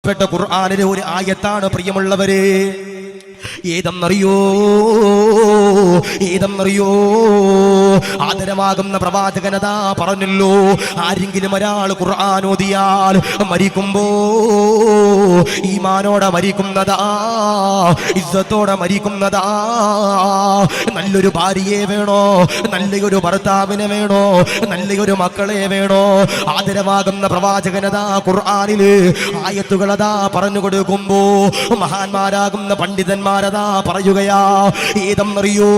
ബഹുമാനപ്പെട്ട ഖുർആനിലെ ഒരു ആയത്താണ് പ്രിയമുള്ളവരെ. ഏതെന്നറിയോ? ആദരമാകുന്ന പ്രവാചകനതാ പറഞ്ഞല്ലോ, ആരെങ്കിലും ഒരാൾ ഖുർആൻ ഓതിയാൽ മരിക്കുമ്പോ ഈമാനോടെ മരിക്കുന്നതാ, ഇസ്സത്തോടെ മരിക്കുന്നതാ. നല്ലൊരു ഭാര്യയെ വേണോ, നല്ലൊരു ഭർത്താവിനെ വേണോ, നല്ലൊരു മക്കളെ വേണോ? ആദരമാകുന്ന പ്രവാചകനതാ ഖുർആനില് ആയത്തുകളതാ പറഞ്ഞു കൊടുക്കുമ്പോ മഹാന്മാരാകുന്ന പണ്ഡിതന്മാരതാ പറയുകയാ. ഏതെന്നറിയോ?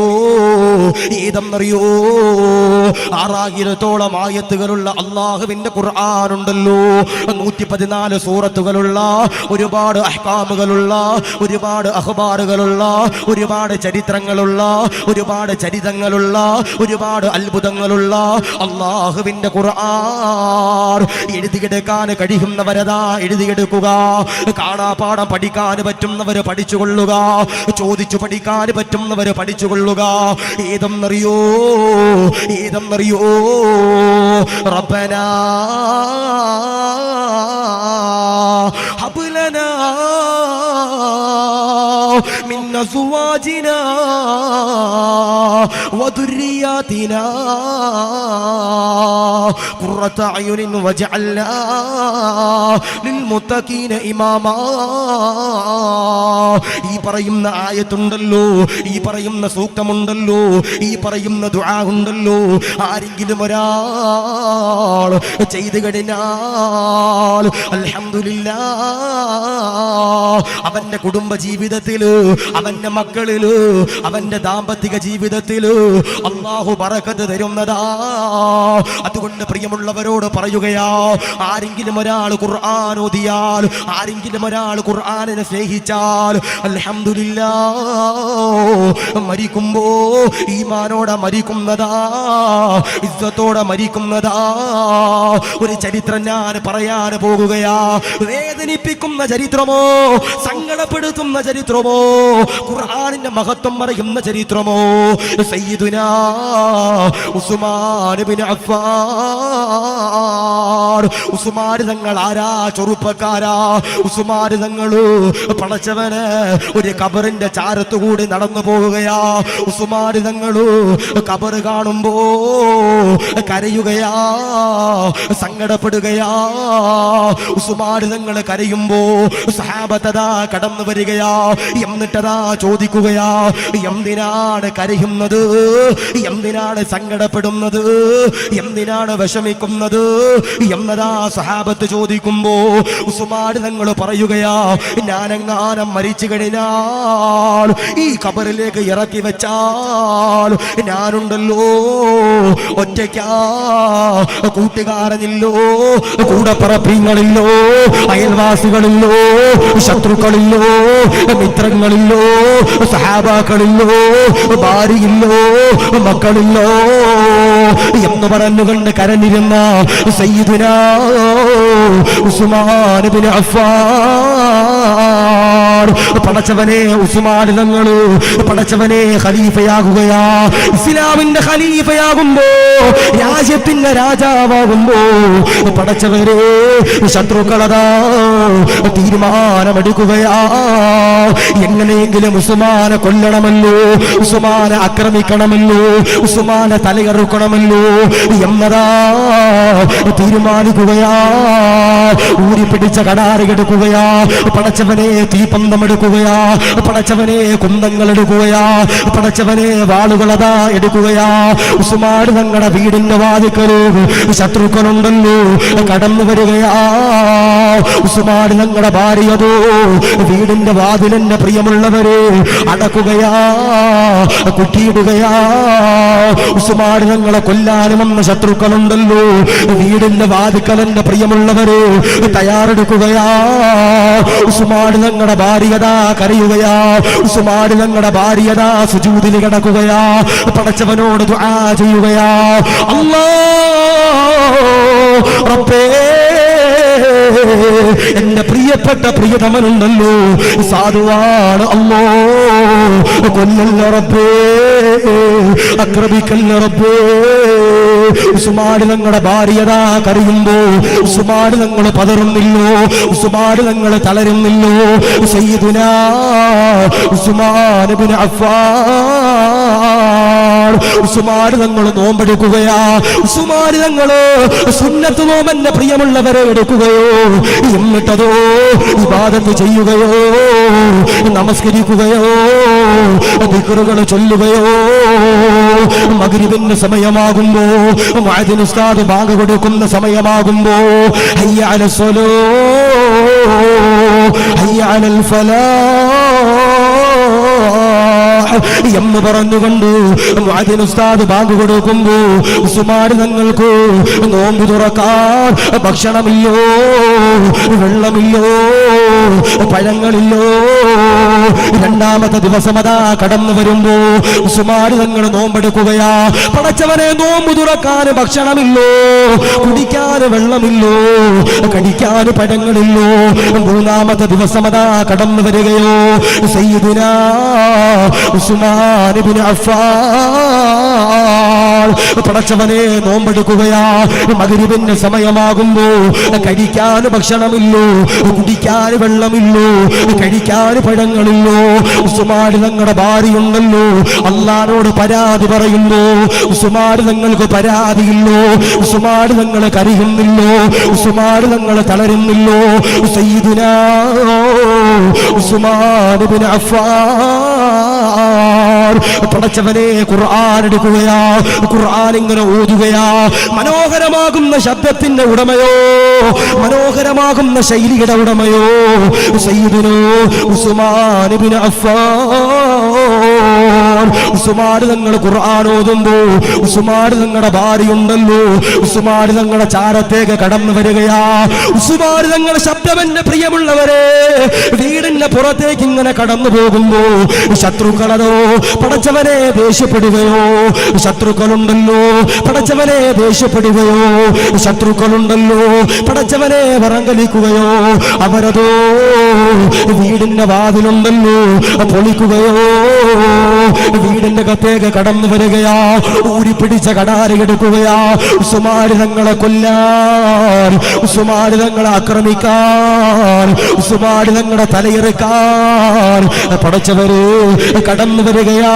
6000-ഓളം ആയത്തുകളുള്ള അള്ളാഹുവിന്റെ ഖുർആനുണ്ടല്ലോ. 114 സൂറത്തുകളുള്ള, ഒരുപാട് അഹ്കാമുകളുള്ള, ഒരുപാട് അഖ്ബാറുകളുള്ള, ഒരുപാട് ചരിത്രങ്ങളുള്ള, ഒരുപാട് ചരിതങ്ങളുള്ള, ഒരുപാട് അത്ഭുതങ്ങളുള്ള അള്ളാഹുവിന്റെ ഖുർആൻ എഴുതിയെടുക്കാൻ കഴിയുന്നവരതാ എഴുതിയെടുക്കുക. കാണാപാഠം പഠിക്കാൻ പറ്റുന്നവര് പഠിച്ചുകൊള്ളുക, ചോദിച്ചു പഠിക്കാൻ പറ്റുന്നവര് പഠിച്ചുകൊള്ളുക. ഏതെന്നറിയോ? റബ്ബനാ ഹബ് ലനാ മിൻ അസ്വാജിനാ വദുർരിയാതിനാ ഖുർറത അയുനിൻ വജഅൽനാ ലിൽമുത്തഖീന ഇമാമാ. ഈ പറയുന്ന ആയത്തുണ്ടല്ലോ, ഈ പറയുന്ന സൂക്തമുണ്ടല്ലോ, ഈ പറയുന്ന ദുആ ഉണ്ടല്ലോ, ആരെങ്കിലും ഒരാൾ ചെയ്തു കഴിഞ്ഞാൽ അൽഹംദുലില്ലാഹ് അവന്റെ കുടുംബ ജീവിതത്തില്, അവന്റെ മക്കളില്, അവന്റെ ദാമ്പത്തിക ജീവിതത്തില് അല്ലാഹു ബറക്കത്ത് തരുന്നതാ. അതുകൊണ്ട് പ്രിയമുള്ളവരോട് പറയുകയാ, ആരെങ്കിലും ഒരാൾ ഖുർആൻ ഓതിയാൽ, ആരെങ്കിലും ഒരാൾ ഖുർആനിനെ സ്നേഹിച്ചാൽ അൽഹംദുലില്ലാഹ് മരിക്കുമ്പോ ഈമാനോടെ മരിക്കുന്നതാ, ഇസ്സത്തോടെ മരിക്കുന്നതാ. ഒരു ചരിത്രം ഞാൻ പറയാൻ പോകുകയാ. വേദനിപ്പിക്കുന്ന ചരിത്രമോ, സങ്കടപ്പെടുത്തുന്ന ചരിത്രമോ, ഖുർആനിന്റെ മഹത്വം പറയുന്ന ചരിത്രമോ? സയ്യിദുനാ ഉസ്മാൻ ഇബ്നു അഫ്ഫാൻ. ഉസ്മാൻ തങ്ങൾ ആരാ? ചെറുപ്പക്കാരാ. ഉസ്മാൻ തങ്ങൾ പടച്ചവന് ഒരു ഖബറിന്റെ ചാരത്തുകൂടി നടന്നു പോവുകയാ. ഉസ്മാൻ തങ്ങൾ ഖബർ കാണുമ്പോ കരയുകയാ, സങ്കടപ്പെടുകയാ. ഉസ്മാൻ തങ്ങൾ കരയുമ്പോ സഹാബത്തതാ കടന്നു വരികയാ. എന്നിട്ടതാ ചോദിക്കുകയാ, എന്തിനാണ് കരയുന്നത്, എന്തിനാണ് സങ്കടപ്പെടുന്നത്, എന്തിനാണ് വിഷമിക്കുന്നത് എന്നതാ സഹാബത്ത് ചോദിക്കുമ്പോ ഉസ്മാൻ തങ്ങൾ പറയുകയാ, ഞാനെങ്ങാനും മരിച്ചു കഴിഞ്ഞാൽ ഈ ഖബറിലേക്ക് ഇറക്കി വെച്ചാൽ ഞാനുണ്ടല്ലോ ഒറ്റയ്ക്കാ, കൂട്ടുകാരനില്ലോ, കൂടപ്പറപ്പിങ്ങളില്ലോ, അയൽവാസികളില്ലോ, ശത്രുക്കളില്ലോ, മിത്രങ്ങളില്ലോ, സഹാബാക്കളില്ലോ, ഭാര്യയില്ലോ, മക്കളില്ലോ എന്ന് പറഞ്ഞുകൊണ്ട് കരഞ്ഞിരുന്ന സയ്യിദുനാ ഉസ്മാൻ ഇബ്നു അഫ്ഫാൻ. പടച്ചവനെ ഉസ്മാൻ തങ്ങള് പടച്ചവനെ ഖലീഫയാകുകയാ. ഇസ്ലാമിന്റെ ഖലീഫയാകുമ്പോ, രാജ്യത്തിന്റെ രാജാവാകുമ്പോ പടച്ചവരെ ശത്രുക്കളതാ തീരുമാനമെടുക്കുകയാ. എങ്ങനെയെങ്കിലും ഉസ്മാനെ കൊല്ലണമല്ലോ, ഉസ്മാനെ ആക്രമിക്കണമല്ലോ, ഉസ്മാനെ തലയെറുക്കണമല്ലോ എന്നതാ തീരുമാനിക്കുകയാ. ഊരിപ്പിടിച്ച കടാരി എടുക്കുകയാ, പടച്ചവനെ തീപന്തം എടുക്കുകയാ, പടച്ചവനെ കുന്തങ്ങൾ എടുക്കുകയാ, പടച്ചവനെ വാളുകളതാ എടുക്കുകയാ. ഉസ്മാൻ തങ്ങളുടെ വീടിന്റെ വാതിക്കല് ശത്രുക്കളുണ്ടല്ലോ കടന്നു വരികയാ. ഉസ്മാൻ തങ്ങളുടെ ഭാര്യതോ വീടിന്റെ വാതിലെന്നെ പ്രിയമുള്ളവരെ അടക്കുകയാ, കുട്ടിയിടുകയാ. ഉസ്മാൻ തങ്ങളെ കൊല്ലാനുമെന്ന ശത്രുക്കളുണ്ടല്ലോ വീടിന്റെ വാതിക്കലെന്റെ പ്രിയമുള്ളവരെ തയ്യാറെടുക്കുകയാ. ഉസ്മാൻ തങ്ങളുടെ ഭാര്യതാ കരയുകയാ, ഉസ്മാൻ തങ്ങളുടെ ഭാര്യതാ സുജൂദിൽ കിടക്കുകയാ, പടച്ചവനോട് ദുആ ചെയ്യുകയാ. അല്ലാഹ് റബ്ബേ, എന്റെ പ്രിയപ്പെട്ട പ്രിയതമനുണ്ടല്ലോ സാധുവാണ്, അല്ലോ കൊല്ലല്ല റബ്ബേ, ആക്രമിക്കല്ല റബ്ബേ, ഉസ്മാൻ തങ്ങളുടെ ഭാര്യതാ കരയുമ്പോ ഉസ്മാൻ തങ്ങൾ പതറുന്നില്ലോ, ഉസ്മാൻ തങ്ങൾ തളരുന്നില്ലോ. സയ്യിദുനാ ഉസ്മാൻ ഇബ്നു അഫ്ഫാൻ ഉസ്മാൻ തങ്ങൾ നോമ്പെടുക്കുകയാ. ഉസ്മാൻ തങ്ങൾ സുന്നത്ത് നോമ്പെന്നെ പ്രിയമുള്ളവരെ എടുക്കുകയോ, എന്നിട്ടതോ ഇബാദത്ത് ചെയ്യുകയോ, നമസ്കരിക്കുകയോ, ദിക്റുകൾ ചൊല്ലുകയോ. മഗ്രിബിന്റെ സമയമാകുമ്പോ, മുഅദ്ദിൻ ഉസ്താദ് ബാങ്ക് കൊടുക്കുന്ന സമയമാകുമ്പോ, ഹയ്യ അലൽ സ്വലാ ഹയ്യ അലൽ ഫലാഹ് എന്ന് പറഞ്ഞുകൊണ്ട് മുഅദ്ദിൻ ഉസ്താദ് ബാങ്ക് കൊടുക്കുമ്പോ ഉസ്മാൻ തങ്ങൾക്ക് നോമ്പ് തുറക്കാൻ ഭക്ഷണമില്ലോ, വെള്ളമില്ലോ, പഴങ്ങളില്ലോ. രണ്ടാമത്തെ ദിവസം അതാ കടന്നു വരുമ്പോ ഉസ്മാൻ തങ്ങൾ നോമ്പെടുക്കുകയാ. പടച്ചവനെ, നോമ്പ് തുറക്കാൻ ഭക്ഷണമില്ലോ, കുടിക്കാൻ വെള്ളമില്ലോ, കഴിക്കാൻ പഴങ്ങളില്ലോ. മൂന്നാമത്തെ ദിവസം അതാ കടന്നു വരികയോ സയ്യിദുനാ ഉസ്മാൻ ഇബ്നു അഫ്ഫാൻ പടച്ചവനെ നോമ്പെടുക്കുകയാ. മഗ്രിബിന്റെ സമയമാകുമ്പോ കഴിക്കാൻ ഭക്ഷണമില്ലോ, കുടിക്കാൻ വെള്ളമില്ലോ, കഴിക്കാൻ പഴങ്ങളില്ലോ. ഉസ്മാൻ തങ്ങളുടെ ഭാര്യയുണ്ടല്ലോ, അല്ലാഹുവോട് പരാതി പറയുന്നു. ഉസ്മാൻ തങ്ങൾക്ക് പരാതിയില്ലോ, ഉസ്മാൻ തങ്ങൾ കരയുന്നില്ലോ, ഉസ്മാൻ തങ്ങൾ തളരുന്നില്ലോ. സയ്യിദുനാ ഉസ്മാൻ ഇബ്നു അഫ്ഫാൻ പടച്ചവനെ ഖുർആൻ എടുക്കുകയാ, ഖുർആൻ ഇങ്ങനെ ഓതുകയാ. മനോഹരമാകുന്ന ശബ്ദത്തിന്റെ ഉടമയോ, മനോഹരമാകുന്ന ശൈലിയുടെ ഉടമയോ സയ്യിദുനാ ഉസ്മാൻ ഇബ്നു അഫ്ഫാൻ. ഉസ്മാൻ തങ്ങൾ ഖുർആൻ ഓതുമ്പോ ഉസ്മാൻ തങ്ങളുടെ ഭാര്യയുണ്ടല്ലോ, ഉസ്മാൻ തങ്ങളുടെ ചാരത്തേക്ക് കടന്നു വരികയാ. ഉസ്മാൻ തങ്ങളുടെ ശബ്ദമെന്റെ പ്രിയമുള്ളവരെ വീടിന്റെ പുറത്തേക്ക് ഇങ്ങനെ കടന്നു പോകുമ്പോ ശത്രുക്കളോ പടച്ചവനെ ദേഷ്യപ്പെടുകയോ, ശത്രുക്കളുണ്ടല്ലോ പടച്ചവനെ ദേഷ്യപ്പെടുകയോ, ശത്രുക്കളുണ്ടല്ലോ പടച്ചവനെ വറങ്കലിക്കുകയോ. അവരതോ വീടിന്റെ വാതിലുണ്ടല്ലോ പൊളിക്കുകയോ, വീടിന്റെ കത്തേക്ക് കടന്നു വരികയാ. ഊരിപ്പിടിച്ച കടാര എടുക്കുകയാ. ഉസ്മാൻ തങ്ങളെ കൊല്ലാൻ, ഉസ്മാൻ തങ്ങളെ ആക്രമിക്കാൻ, ഉസ്മാൻ തങ്ങളെ തലയിറക്കാൻ പടച്ചവര് കടന്നു വരികയാ.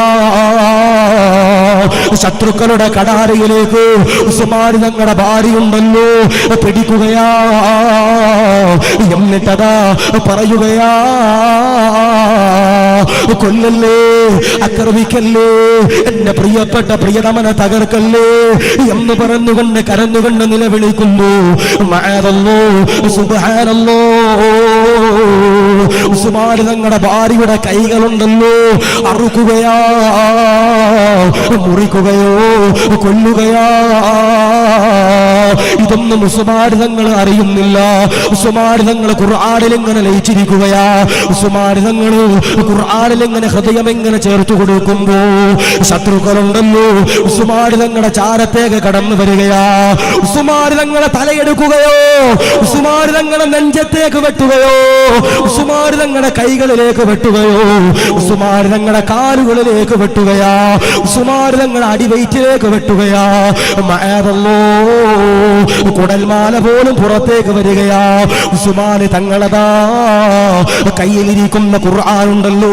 ശത്രുക്കളുടെ കടാരയിലേക്ക് ഉസ്മാൻ തങ്ങളുടെ ഭാര്യയുണ്ടല്ലോ പിടിക്കുകയാ. എന്നിട്ടതാ പറയുകയാ, കൊല്ലല്ലേ, ആക്രമിക്കല്ലേ, എന്റെ പ്രിയപ്പെട്ട പ്രിയതമനെ തകർക്കല്ലേ എന്ന് പറഞ്ഞുകൊണ്ട് കരഞ്ഞുകൊണ്ട് നിലവിളിക്കുന്നു. മഅദല്ലാഹ് സുബ്ഹാനല്ലാഹ്. ഉസ്മാൻ തങ്ങളുടെ ഭാര്യയുടെ കൈകളുണ്ടല്ലോ അറുക്കുകയാ, മുറിക്കുകയോ, കൊല്ലുകയാ. ഇതൊന്നും ഉസ്മാൻ തങ്ങൾ അറിയുന്നില്ല. ഉസ്മാൻ തങ്ങൾ ഖുർആനിൽ ഇങ്ങനെ ലയിച്ചിരിക്കുകയാ. ഉസ്മാൻ തങ്ങൾ ഖുർആനിൽ ഇങ്ങനെ ഹൃദയം എങ്ങനെ ചേർത്തു കൊടുക്കുമ്പോ ശത്രുക്കളുണ്ടല്ലോ ഉസ്മാൻ തങ്ങളുടെ ചാരത്തേക്ക് കടന്നു വരികയാ. ഉസ്മാൻ തങ്ങളെ തലയെടുക്കുകയോ, ഉസ്മാൻ തങ്ങളെ നെഞ്ചത്തേക്ക് വെട്ടുകയോ, ഉസ്മാൻ തങ്ങളുടെ കൈകളിലേക്ക് വെട്ടുകയോ, ഉസ്മാൻ തങ്ങളുടെ കാലുകളിലേക്ക് വെട്ടുകയാ, ഉസ്മാൻ തങ്ങളുടെ അടിവയറ്റിലേക്ക് വെട്ടുകയാ. മഅദല്ലാഹ് കുടൽമാല പോലും പുറത്തേക്ക് വരികയാ. ഉസ്മാൻ തങ്ങളതാ കയ്യിലിരിക്കുന്ന ഖുർആൻ ഉണ്ടല്ലോ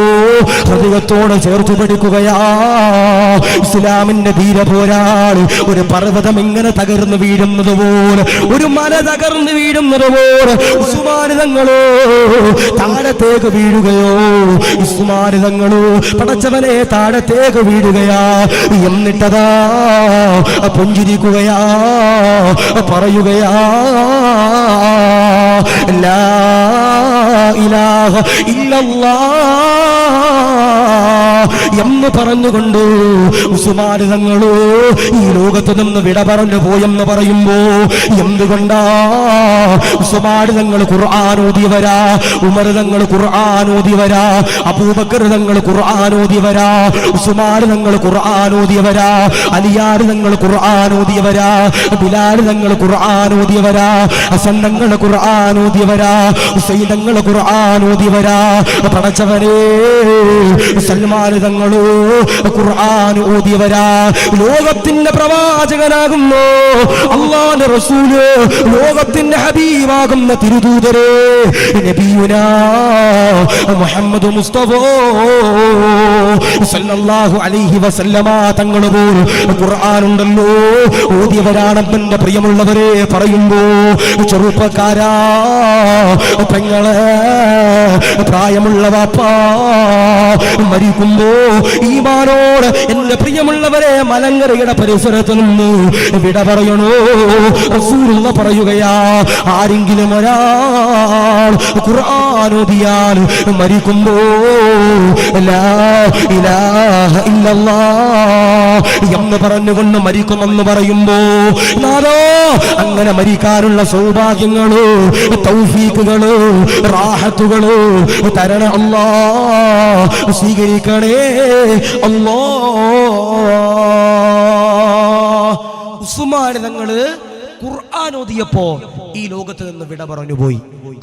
ഹൃദയത്തോടെ ചേർത്തു പഠിക്കുകയാ. ഇസ്ലാമിന്റെ ധീരപോരാളി ഒരു പർവ്വതം ഇങ്ങനെ തകർന്നു വീഴുന്നത് പോലെ, ഒരു മല തകർന്നു വീഴുന്നത് പോലെ ഉസ്മാൻ തങ്ങളോ താഴത്തേക്ക് വീഴുകയോ, ഉസ്മാൻ തങ്ങളോ പടച്ചവനെ താഴത്തേക്ക് വീഴുകയാ. എന്നിട്ടതാ പുഞ്ചിരിക്കുകയാ, പറയുകയാ, ലാ ഇലാഹ ഇല്ലല്ലാഹ് എന്ന് പറഞ്ഞുകൊണ്ട് ഉസ്മാൻ തങ്ങളോ ഈ ലോകത്ത് നിന്ന് വിട പറഞ്ഞു പോയെന്ന് പറയുമ്പോ എന്തുകൊണ്ടാ? ഉസ്മാൻ തങ്ങൾ ഖുർആൻ ഓതിയവരാ, ഉമർ തങ്ങൾ ഖുർആൻ ഓതിയവരാ, അബൂബക്കർ തങ്ങൾ ഖുർആൻ ഓതിയവരാ, ഉസ്മാൻ തങ്ങൾ ഖുർആൻ ഓതിയവരാ, അലിയാർ തങ്ങൾ ഖുർആൻ ഓതിയവരാ, ബിലാൽ തങ്ങൾ ഖുർആൻ ഓതിയവരാ, ഹസൻ തങ്ങൾ ഖുർആൻ ഓതിയവരാ, ഹുസൈൻ തങ്ങൾ ഖുർആൻ ഓതിയവരാ. പടച്ചവനേ, സൽമാൻ ഉസ്മാൻ തങ്ങളോ ഖുർആൻ ഓതിയവരാ, ലോകത്തിന്റെ പ്രവാചകനാകുന്നു അല്ലാഹുവിന്റെ റസൂല്, ലോകത്തിന്റെ ഹബീബാകുന്ന തിരുദൂതരെ നബിയുനാ മുഹമ്മദ് മുസ്തഫ സല്ലല്ലാഹു അലൈഹി വസല്ലമ തങ്ങൾ പോലും ഖുർആൻ ഉണ്ടല്ലോ ഓതിയവരാണെന്ന് പ്രിയമുള്ളവരെ പറയുമ്പോ, ചെറുപ്പക്കാരാ, പെങ്ങളെ, പ്രായമുള്ള വാപ്പാ, മരിക്കുമ്പോ ഈമാനോട് എന്റെ പ്രിയമുള്ളവരെ മലങ്കരയുടെ പരിസരത്ത് നിന്ന് വിട പറയണോ? റസൂലുള്ള പറയുകയാ, ആരെങ്കിലും ഒരാൾ ഖുർആൻ ഓതിയാൽ മരിക്കുമ്പോ ലാ ഇലാഹ ഇല്ലല്ലാഹ് എന്ന് പറഞ്ഞുകൊണ്ട് മരിക്കുമെന്ന് പറയുമ്പോ, നാദോ അങ്ങനെ മരിക്കാനുള്ള സൗഭാഗ്യങ്ങളോ തൗഫീഖുകളോ റാഹത്തുകളോ തരണ അല്ലാഹ്, സ്വീകരിക്കണേ അല്ലാഹ്. ഉസ്മാൻ തങ്ങള് ഖുർആൻ ഓതിയപ്പോ ഈ ലോകത്ത് നിന്ന് വിട പറഞ്ഞു പോയി.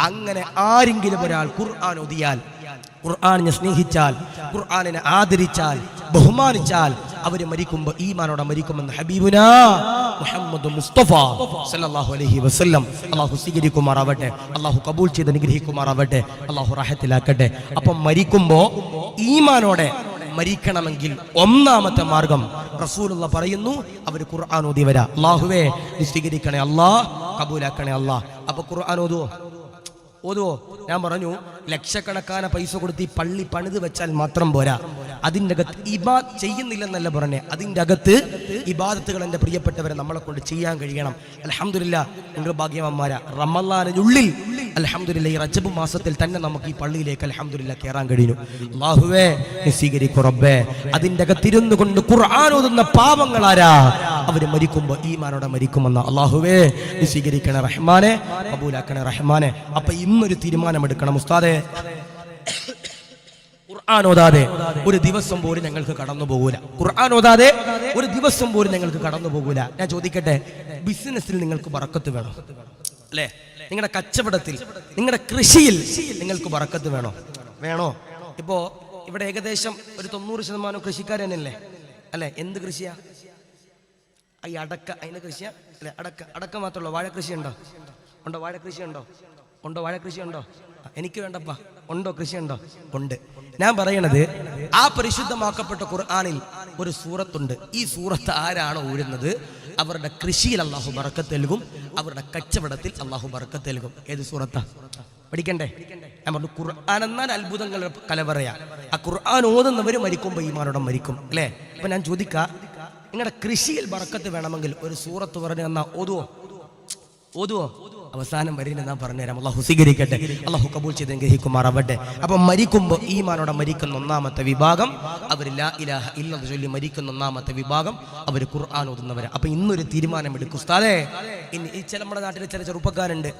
അങ്ങനെ ആരെങ്കിലും ഒരാൾ ഖുർആൻ ഓതിയാൽ, ഖുർആനിനെ സ്നേഹിച്ചാൽ, ഖുർആനിനെ ആദരിച്ചാൽ, ബഹുമാനിച്ചാൽ അവര് മരിക്കുമ്പോ ഈമാനോടെ മരിക്കുമെന്ന് ഹബീബുനാ മുഹമ്മദ് മുസ്തഫ സല്ലല്ലാഹു അലൈഹി വസല്ലം. അല്ലാഹു സ്വീകരിക്കുമാറാവട്ടെ, അല്ലാഹു കബൂൽ ചെയ്ത് അനുഗ്രഹിക്കുമാറാവട്ടെ, അല്ലാഹു റഹ്മത്തിലാക്കട്ടെ. അപ്പം മരിക്കുമ്പോ ഈമാനോടെ മരിക്കണമെങ്കിൽ ഒന്നാമത്തെ മാർഗം റസൂലുള്ള പറയുന്നു, അവർ ഖുർആൻ ഓതിയവരാ. അല്ലാഹുവേ നീ സ്വീകരിക്കണേ അല്ലാഹ്, കബൂലാക്കണേ അല്ലാഹ്. അപ്പൊ ഖുർആൻ ഓതുവോ? ഞാൻ പറഞ്ഞു, ലക്ഷക്കണക്കാന പൈസ കൊടുത്ത് ഈ പള്ളി പണിത് വെച്ചാൽ മാത്രം പോരാ, അതിൻ്റെ അകത്ത് ഇബാദത്ത് ചെയ്യുന്നില്ലെന്നല്ല പറഞ്ഞേ, അതിൻ്റെ അകത്ത് ഇബാദത്തുകൾ എൻ്റെ പ്രിയപ്പെട്ടവരെ നമ്മളെ കൊണ്ട് ചെയ്യാൻ കഴിയണം. അൽഹംദുലില്ലാ, നിങ്ങൾ ഭാഗ്യവാന്മാരാ. റമളാനിനുള്ളിൽ അൽഹംദുലില്ലാ ഈ റജബ് മാസത്തിൽ തന്നെ നമുക്ക് ഈ പള്ളിയിലേക്ക് അൽഹംദുലില്ലാ കയറാൻ കഴിഞ്ഞു. അല്ലാഹുവേ നീ സ്വീകരിക്കൂ റബ്ബേ. അതിൻ്റെ അകത്തിരുന്നു കൊണ്ട് ഖുർആൻ ഓതുന്ന പാവങ്ങളാരാ? അവര് മരിക്കുമ്പോ ഈമാനോടെ മരിക്കുമെന്ന അല്ലാഹുവേ നീ സ്വീകരിക്കണേ റഹ്മാനെ, കബൂലാക്കണേ റഹ്മാനെ. അപ്പൊ ഇന്നൊരു തീരുമാനമെടുക്കണം ഉസ്താദേ, ഖുർആൻ ഓതാതെ ഒരു ദിവസം പോലും ഞങ്ങൾക്ക് കടന്നു പോകൂല. ഖുർആൻ ഓതാതെ ഒരു ദിവസം പോലും ഞങ്ങൾക്ക് കടന്നു പോകൂല. ഞാൻ ചോദിക്കട്ടെ, ബിസിനസ്സിൽ നിങ്ങൾക്ക് ബറക്കത്ത് വേണോ? അല്ലേ? നിങ്ങളുടെ കച്ചവടത്തിൽ, നിങ്ങളുടെ കൃഷിയിൽ നിങ്ങൾക്ക് ബറക്കത്ത് വേണോ? ഇപ്പോ ഇവിടെ ഏകദേശം ഒരു 90% കൃഷിക്കാർ തന്നെയല്ലേ? അല്ലെ? എന്ത് കൃഷിയാ? ഈ അടക്ക, അതിന്റെ കൃഷിയാ? അല്ലെ? അടക്ക മാത്രമല്ലോ. വാഴ കൃഷി ഉണ്ടോ? വാഴ കൃഷി ഉണ്ടോ? എനിക്ക് വേണ്ടപ്പാ. ഉണ്ടോ? കൃഷി ഉണ്ടോ? ഉണ്ട്. ഞാൻ പറയണത്, ആ പരിശുദ്ധമാക്കപ്പെട്ട ഖുർആനിൽ ഒരു സൂറത്തുണ്ട്. ഈ സൂറത്ത് ആരാണോ ഊരുന്നത് അവരുടെ കൃഷിയിൽ അല്ലാഹു ബറക്കത്ത് നൽകും, അവരുടെ കച്ചവടത്തിൽ അല്ലാഹു ബറക്കത്ത് നൽകും. ഏത് സൂറത്താ? പഠിക്കണ്ടേ? ഞാൻ പറഞ്ഞു, ഖുർആൻ എന്നാൽ അത്ഭുതങ്ങളുടെ കലവറയാ. ആ ഖുർആൻ ഓതുന്നവര് മരിക്കുമ്പോ ഈമാനോടെ മരിക്കും, അല്ലേ? അപ്പൊ ഞാൻ ചോദിക്കാ, നിങ്ങളുടെ കൃഷിയിൽ ബറക്കത്ത് വേണമെങ്കിൽ ഒരു സൂറത്ത് പറഞ്ഞു തന്നാ ഓതുവോ? അവസാനം വരെ ഞാൻ പറഞ്ഞുതരാം. അല്ലാഹു സ്വീകരിക്കട്ടെ, അല്ലാഹു കബൂൽ ചെയ്ത് ഗ്രഹിക്കുമാറാവട്ടെ. അപ്പൊ മരിക്കുമ്പോ ഈമാനോടെ മരിക്കുന്ന ഒന്നാമത്തെ വിഭാഗം അവർ ലാ ഇലാഹ ഇല്ലല്ലാഹ് ചൊല്ലി മരിക്കുന്ന ഒന്നാമത്തെ വിഭാഗം അവർ ഖുർആൻ ഓതുന്നവരെ. അപ്പൊ ഇന്നൊരു തീരുമാനം എടുക്കും ഉസ്താദേ. ഇനി ഈ നമ്മുടെ നാട്ടിലെ ചില ചെറുപ്പക്കാരുണ്ട്,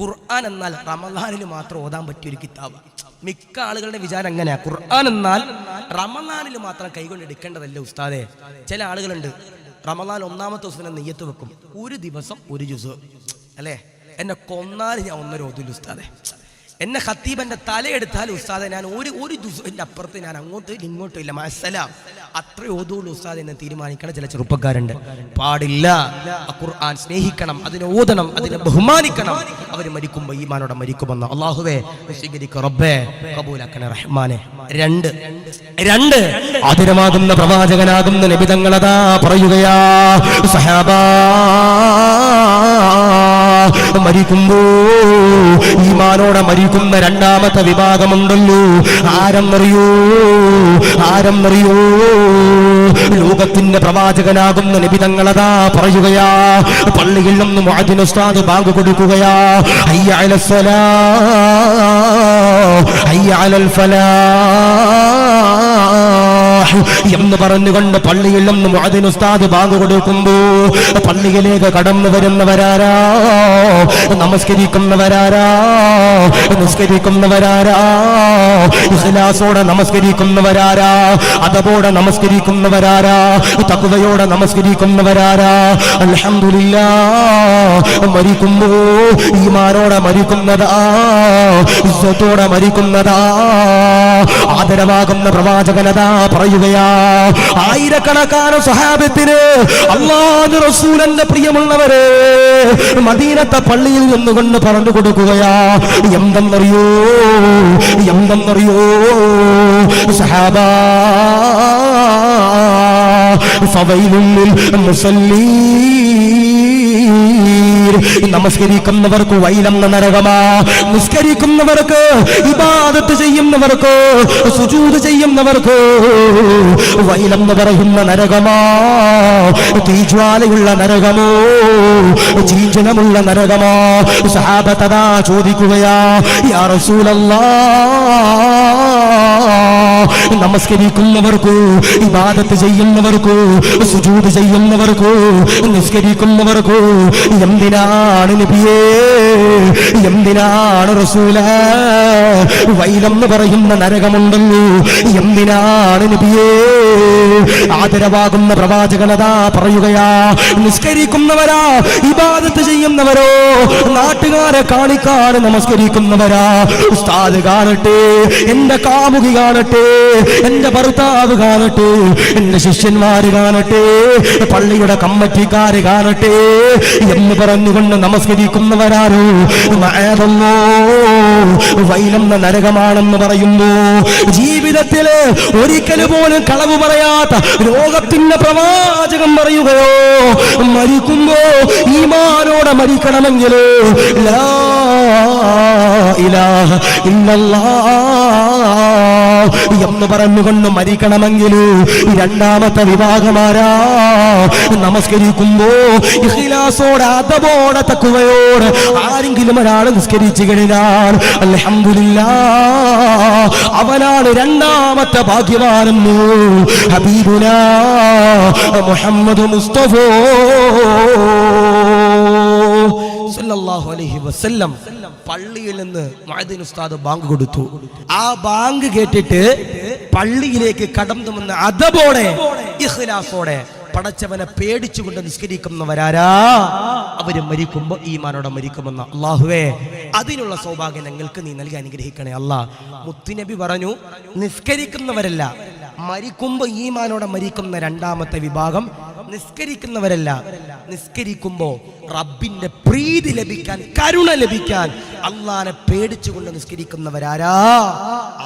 ഖുർആൻ എന്നാൽ റമളാനിൽ മാത്രം ഓതാൻ പറ്റിയൊരു കിതാബ്. മിക്ക ആളുകളുടെ വിചാരം എങ്ങനെയാ, ഖുർആൻ എന്നാൽ റമളാനിൽ മാത്രം കൈകൊണ്ട് എടുക്കേണ്ടതല്ലേ ഉസ്താദേ. ചില ആളുകളുണ്ട്, റമളാൻ ഒന്നാമത്തെ ദിവസം നെയ്യത്ത് വെക്കും, ഒരു ദിവസം ഒരു ജുസ്. അല്ലേ? എന്നെ കൊന്നാൽ ഞാൻ ഒന്നര ഓതില്ല ഉസ്താദെ. എന്നെ ഖത്തീബന്റെ തലയെടുത്താൽ ഉസ്താദെ ഞാൻ ഒരു ജുസിന്റെ അപ്പുറത്ത് ഞാൻ അങ്ങോട്ടും ഇങ്ങോട്ടും ഇല്ല, മഅസ്സലാം, അത്രേ ഓതുള്ളൂ ഉസ്താദെ എന്ന് തീരുമാനിക്കണ ചില ചെറുപ്പക്കാരുണ്ട്. പാടില്ല. ഖുർആൻ സ്നേഹിക്കണം, അതിനെ ഓതണം, അതിനെ ബഹുമാനിക്കണം. അവർ മരിക്കുമ്പോ ഈമാനോടെ മരിക്കുമെന്ന് അല്ലാഹുവേ സ്വീകരിക്കുക റബ്ബേ, കബൂലാക്കണേ റഹ്മാനെ. രണ്ട് ആദരമാകുന്ന പ്രവാചകനാകുന്ന നബി തങ്ങളതാ പറയുകയാ, സഹാബാ മരിക്കുമ്പോ ഈമാനോടെ മരിക്കുന്ന രണ്ടാമത്തെ വിഭാഗമുണ്ടല്ലോ. ആരെന്നറിയോ? ലോകത്തിന്റെ പ്രവാചകനാകുന്ന നബി തങ്ങളതാ പറയുകയാ, പള്ളിയിൽ നിന്ന് മുഅദ്ദിൻ ഉസ്താദ് ബാങ്ക് കൊടുക്കുകയാ, ഹയ്യ അലസ്സലാ ഹയ്യ അലൽ ഫലാഹ്. എന്ന് പറഞ്ഞുകൊണ്ട് പള്ളിയിൽ നിന്ന് മുഅദ്ദിൻ ഉസ്താദ് ബാങ്ക് കൊടുക്കുമ്പോ പള്ളിയിലേക്ക് കടന്നു വരുന്നവരാരാ? നമസ്കരിക്കുന്നവരാരാ? നിസ്കരിക്കുന്നവരാരാ? ഇഖ്ലാസോടെ നമസ്കരിക്കുന്നവരാരാ? അതബോടെ നമസ്കരിക്കുന്നവരാരാ? തഖ്വയോടെ നമസ്കരിക്കുന്നവരാരാ? അൽഹംദുലില്ലാഹ് മരിക്കുമ്പോ ഈമാനോടെ മരിക്കുന്നതാ, ഇസ്സത്തോടെ മരിക്കുന്നതാ. ആദരവാകുന്ന പ്രവാചകനതാ പറയുകയാ. ആയിരക്കണക്കാന സ്വഹാബത്തിന് അല്ലാഹുവിന്റെ റസൂലിന്റെ പ്രിയമുള്ളവരെ മദീനത്തെ പള്ളിയിൽ നിന്നുകൊണ്ട് പറഞ്ഞു കൊടുക്കുകയാ. എന്തെന്നറിയോ? സഹാബാ ഫവൈലുൽ മുസല്ലീൻ, നമസ്കരിക്കുന്നവർക്ക് വൈലെന്ന നരകമാ. നിസ്കരിക്കുന്നവർക്ക്, ഇബാദത്ത് ചെയ്യുന്നവർക്ക്, സുജൂദ് ചെയ്യുന്നവർക്ക് വൈലെന്ന് പറയുന്ന നരകമാ. തീജ്വാലയുള്ള നരകമോ, ചീഞ്ചനമുള്ള നരകമോ. സഹാബത്തതാ ചോദിക്കുകയാ, യാ റസൂലല്ലാഹ്, നമസ്കരിക്കുന്നവർക്കു, ഇബാദത്ത് ചെയ്യുന്നവർക്കു, സുജൂദ് ചെയ്യുന്നവർക്കു, നിസ്കരിക്കുന്നവർക്കു എന്തിനാണ് നബിയേ, എന്തിനാണ് റസൂലേ വൈലെന്ന് പറയുന്ന നരകമുണ്ടല്ലോ, എന്തിനാണ് നബിയേ? ആദരവാകുന്ന പ്രവാചകനതാ പറയുകയാ. നിസ്കരിക്കുന്നവരാ, ഇബാദത്ത് ചെയ്യുന്നവരോ, നാട്ടുകാരെ കാണിക്കാൻ നമസ്കരിക്കുന്നവരാ. ഉസ്താദ് കാണട്ടെ, എന്റെ കാമുകി കാണട്ടെ, എന്റെ ഭർത്താവ് കാണട്ടെ, എന്റെ ശിഷ്യന്മാര് കാണട്ടെ, പള്ളിയുടെ കമ്മറ്റിക്കാര് കാണട്ടെ എന്ന് പറഞ്ഞുകൊണ്ട് നമസ്കരിക്കുന്നവരാരോ വൈലെന്ന നരകമാണെന്ന് പറയുന്നു. ജീവിതത്തില് ഒരിക്കലും പോലും കളവ് പറയാത്ത ലോകത്തിന്റെ പ്രവാചകൻ പറയുകയോ, മരിക്കുമ്പോ ഈമാനോടെ മരിക്കണമെങ്കിൽ ലാ ഇലാഹ ഇല്ലല്ലാഹ് എന്ന് പറഞ്ഞുകൊണ്ട് മരിക്കണമെങ്കിൽ രണ്ടാമത്തെ വിഭാഗമാരാ? നമസ്കരിക്കുമ്പോ ഇഖ്ലാസോടെ, അതബോടെ, തഖ്വയോടെ ആരെങ്കിലും ഒരാൾ നിസ്കരിച്ചു കഴിഞ്ഞാൽ അൽഹംദുലില്ലാഹ് അവനാണ് രണ്ടാമത്തെ ഭാഗ്യവാനെന്ന് ഹബീബുനാ മുഹമ്മദ് മുസ്തഫ സല്ലല്ലാഹു അലൈഹി വസല്ലം പള്ളിയിൽ നിന്ന് മുഅദ്ദിൻ ഉസ്താദ് ബാങ്ക് കൊടുത്തു. ആ ബാങ്ക് കേട്ടിട്ട് പള്ളിയിലേക്ക് കടന്നു വന്ന അതബോടെ, ഇഖ്ലാസോടെ, പടച്ചവനെ പേടിച്ചുകൊണ്ട് നിസ്കരിക്കുന്നവരാരാ? അവര് മരിക്കുമ്പോ ഈമാനോടെ മരിക്കുമെന്ന. അല്ലാഹുവേ, അതിനുള്ള സൗഭാഗ്യം ഞങ്ങൾക്ക് നീ നൽകി അനുഗ്രഹിക്കണേ അല്ലാ. മുത്തുനബി പറഞ്ഞു, നിസ്കരിക്കുന്നവരല്ല, മരിക്കുമ്പോ ഈമാനോടെ മരിക്കുന്ന രണ്ടാമത്തെ വിഭാഗം നിസ്കരിക്കുന്നവരല്ല, നിസ്കരിക്കുമ്പോ റബ്ബിന്റെ പ്രീതി ലഭിക്കാൻ, കരുണ ലഭിക്കാൻ അള്ളാനെ പേടിച്ചുകൊണ്ട് നിസ്കരിക്കുന്നവരാരാ?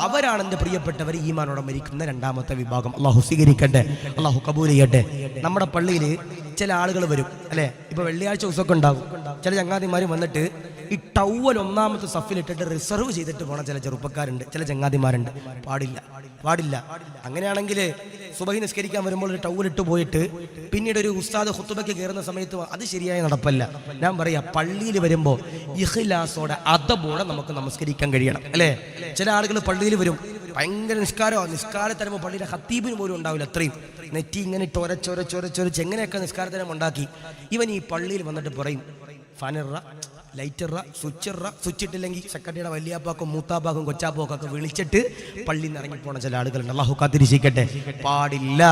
അവരാണ് എന്റെ പ്രിയപ്പെട്ടവർ ഈമാനോടെ മരിക്കുന്ന രണ്ടാമത്തെ വിഭാഗം. അള്ളാഹു സ്വീകരിക്കട്ടെ, അള്ളാഹു കബൂൽ ചെയ്യട്ടെ. നമ്മുടെ പള്ളിയിൽ ചില ആളുകൾ വരും അല്ലെ, ഇപ്പൊ വെള്ളിയാഴ്ച ദിവസമൊക്കെ ഉണ്ടാവും. ചില ചങ്ങാതിമാര് വന്നിട്ട് ഈ ടവൽ ഒന്നാമത്തെ സഫിലിട്ടിട്ട് റിസർവ് ചെയ്തിട്ട് പോണ ചില ചെറുപ്പക്കാരുണ്ട്, ചില ചങ്ങാതിമാരുണ്ട്. പാടില്ല, പാടില്ല. അങ്ങനെയാണെങ്കിൽ സുബഹി നിസ്കരിക്കാൻ വരുമ്പോൾ ഒരു ടവലിട്ട് പോയിട്ട് പിന്നീട് ഒരു ഉസ്താദ് ഖുതുബയ്ക്ക് കയറുന്ന സമയത്ത് അത് ശരിയായ നടപ്പല്ല. ഞാൻ പറയാ, പള്ളിയിൽ വരുമ്പോൾ ഇഖ്ലാസോടെ, അതബോടെ നമുക്ക് നമസ്കരിക്കാൻ കഴിയണം അല്ലേ? ചില ആളുകൾ പള്ളിയിൽ വരും, ഭയങ്കര നിസ്കാരത്തിന് വരുമ്പോൾ പള്ളിയുടെ ഖത്തീബിന് പോലും ഉണ്ടാവില്ല, അത്രയും നെറ്റി ഇങ്ങനെ ഇട്ട് ഒരച്ചൊരച്ചൊരച്ചൊരച്ച് എങ്ങനെയൊക്കെ നിസ്കാരത്തിനും ഉണ്ടാക്കി. ഇവൻ ഈ പള്ളിയിൽ വന്നിട്ട് പറയും, ഫാനിറ, ലൈറ്ററ, സ്വിച്ച് ഇട്ടില്ലെങ്കിൽ സെക്രട്ടറിയുടെ വലിയാപ്പാക്കും മൂത്താപ്പാക്കും കൊച്ചാപ്പാക്കും വിളിച്ചിട്ട് പള്ളിയിൽ നിന്ന് ഇറങ്ങിപ്പോണ ചില ആളുകളുണ്ട്. അല്ലാഹു കാത്തിരിക്കട്ടെ. പാടില്ല.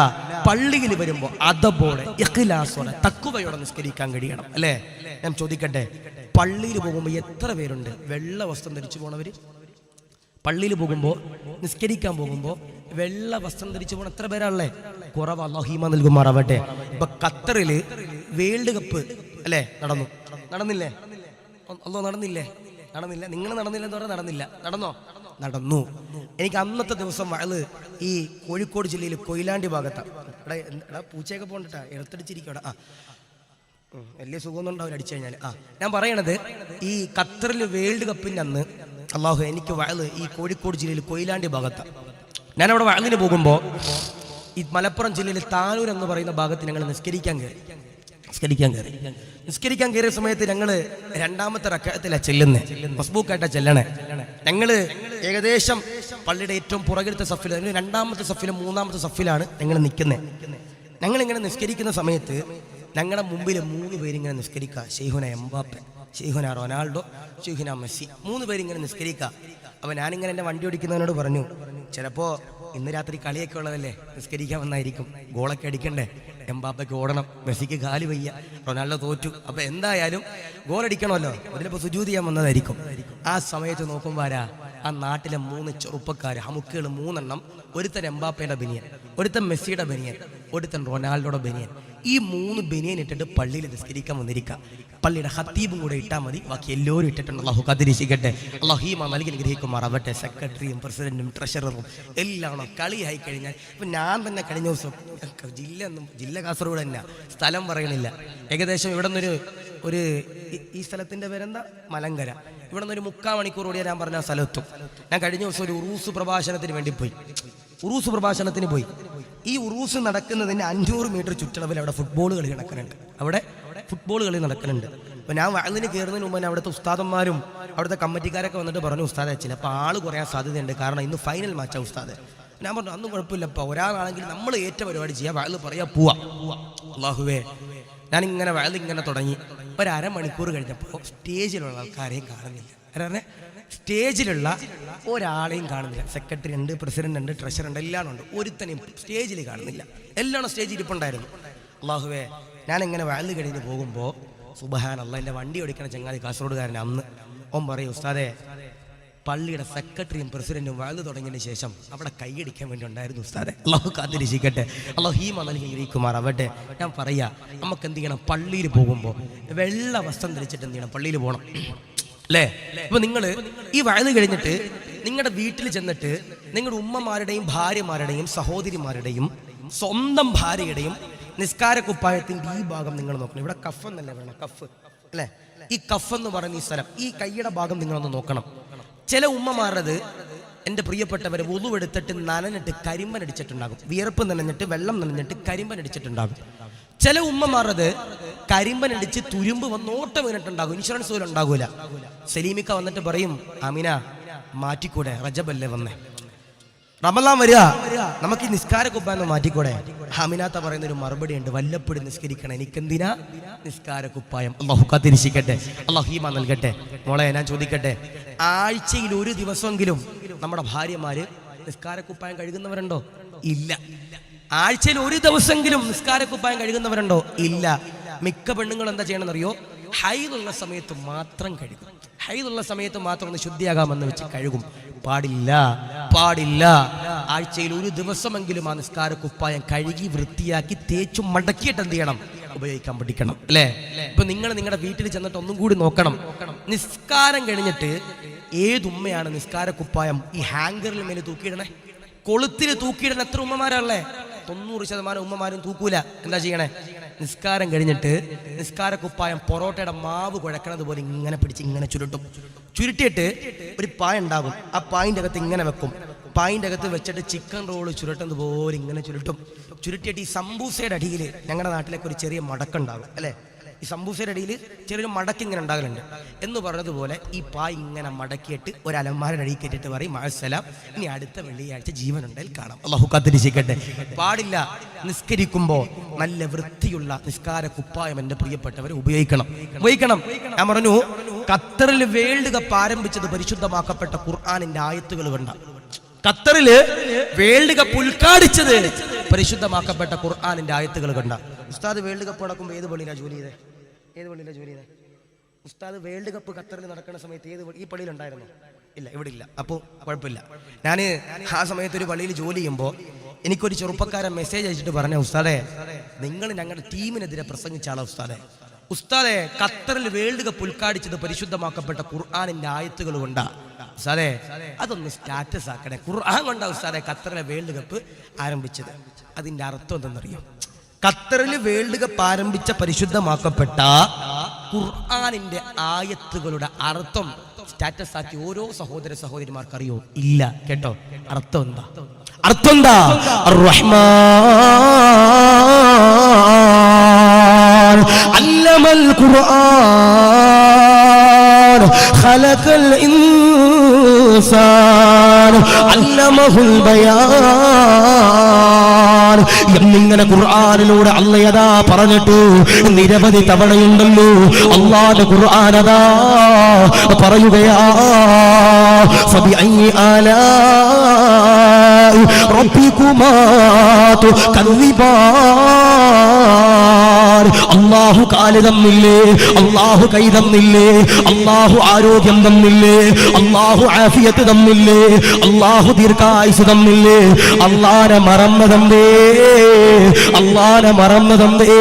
പള്ളിയിൽ വരുമ്പോൾ അതബോടെ, ഇഖ്ലാസോടെ, തഖ്വയോടെ നിസ്കരിക്കാൻ കഴിയണം അല്ലേ? ഞാൻ ചോദിക്കട്ടെ, പള്ളിയിൽ പോകുമ്പോൾ എത്ര പേരുണ്ട് വെള്ള വസ്ത്രം ധരിച്ചു പോണവര്? പള്ളിയിൽ പോകുമ്പോൾ, നിസ്കരിക്കാൻ പോകുമ്പോൾ വെള്ള വസ്ത്രം ധരിച്ചു പോകണം എത്ര പേരാണല്ലേ? കുറവ്. അല്ലാഹു ഈമാൻ നൽകുമാറാവട്ടെ. ഇപ്പൊ ഖത്തറില് വേൾഡ് കപ്പ് അല്ലേ നടന്നില്ലേ? അല്ലോ നടന്നില്ലേ? നിങ്ങൾ നടന്നില്ല എന്ന് പറഞ്ഞാൽ നടന്നില്ല. നടന്നു. എനിക്ക് അന്നത്തെ ദിവസം വയല് ഈ കോഴിക്കോട് ജില്ലയിൽ കൊയിലാണ്ടി ഭാഗത്താണ്. പൂച്ചയൊക്കെ പോകണ്ടാ, എടുത്തടിച്ചിരിക്കവിടെ. വലിയ സുഖമൊന്നും ഉണ്ടാവില്ല അടിച്ചു കഴിഞ്ഞാൽ. ഞാൻ പറയണത്, ഈ ഖത്തറിൽ വേൾഡ് കപ്പിൻ്റെ അന്ന് അള്ളാഹു എനിക്ക് വയല് ഈ കോഴിക്കോട് ജില്ലയിൽ കൊയിലാണ്ടി ഭാഗത്താണ്. ഞാനവിടെ വയലിന് പോകുമ്പോൾ ഈ മലപ്പുറം ജില്ലയിൽ താനൂർ എന്ന് പറയുന്ന ഭാഗത്ത് ഞങ്ങൾ നിസ്കരിക്കാൻ കയറിയ സമയത്ത് ഞങ്ങള് രണ്ടാമത്തെ റക്അത്തിലാ ചെല്ലുന്നേ, മസ്ബൂക്കായിട്ടാ ചെല്ലണേ. ഞങ്ങള് ഏകദേശം പള്ളിയുടെ ഏറ്റവും പുറകിലത്തെ സഫിൽ, രണ്ടാമത്തെ സഫിലും മൂന്നാമത്തെ സഫിലാണ് ഞങ്ങൾ നിൽക്കുന്നത്. ഞങ്ങളിങ്ങനെ നിസ്കരിക്കുന്ന സമയത്ത് ഞങ്ങളുടെ മുമ്പിൽ 3 പേരിങ്ങനെ നിസ്കരിക്കുക. ഷെയ്ഖുന എംബാപ്പെ, ഷെയ്ഖുന റൊണാൾഡോ, ഷെയ്ഖുന മെസ്സി, 3 പേരിങ്ങനെ നിസ്കരിക്കുക. അപ്പോൾ ഞാനിങ്ങനെ എൻ്റെ വണ്ടി ഓടിക്കുന്നവനോട് പറഞ്ഞു, ചിലപ്പോൾ ഇന്ന് രാത്രി കളിയൊക്കെ ഉള്ളതല്ലേ, നിസ്കരിക്കാൻ വന്നായിരിക്കും, ഗോളൊക്കെ അടിക്കണ്ടേ, എംബാപ്പയ്ക്ക് ഓടണം, മെസ്സിക്ക് കാല് വയ്യ, റൊണാൾഡോ തോറ്റു, അപ്പോൾ എന്തായാലും ഗോൾ അടിക്കണമല്ലോ, അതിലിപ്പോൾ സുജൂദ് ചെയ്യാൻ വന്നതായിരിക്കും. ആ സമയത്ത് നോക്കുമ്പോൾ ആ നാട്ടിലെ 3 ചെറുപ്പക്കാർ ഹമുക്കുകൾ 3 എണ്ണം, ഒരുത്തൻ എംബാപ്പയുടെ ബനിയൻ, ഒരുത്തൻ മെസ്സിയുടെ ബനിയൻ, ഒരുത്തൻ റൊണാൾഡോയുടെ ബനിയൻ. ഈ 3 ബനിയൻ ഇട്ടിട്ട് പള്ളിയിൽ നിസ്കരിക്കാൻ വന്നിരിക്കുക. പള്ളിയുടെ ഹത്തീബും കൂടെ ഇട്ടാൽ മതി, ബാക്കി എല്ലാവരും ഇട്ടിട്ടുണ്ട്. അള്ളാഹു കാത്തിരിക്കട്ടെ, അള്ളാഹു ഹീമ നൽകി ഗ്രഹിക്കുമാറാവട്ടെ. സെക്രട്ടറിയും പ്രസിഡന്റും ട്രഷററും എല്ലാം കളിയായി കഴിഞ്ഞാൽ ഇപ്പം ഞാൻ തന്നെ കഴിഞ്ഞ ദിവസം ജില്ല കാസർഗോഡ് തന്നെ, സ്ഥലം പറയണില്ല, ഏകദേശം ഇവിടെ നിന്നൊരു ഈ സ്ഥലത്തിൻ്റെ പേരെന്താ, മലങ്കര, ഇവിടെ നിന്നൊരു 3/4 മണിക്കൂർ ഓടിയാൽ ഞാൻ പറഞ്ഞ സ്ഥലത്തും. ഞാൻ കഴിഞ്ഞ ദിവസം ഒരു ഉറൂസ് പ്രഭാഷണത്തിന് വേണ്ടി പോയി. ഉറൂസ് പ്രഭാഷണത്തിന് പോയി. ഈ ഉറൂസ് നടക്കുന്നതിന് 500 മീറ്റർ ചുറ്റളവിൽ അവിടെ ഫുട്ബോൾ കളി നടക്കുന്നുണ്ട്. അവിടെ ഫുട്ബോൾ കളി നടക്കുന്നുണ്ട്. അപ്പോൾ ഞാൻ അതിന് കയറുന്നതിന് മുമ്പ് അവിടുത്തെ ഉസ്താദന്മാരും അവിടുത്തെ കമ്മിറ്റിക്കാരൊക്കെ വന്നിട്ട് പറഞ്ഞു, ഉസ്താദെ ചിലപ്പോൾ ആൾ കുറയാൻ സാധ്യതയുണ്ട്, കാരണം ഇന്ന് ഫൈനൽ മാച്ചാണ് ഉസ്താദ്. ഞാൻ പറഞ്ഞു, അന്നും കുഴപ്പമില്ലപ്പോൾ, ഒരാളാണെങ്കിൽ നമ്മൾ ഏറ്റ പരിപാടി ചെയ്യാം, വയല് പറയാ പോവാ. അള്ളാഹുവേ, ഞാനിങ്ങനെ വയലിങ്ങനെ തുടങ്ങി. ഒരു അരമണിക്കൂർ കഴിഞ്ഞപ്പോൾ സ്റ്റേജിലുള്ള ആൾക്കാരെയും കാണുന്നില്ല. അതെ, സ്റ്റേജിലുള്ള ഒരാളെയും കാണുന്നില്ല. സെക്രട്ടറി ഉണ്ട്, പ്രസിഡന്റ് ഉണ്ട്, ട്രഷറർ ഉണ്ട്, എല്ലാം ഉണ്ട്. ഒരുത്തനെയും സ്റ്റേജിൽ കാണുന്നില്ല. എല്ലാം സ്റ്റേജിൽ ഇരിപ്പുണ്ടായിരുന്നു. അള്ളാഹുവേ, ഞാനിങ്ങനെ വയല് കഴിഞ്ഞ് പോകുമ്പോൾ സുബ്ഹാനല്ലാഹ്, എൻ്റെ വണ്ടി ഓടിക്കണ ചങ്ങാതി കാസർഗോഡുകാരൻ അന്ന് ഓൻ പറയും, ഉസ്താദേ പള്ളിയുടെ സെക്രട്ടറിയും പ്രസിഡന്റും വയല് തുടങ്ങിയതിന് ശേഷം അവിടെ കൈയടിക്കാൻ വേണ്ടി ഉണ്ടായിരുന്നു ഉസ്താദെ. അള്ളാഹു കാത്തിരിക്കട്ടെ, അള്ളാഹു ഹീമ നൽകി ഗ്രഹിക്കുമാറാവട്ടെ. ഞാൻ പറയാ, നമുക്ക് എന്ത് ചെയ്യണം, പള്ളിയിൽ പോകുമ്പോൾ വെള്ള വസ്ത്രം ധരിച്ചിട്ട് എന്ത് ചെയ്യണം, പള്ളിയിൽ പോകണം അല്ലേ. ഇപ്പൊ നിങ്ങൾ ഈ വയല് കഴിഞ്ഞിട്ട് നിങ്ങളുടെ വീട്ടിൽ ചെന്നിട്ട് നിങ്ങളുടെ ഉമ്മമാരുടെയും ഭാര്യമാരുടെയും സഹോദരിമാരുടെയും സ്വന്തം ഭാര്യയുടെയും നിസ്കാര കുപ്പായത്തിന്റെ ഈ ഭാഗം നിങ്ങൾ നോക്കണം. ഇവിടെ കഫ് എന്നല്ലേ വേണം, കഫ് അല്ലേ, ഈ കഫ് എന്ന് പറയുന്ന ഈ സ്ഥലം, ഈ കൈയുടെ ഭാഗം നിങ്ങളൊന്ന് നോക്കണം. ചില ഉമ്മമാരത്, എൻ്റെ പ്രിയപ്പെട്ടവരെ, വുളുവെടുത്തിട്ട് നനഞ്ഞിട്ട് കരിമ്പൻ അടിച്ചിട്ടുണ്ടാകും. വിയർപ്പ് നനഞ്ഞിട്ട് വെള്ളം നനഞ്ഞിട്ട് കരിമ്പൻ അടിച്ചിട്ടുണ്ടാകും. ചില ഉമ്മമാരത് കരിമ്പൻ അടിച്ച് തുരുമ്പ് വന്ന് ഓട്ടം വീണിട്ടുണ്ടാകും, ഇൻഷുറൻസ് പോലും ഉണ്ടാകൂല. സലീമിക്ക വന്നിട്ട് പറയും, അമിന മാറ്റിക്കൂടെ, റജബല്ലേ വന്നേ, റമളാൻ വരിക, നമുക്ക് ഈ നിസ്കാര കുപ്പായം മാറ്റിക്കൂടെ. അമിനാത്ത പറയുന്ന ഒരു മറുപടി ഉണ്ട്, വല്ലപ്പോഴും നിസ്കരിക്കണം, എനിക്കെന്തിനാ നിസ്കാര കുപ്പായം. അള്ളാഹു കാത്തിരിക്കട്ടെ, അള്ളാഹു ഹീമ നൽകട്ടെ. മോളെ, ഞാൻ ചോദിക്കട്ടെ, ആഴ്ചയിൽ ഒരു ദിവസമെങ്കിലും നമ്മുടെ ഭാര്യമാര് നിസ്കാര കുപ്പായം കഴുകുന്നവരുണ്ടോ? ഇല്ല. ആഴ്ചയിൽ ഒരു ദിവസമെങ്കിലും നിസ്കാര കുപ്പായം കഴുകുന്നവരുണ്ടോ? ഇല്ല. മിക്ക പെണ്ണുങ്ങൾ എന്താ ചെയ്യണമെന്നറിയോ, ഹൈദുള്ള സമയത്ത് മാത്രം കഴുകും. ഹൈദുള്ള സമയത്ത് മാത്രം ഒന്ന് ശുദ്ധിയാകാമെന്ന് വെച്ച് കഴുകും. പാടില്ല, പാടില്ല. ആഴ്ചയിൽ ഒരു ദിവസമെങ്കിലും ആ നിസ്കാര കുപ്പായം കഴുകി വൃത്തിയാക്കി തേച്ചു മടക്കിയിട്ട് എന്ത് ചെയ്യണം, ഉപയോഗിക്കാൻ പഠിക്കണം അല്ലേ. ഇപ്പൊ നിങ്ങൾ നിങ്ങളുടെ വീട്ടിൽ ചെന്നിട്ട് ഒന്നും കൂടി നോക്കണം. നിസ്കാരം കഴിഞ്ഞിട്ട് ഏതുമ്മയാണ് നിസ്കാര കുപ്പായം ഈ ഹാങ്കറിൽ മേലെ തൂക്കിയിടണേ? കൊളുത്തിൽ തൂക്കിയിടണ എത്ര ഉമ്മമാരല്ലേ? 90% ഉമ്മമാരും തൂക്കൂല. എന്താ ചെയ്യണേ? നിസ്കാരം കഴിഞ്ഞിട്ട് നിസ്കാര കുപ്പായം പൊറോട്ടയുടെ മാവ് കുഴക്കണത് പോലെ ഇങ്ങനെ പിടിച്ച് ഇങ്ങനെ ചുരുട്ടിയിട്ട് ഒരു പായ ഉണ്ടാകും. ആ പായിൻ്റെ അകത്ത് ഇങ്ങനെ വെക്കും. പായിൻ്റെ അകത്ത് വെച്ചിട്ട് ചിക്കൻ റോള് ചുരുട്ടുന്നത് പോലെ ഇങ്ങനെ ചുരുട്ടിയിട്ട് ഈ സംബൂസയുടെ അടിയിൽ ഞങ്ങളുടെ നാട്ടിലേക്ക് ഒരു ചെറിയ മടക്കുണ്ടാകും അല്ലേ. ഈ സംബൂസയുടെ അടിയിൽ ചെറിയൊരു മടക്ക് ഇങ്ങനെ ഉണ്ടാകലുണ്ട് എന്ന് പറഞ്ഞതുപോലെ ഈ പായ് ഇങ്ങനെ മടക്കിയിട്ട് ഒരു അലമാരുടെ അടിയിൽ കയറ്റിട്ട് പറയും, മഅസ്സലാം, ഇനി അടുത്ത വെള്ളിയാഴ്ച ജീവനുണ്ടെങ്കിൽ കാണാം. അല്ലാഹു കാത്തിരിക്കട്ടെ. പാടില്ല. നിസ്കരിക്കുമ്പോൾ നല്ല വൃത്തിയുള്ള നിസ്കാര കുപ്പായം എൻ്റെ പ്രിയപ്പെട്ടവരെ ഉപയോഗിക്കണം. ഞാൻ പറഞ്ഞു, ഖത്തറിൽ വേൾഡ് കപ്പ് ആരംഭിച്ചത് പരിശുദ്ധമാക്കപ്പെട്ട ഖുർആനിന്റെ ആയത്തുകൾ കണ്ട. ഖത്തറില് വേൾഡ് കപ്പ് ഉദ്ഘാടിച്ചത് പരിശുദ്ധമാക്കപ്പെട്ട ഖുർആനിന്റെ ആയത്തുകൾ കണ്ട. ഉസ്താദ് വേൾഡ് കപ്പ് നടക്കുമ്പോൾ ഏത് പള്ളിയിലാണ് ജോലി ചെയ്തത്? ഉസ്താദ് വേൾഡ് കപ്പ് ഖത്തറിൽ നടക്കുന്ന സമയത്ത് ഈ പള്ളിയിലുണ്ടായിരുന്നു? ഇല്ല, ഇവിടെ ഇല്ല. അപ്പോൾ കുഴപ്പമില്ല. ഞാൻ ആ സമയത്ത് ഒരു പള്ളിയിൽ ജോലി ചെയ്യുമ്പോൾ എനിക്കൊരു ചെറുപ്പക്കാരൻ മെസ്സേജ് അയച്ചിട്ട് പറഞ്ഞ, ഉസ്താദെ നിങ്ങൾ ഞങ്ങളുടെ ടീമിനെതിരെ പ്രസംഗിച്ചാളോ ഉസ്താദെ ഖത്തറിൽ വേൾഡ് കപ്പ് ഉദ്ഘാടിച്ചത് പരിശുദ്ധമാക്കപ്പെട്ട ഖുർആനിന്റെ ആയത്തുകൾ കൊണ്ടാ. ഉസ്താദെ അതൊന്ന് സ്റ്റാറ്റസ് ആക്കണേ. ഖുർആൻ കൊണ്ടാ ഉസ്താദെ ഖത്തറിലെ വേൾഡ് കപ്പ് ആരംഭിച്ചത്. അതിന്റെ അർത്ഥം എന്തെന്നറിയോ? ഖത്തറിൽ വേൾഡ് കപ്പ് ആരംഭിച്ച പരിശുദ്ധമാക്കപ്പെട്ട ഖുർആനിന്റെ ആയത്തുകളുടെ അർത്ഥം സ്റ്റാറ്റസ് ആക്കി ഓരോ സഹോദര സഹോദരിമാർക്ക് അറിയോ? ഇല്ല. കേട്ടോ, അർത്ഥം എന്താ? അർ-റഹ്മാൻ അല്ലമൽ ഖുർആൻ ഖലഖൽ ഇൻസാൻ ഇൻസാൻ അല്ലമഹുൽ ബയാൻ എന്നിങ്ങനെ ഖുർആനിലൂടെ അല്ലാഹ് പറഞ്ഞിട്ട് നിരവധി തവണയുണ്ടല്ലോ. അല്ലാഹുവിന്റെ ഖുർആൻ അതാ പറയുകയാ ഫബിഅയ്യി ആലാഇ റബ്ബികുമാ തുകദ്ദിബാൻ. അല്ലാഹു കാല് തന്നില്ലേ, അല്ലാഹു കൈ തന്നില്ലേ, അല്ലാഹു ആരോഗ്യം തന്നില്ലേ, അല്ലാഹു ആഫിയത്ത് തന്നില്ലേ, അല്ലാഹു ദീർഘായുസ് തന്നില്ലേ, അല്ലാഹനെ മറന്നതന്തേ, അല്ലാഹനെ മറന്നതന്തേ.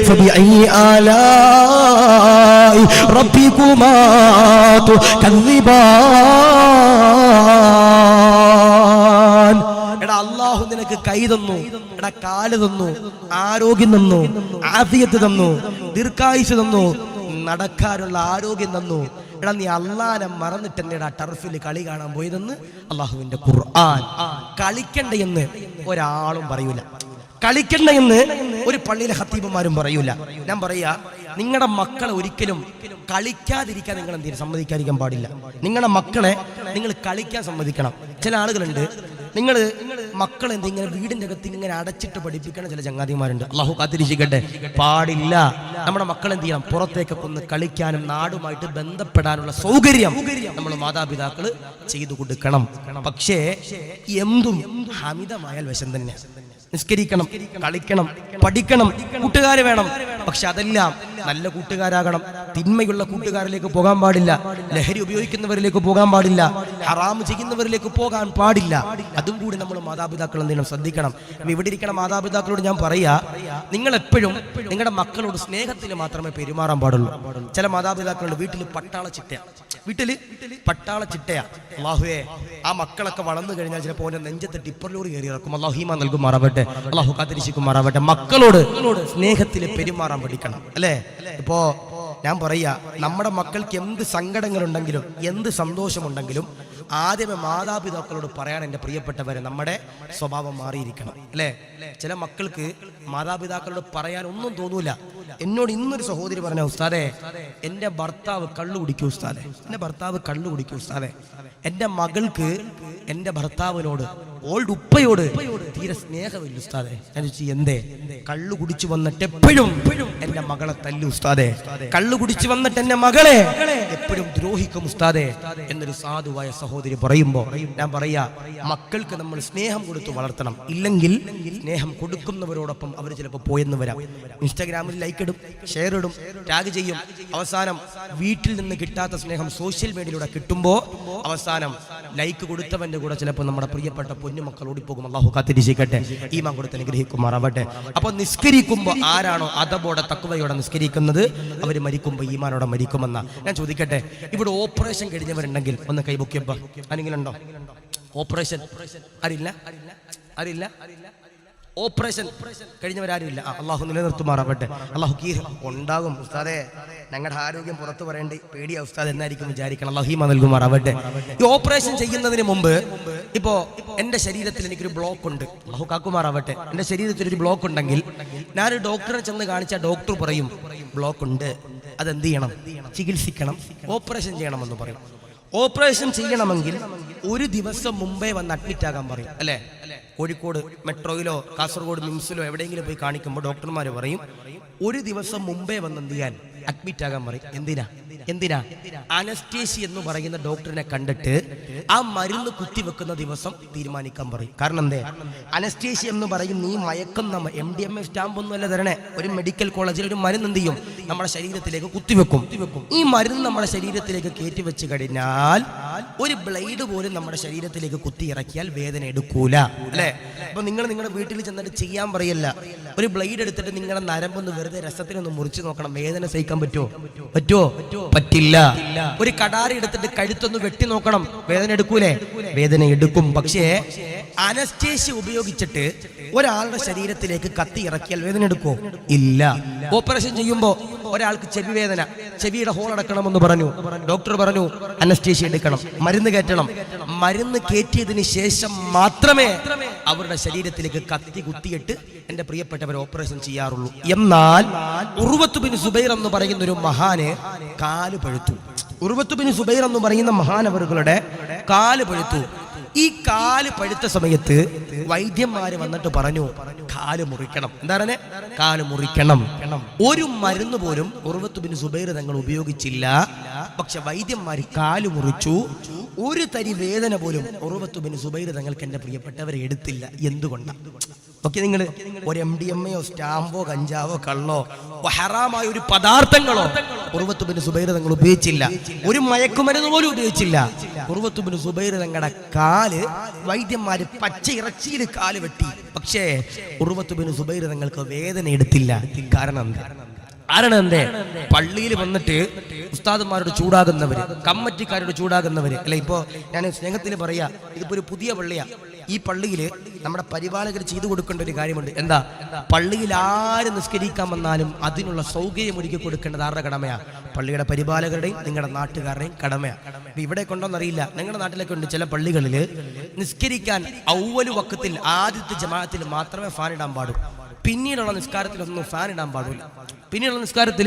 ഫബിഅയ്യി ആലാഇ റബ്ബികുമാ തുകദ്ദിബാൻ. എടാ അല്ലാഹു നിനക്ക് കൈ തന്നു, എടാ കാല് തന്നു, ആരോഗ്യം തന്നു, ആഫിയത്ത് തന്നു, ദീർഘായുസ് തന്നു, നടക്കാനുള്ള ആരോഗ്യം തന്നു. എടാ നീ അല്ലാഹനെ മറന്നിട്ട് എന്നെടാ ടർഫിൽ കളി കാണാൻ പോയതെന്ന് അല്ലാഹുവിന്റെ ഖുർആൻ. കളിക്കണ്ട എന്ന് ഒരാളും പറയൂല, കളിക്കണ്ട എന്ന് ഒരു പള്ളിയിലെ ഖത്തീബുമാരും പറയൂല. ഞാൻ പറയാ, നിങ്ങളുടെ മക്കളെ ഒരിക്കലും കളിക്കാതിരിക്കാൻ നിങ്ങൾ എന്തെങ്കിലും സമ്മതിക്കാതിരിക്കാൻ പാടില്ല. നിങ്ങളുടെ മക്കളെ നിങ്ങൾ കളിക്കാൻ സമ്മതിക്കണം. ചില ആളുകളുണ്ട്, നിങ്ങൾ മക്കളെ എന്തെങ്കിലും വീടിന്റെ അകത്ത് ഇങ്ങനെ അടച്ചിട്ട് പഠിപ്പിക്കണം ചില ചങ്ങാതിമാരുണ്ട്. അല്ലാഹു കാത്തിരിക്കട്ടെ, പാടില്ല. നമ്മുടെ മക്കൾ എന്ത് ചെയ്യണം? പുറത്തേക്കൊക്കെ ഒന്ന് കളിക്കാനും നാടുമായിട്ട് ബന്ധപ്പെടാനുള്ള സൗകര്യം നമ്മൾ മാതാപിതാക്കൾ ചെയ്തു കൊടുക്കണം. പക്ഷേ എന്തും അമിതമായാൽ വിഷം തന്നെ. നിസ്കരിക്കണം, കളിക്കണം, പഠിക്കണം, കൂട്ടുകാര് വേണം. പക്ഷെ അതെല്ലാം നല്ല കൂട്ടുകാരാകണം. തിന്മയുള്ള കൂട്ടുകാരിലേക്ക് പോകാൻ പാടില്ല, ലഹരി ഉപയോഗിക്കുന്നവരിലേക്ക് പോകാൻ പാടില്ല, ഹറാം ചെയ്യുന്നവരിലേക്ക് പോകാൻ പാടില്ല. അതും കൂടി നമ്മൾ മാതാപിതാക്കൾ എന്തെങ്കിലും ശ്രദ്ധിക്കണം. ഇവിടെ ഇരിക്കുന്ന മാതാപിതാക്കളോട് ഞാൻ പറയാ, നിങ്ങൾ എപ്പോഴും നിങ്ങളുടെ മക്കളോട് സ്നേഹത്തിൽ മാത്രമേ പെരുമാറാൻ പാടുള്ളൂ. ചില മാതാപിതാക്കളുടെ വീട്ടിൽ പട്ടാള ചിട്ടയാ. അല്ലാഹുവേ, ആ മക്കളൊക്കെ വളർന്നു കഴിഞ്ഞാൽ ചിലപ്പോൾ ഓരോ നെഞ്ചത്ത് ടിപ്പർ ലോറി കയറി ഇറക്കും. അല്ലാഹു ഈമാൻ നൽകുമാറാവട്ടെ, അല്ലാഹു കാത്തിരിക്കുമാറാവട്ടെ. മക്കളോട് സ്നേഹത്തിൽ പെരുമാറാൻ പഠിക്കണം, അല്ലേ? ഇപ്പോ ഞാൻ പറയാ, നമ്മുടെ മക്കൾക്ക് എന്ത് സങ്കടങ്ങളുണ്ടെങ്കിലും എന്ത് സന്തോഷമുണ്ടെങ്കിലും ആദ്യമേ മാതാപിതാക്കളോട് പറയാൻ എൻ്റെ പ്രിയപ്പെട്ടവരെ നമ്മുടെ സ്വഭാവം മാറിയിരിക്കണം, അല്ലേ? ചില മക്കൾക്ക് മാതാപിതാക്കളോട് പറയാൻ ഒന്നും തോന്നൂല. എന്നോട് ഇന്നൊരു സഹോദരി പറഞ്ഞ, ഉസ്താദേ എൻ്റെ ഭർത്താവ് കള്ളു കുടിക്കൂ ഉസ്താദേ, എൻ്റെ ഭർത്താവ് കള്ളു കുടിക്കൂ ഉസ്താദേ. എൻ്റെ മകൾക്ക് എൻ്റെ ഭർത്താവിനോട്, ഓൾഡ് ഉപ്പയോട് തീരെ സ്നേഹമില്ല ഉസ്താദേ. ഞാൻ ചോദിച്ചു, എന്തേ? കള്ളു കുടിച്ചു വന്നിട്ട് എപ്പോഴും എൻ്റെ മകളെ തല്ലു ഉസ്താദേ, കള്ളു കുടിച്ചു വന്നിട്ട് എൻ്റെ മകളെ എപ്പോഴും ദ്രോഹിക്കും ഉസ്താദേ എന്നൊരു സാധുവായ സഹോദരി പറയുമ്പോ ഞാൻ പറയാ, മക്കൾക്ക് നമ്മൾ സ്നേഹം കൊടുത്ത് വളർത്തണം. ഇല്ലെങ്കിൽ സ്നേഹം കൊടുക്കുന്നവരോടൊപ്പം അവർ ചിലപ്പോൾ പോയെന്ന് വരാം. ഇൻസ്റ്റാഗ്രാമിൽ ലൈക്ക് ഇടും, ഷെയർ ഇടും, ടാഗ് ചെയ്യും. അവസാനം വീട്ടിൽ നിന്ന് കിട്ടാത്ത സ്നേഹം സോഷ്യൽ മീഡിയയിലൂടെ കിട്ടുമ്പോൾ അവസാനം ലൈക്ക് കൊടുത്തവന്റെ കൂടെ ചിലപ്പോൾ നമ്മുടെ പ്രിയപ്പെട്ട പൊന്നുമക്കൾ ഓടിപ്പോകും. അല്ലാഹു കാത്തിരിക്കട്ടെ, ഈമാൻ കൊടുത്ത് അനുഗ്രഹിക്കുമാറാവട്ടെ. അപ്പൊ നിസ്കരിക്കുമ്പോൾ ആരാണോ അതബോടെ തഖ്വയോടെ നിസ്കരിക്കുന്നത് അവർ മരിക്കുമ്പോൾ ഈമാനോടെ മരിക്കുമെന്ന. ഞാൻ ചോദിക്കട്ടെ, ഇവിടെ ഓപ്പറേഷൻ കഴിഞ്ഞവരുണ്ടെങ്കിൽ ഒന്ന് കൈപൊക്കിയപ്പോ ആരെങ്കിലും ഉണ്ടോ? ഓപ്പറേഷൻ ആരില്ല? ഓപ്പറേഷൻ കഴിഞ്ഞവരാരും ഇല്ല. അള്ളാഹു നിലനിർത്തുമാറാവട്ടെ. അള്ളാഹു ഉണ്ടാകും ഉസ്താദേ, ഞങ്ങളുടെ ആരോഗ്യം പുറത്തു പറയേണ്ടി പേടിയാ ഉസ്താദ് എന്നായിരിക്കും വിചാരിക്കണം. അള്ളാഹു ഈമാൻ നൽകുമാറാവട്ടെ. ഈ ഓപ്പറേഷൻ ചെയ്യുന്നതിന് മുമ്പ് ഇപ്പോ എന്റെ ശരീരത്തിൽ എനിക്കൊരു ബ്ലോക്ക് ഉണ്ട്, അള്ളാഹു കാക്കുമാറാവട്ടെ. എന്റെ ശരീരത്തിൽ ഒരു ബ്ലോക്ക് ഉണ്ടെങ്കിൽ ഞാനൊരു ഡോക്ടറെ ചെന്ന് കാണിച്ചാൽ ഡോക്ടർ പറയും ബ്ലോക്ക് ഉണ്ട്, അതെന്ത് ചെയ്യണം? ചികിത്സിക്കണം, ഓപ്പറേഷൻ ചെയ്യണമെന്ന് പറയും. ഓപ്പറേഷൻ ചെയ്യണമെങ്കിൽ ഒരു ദിവസം മുമ്പേ വന്ന് അഡ്മിറ്റ് ആകാൻ പറയും, അല്ലേ? കോഴിക്കോട് മെട്രോയിലോ കാസർഗോഡ് മിംസിലോ എവിടെയെങ്കിലും പോയി കാണിക്കുമ്പോൾ ഡോക്ടർമാർ പറയും ഒരു ദിവസം മുമ്പേ വന്ന് എന്ത് ചെയ്യാൻ? അഡ്മിറ്റ് ആകാൻ പറയും. എന്തിനാ? അനസ്തേഷ്യ എന്ന് പറയുന്ന ഡോക്ടറിനെ കണ്ടിട്ട് ആ മരുന്ന് കുത്തിവെക്കുന്ന ദിവസം തീരുമാനിക്കാൻ പറയും. കാരണം എന്തേ? അനസ്തേഷ്യ എന്ന് പറയും നീ മയക്കുന്ന MDMA സ്റ്റാമ്പ് ഒന്നും അല്ല തരണേ. ഒരു മെഡിക്കൽ കോളേജിൽ ഒരു മരുന്ന് എന്ത് ചെയ്യും? നമ്മുടെ ശരീരത്തിലേക്ക് കുത്തിവെക്കും. ഈ മരുന്ന് നമ്മുടെ ശരീരത്തിലേക്ക് കയറ്റി വെച്ച് കഴിഞ്ഞാൽ ഒരു ബ്ലേഡ് പോലും നമ്മുടെ ശരീരത്തിലേക്ക് കുത്തി ഇറക്കിയാൽ വേദന എടുക്കൂല, അല്ലേ? അപ്പൊ നിങ്ങൾ നിങ്ങളുടെ വീട്ടിൽ ചെന്നിട്ട് ചെയ്യാൻ പറയല്ല, ഒരു ബ്ലേഡ് എടുത്തിട്ട് നിങ്ങളുടെ നരമ്പൊന്ന് വെറുതെ രസത്തിനൊന്ന് മുറിച്ചു നോക്കണം. വേദന സഹിക്കാൻ പറ്റുമോ? പറ്റില്ല. ഒരു കടാരി എടുത്തിട്ട് കഴുത്തൊന്ന് വെട്ടി നോക്കണം, വേദന എടുക്കൂലേ? വേദന എടുക്കും. പക്ഷേ അനസ്തേഷ്യ ഉപയോഗിച്ചിട്ട് ഒരാളുടെ ശരീരത്തിലേക്ക് കത്തി ഇറക്കിയാൽ വേദന എടുക്കോ? ഇല്ല. ഓപ്പറേഷൻ ചെയ്യുമ്പോ ഒരാൾക്ക് ചെവി വേദന, ചെവിയുടെ ഹോൾ അടക്കണമെന്ന് പറഞ്ഞു. ഡോക്ടർ പറഞ്ഞു അനസ്തേഷ്യ എടുക്കണം, മരുന്ന് കയറ്റണം. മരുന്ന് കയറ്റിയതിന് ശേഷം മാത്രമേ അവരുടെ ശരീരത്തിലേക്ക് കത്തി കുത്തിയിട്ട് എന്റെ പ്രിയപ്പെട്ടവർ ഓപ്പറേഷൻ ചെയ്യാറുള്ളൂ. എന്നാൽ ഉർവത്ത് ബിൻ സുബൈർ എന്ന് പറയുന്ന ഒരു മഹാന് കാല് പഴുത്തു. ഉർവത്ത് ബിൻ സുബൈർ എന്ന് പറയുന്ന മഹാനവറുകളുടെ കാല് പഴുത്തു. ഈ കാല് പഴുത്ത സമയത്ത് വൈദ്യന്മാര് വന്നിട്ട് പറഞ്ഞു, കാല് മുറിക്കണം. എന്താ പറഞ്ഞേ? കാല് മുറിക്കണം. ഒരു മരുന്ന് പോലും ഉർവത്ത് ബിൻ സുബൈർ തങ്ങൾ ഉപയോഗിച്ചില്ല. പക്ഷെ വൈദ്യന്മാര് കാല് മുറിച്ചു. ഒരു തരി വേദന പോലും ഉർവത്ത് ബിൻ സുബൈർ തങ്ങൾക്ക് എന്റെ പ്രിയപ്പെട്ടവരെ എടുത്തില്ല. എന്തുകൊണ്ടാണ്? ഓക്കെ, നിങ്ങൾ ഒരു MDMA സ്റ്റാമ്പോ കഞ്ചാവോ കള്ളോ ഹറാമായ ഒരു പദാർത്ഥങ്ങളോ ഉർവത്ത് ബിൻ സുബൈർ തങ്ങൾ ഉപയോഗിച്ചില്ല. ഒരു മയക്കുമരുന്ന് പോലും ഉപയോഗിച്ചില്ല. ഉർവത്ത് ബിൻ സുബൈർ തങ്ങളുടെ കാല് വൈദ്യന്മാര് പച്ച ഇറച്ചിയിൽ കാല് വെട്ടി. പക്ഷേ ഉർവത്ത് ബിൻ സുബൈർ തങ്ങൾക്ക് വേദന എടുത്തില്ല. കാരണം എന്താ? ആരാണെന്തേ? പള്ളിയിൽ വന്നിട്ട് ഉസ്താദന്മാരോട് ചൂടാകുന്നവര്, കമ്മറ്റിക്കാരോട് ചൂടാകുന്നവര് അല്ലെ. ഇപ്പോ ഞാൻ സ്നേഹത്തിൽ പറയാ, ഇതിപ്പോ ഒരു പുതിയ പള്ളിയാ. ഈ പള്ളിയിൽ നമ്മുടെ പരിപാലകർ ചെയ്തു കൊടുക്കേണ്ട ഒരു കാര്യമുണ്ട്. എന്താ? പള്ളിയിൽ ആര് നിസ്കരിക്കാൻ വന്നാലും അതിനുള്ള സൗകര്യം ഒരുക്കി കൊടുക്കേണ്ടത് ആരുടെ കടമയാ? പള്ളിയുടെ പരിപാലകരുടെയും നിങ്ങളുടെ നാട്ടുകാരുടെയും കടമയാ. അപ്പൊ ഇവിടെ കൊണ്ടോന്നറിയില്ല, നിങ്ങളുടെ നാട്ടിലൊക്കെ ഉണ്ട് ചില പള്ളികളിൽ നിസ്കരിക്കാൻ ഔവലു വക്കത്തിൽ ആദ്യത്തെ ജമാഅത്തിൽ മാത്രമേ ഫാൻ ഇടാൻ പാടൂ. പിന്നീടുള്ള നിസ്കാരത്തിലൊന്നും ഫാൻ ഇടാൻ പാടില്ല. പിന്നീടുള്ള നിസ്കാരത്തിൽ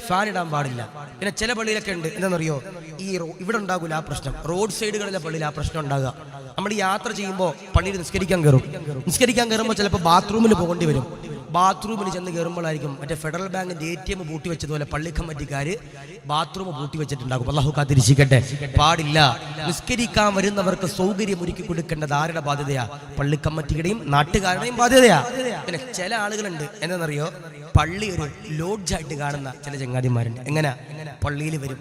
ഫാൻ ഇടാൻ പാടില്ല. പിന്നെ ചില പള്ളിയിലൊക്കെ ഉണ്ട്, എന്താണെന്നറിയോ, ഈ ഇവിടെ ഉണ്ടാകൂല ആ പ്രശ്നം, റോഡ് സൈഡുകളിലെ പള്ളിയിൽ ആ പ്രശ്നം ഉണ്ടാകുക. നമ്മൾ യാത്ര ചെയ്യുമ്പോൾ പള്ളിയിൽ നിസ്കരിക്കാൻ കയറുമ്പോൾ ചിലപ്പോൾ ബാത്റൂമിൽ പോകേണ്ടി വരും. ബാത്റൂമിൽ ചെന്ന് കയറുമ്പോഴായിരിക്കും മറ്റേ ഫെഡറൽ ബാങ്കിന്റെ ATM പൂട്ടി വെച്ചതുപോലെ പള്ളി കമ്മിറ്റിക്കാര് ബാത്റൂം പൂട്ടി വെച്ചിട്ടുണ്ടാകും. അല്ലാഹു കാത്തിരിക്കട്ടെ. പാടില്ല. നിസ്കരിക്കാൻ വരുന്നവർക്ക് സൗകര്യം ഒരുക്കി കൊടുക്കേണ്ടത് ആരുടെ ബാധ്യതയാ? പള്ളി കമ്മിറ്റിയുടെയും നാട്ടുകാരുടെയും ബാധ്യതയാ. പിന്നെ ചില ആളുകളുണ്ട്, എന്താണെന്നറിയോ, പള്ളി ഒരു ലോഡ്ജായിട്ട് കാണുന്ന ചില ചങ്ങാതിമാരുണ്ട്. എങ്ങനെ? പള്ളിയിൽ വരും,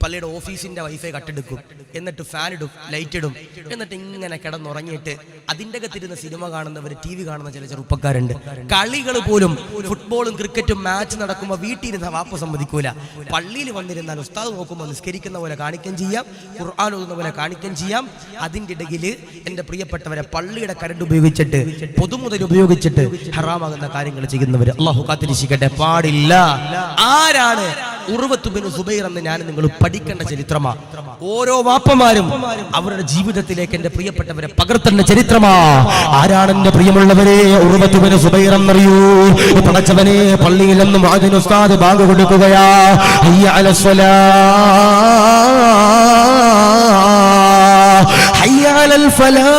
പള്ളിയുടെ ഓഫീസിന്റെ വൈഫൈ കട്ടെടുക്കും, എന്നിട്ട് ഫാൻ ഇടും, ലൈറ്റ് ഇടും, എന്നിട്ട് ഇങ്ങനെ കിടന്നുറങ്ങിയിട്ട് അതിൻ്റെ അകത്തിരുന്ന സിനിമ കാണുന്നവർ, TV കാണുന്ന ചില ചെറുപ്പക്കാരുണ്ട്. കളികൾ പോലും, ഫുട്ബോളും ക്രിക്കറ്റും മാച്ച് നടക്കുമ്പോൾ വീട്ടിലിരുന്ന വാപ്പ സമ്മതിക്കൂല. പള്ളിയിൽ വന്നിരുന്നാൽ ഉസ്താദ് നോക്കുമ്പോൾ നിസ്കരിക്കുന്ന പോലെ കാണിക്കാൻ ചെയ്യാം, ഖുർആൻ ഓതുന്ന പോലെ കാണിക്കാൻ ചെയ്യാം. അതിൻ്റെ ഇടയിൽ എൻ്റെ പ്രിയപ്പെട്ടവരെ പള്ളിയുടെ കരണ്ട് ഉപയോഗിച്ചിട്ട്, പൊതുമുതൽ ഉപയോഗിച്ചിട്ട് ഹറാമാകുന്ന കാര്യങ്ങൾ ചെയ്യുന്നവർ അല്ലാഹു കാത്തിരിക്കട്ടെ. പാടില്ല. ആരാണ് ഉർവത്ത് ബിൻ സുബൈർ എന്ന് ഞാൻ നിങ്ങൾ പഠിക്കേണ്ട ചരിത്രമാ. ഓരോ വാപ്പമാരും അവരുടെ ജീവിതത്തിലേക്ക് എന്റെ പ്രിയപ്പെട്ടവരെ പകർത്തേണ്ട ചരിത്രമാ. ആരാണ് എന്റെ പ്രിയമുള്ളവരെ ഉർവത്ത് ബിൻ സുബൈർ എന്നറിയൂ? പടച്ചവനെ, പള്ളിയിൽ നിന്നും മുഅദ്ദിൻ ഉസ്താദ് ബാങ്ക് കൊടുക്കുകയാ. ഹയ്യ അലസ്സലാ, ഹയ്യ അലൽ ഫലാഹ്,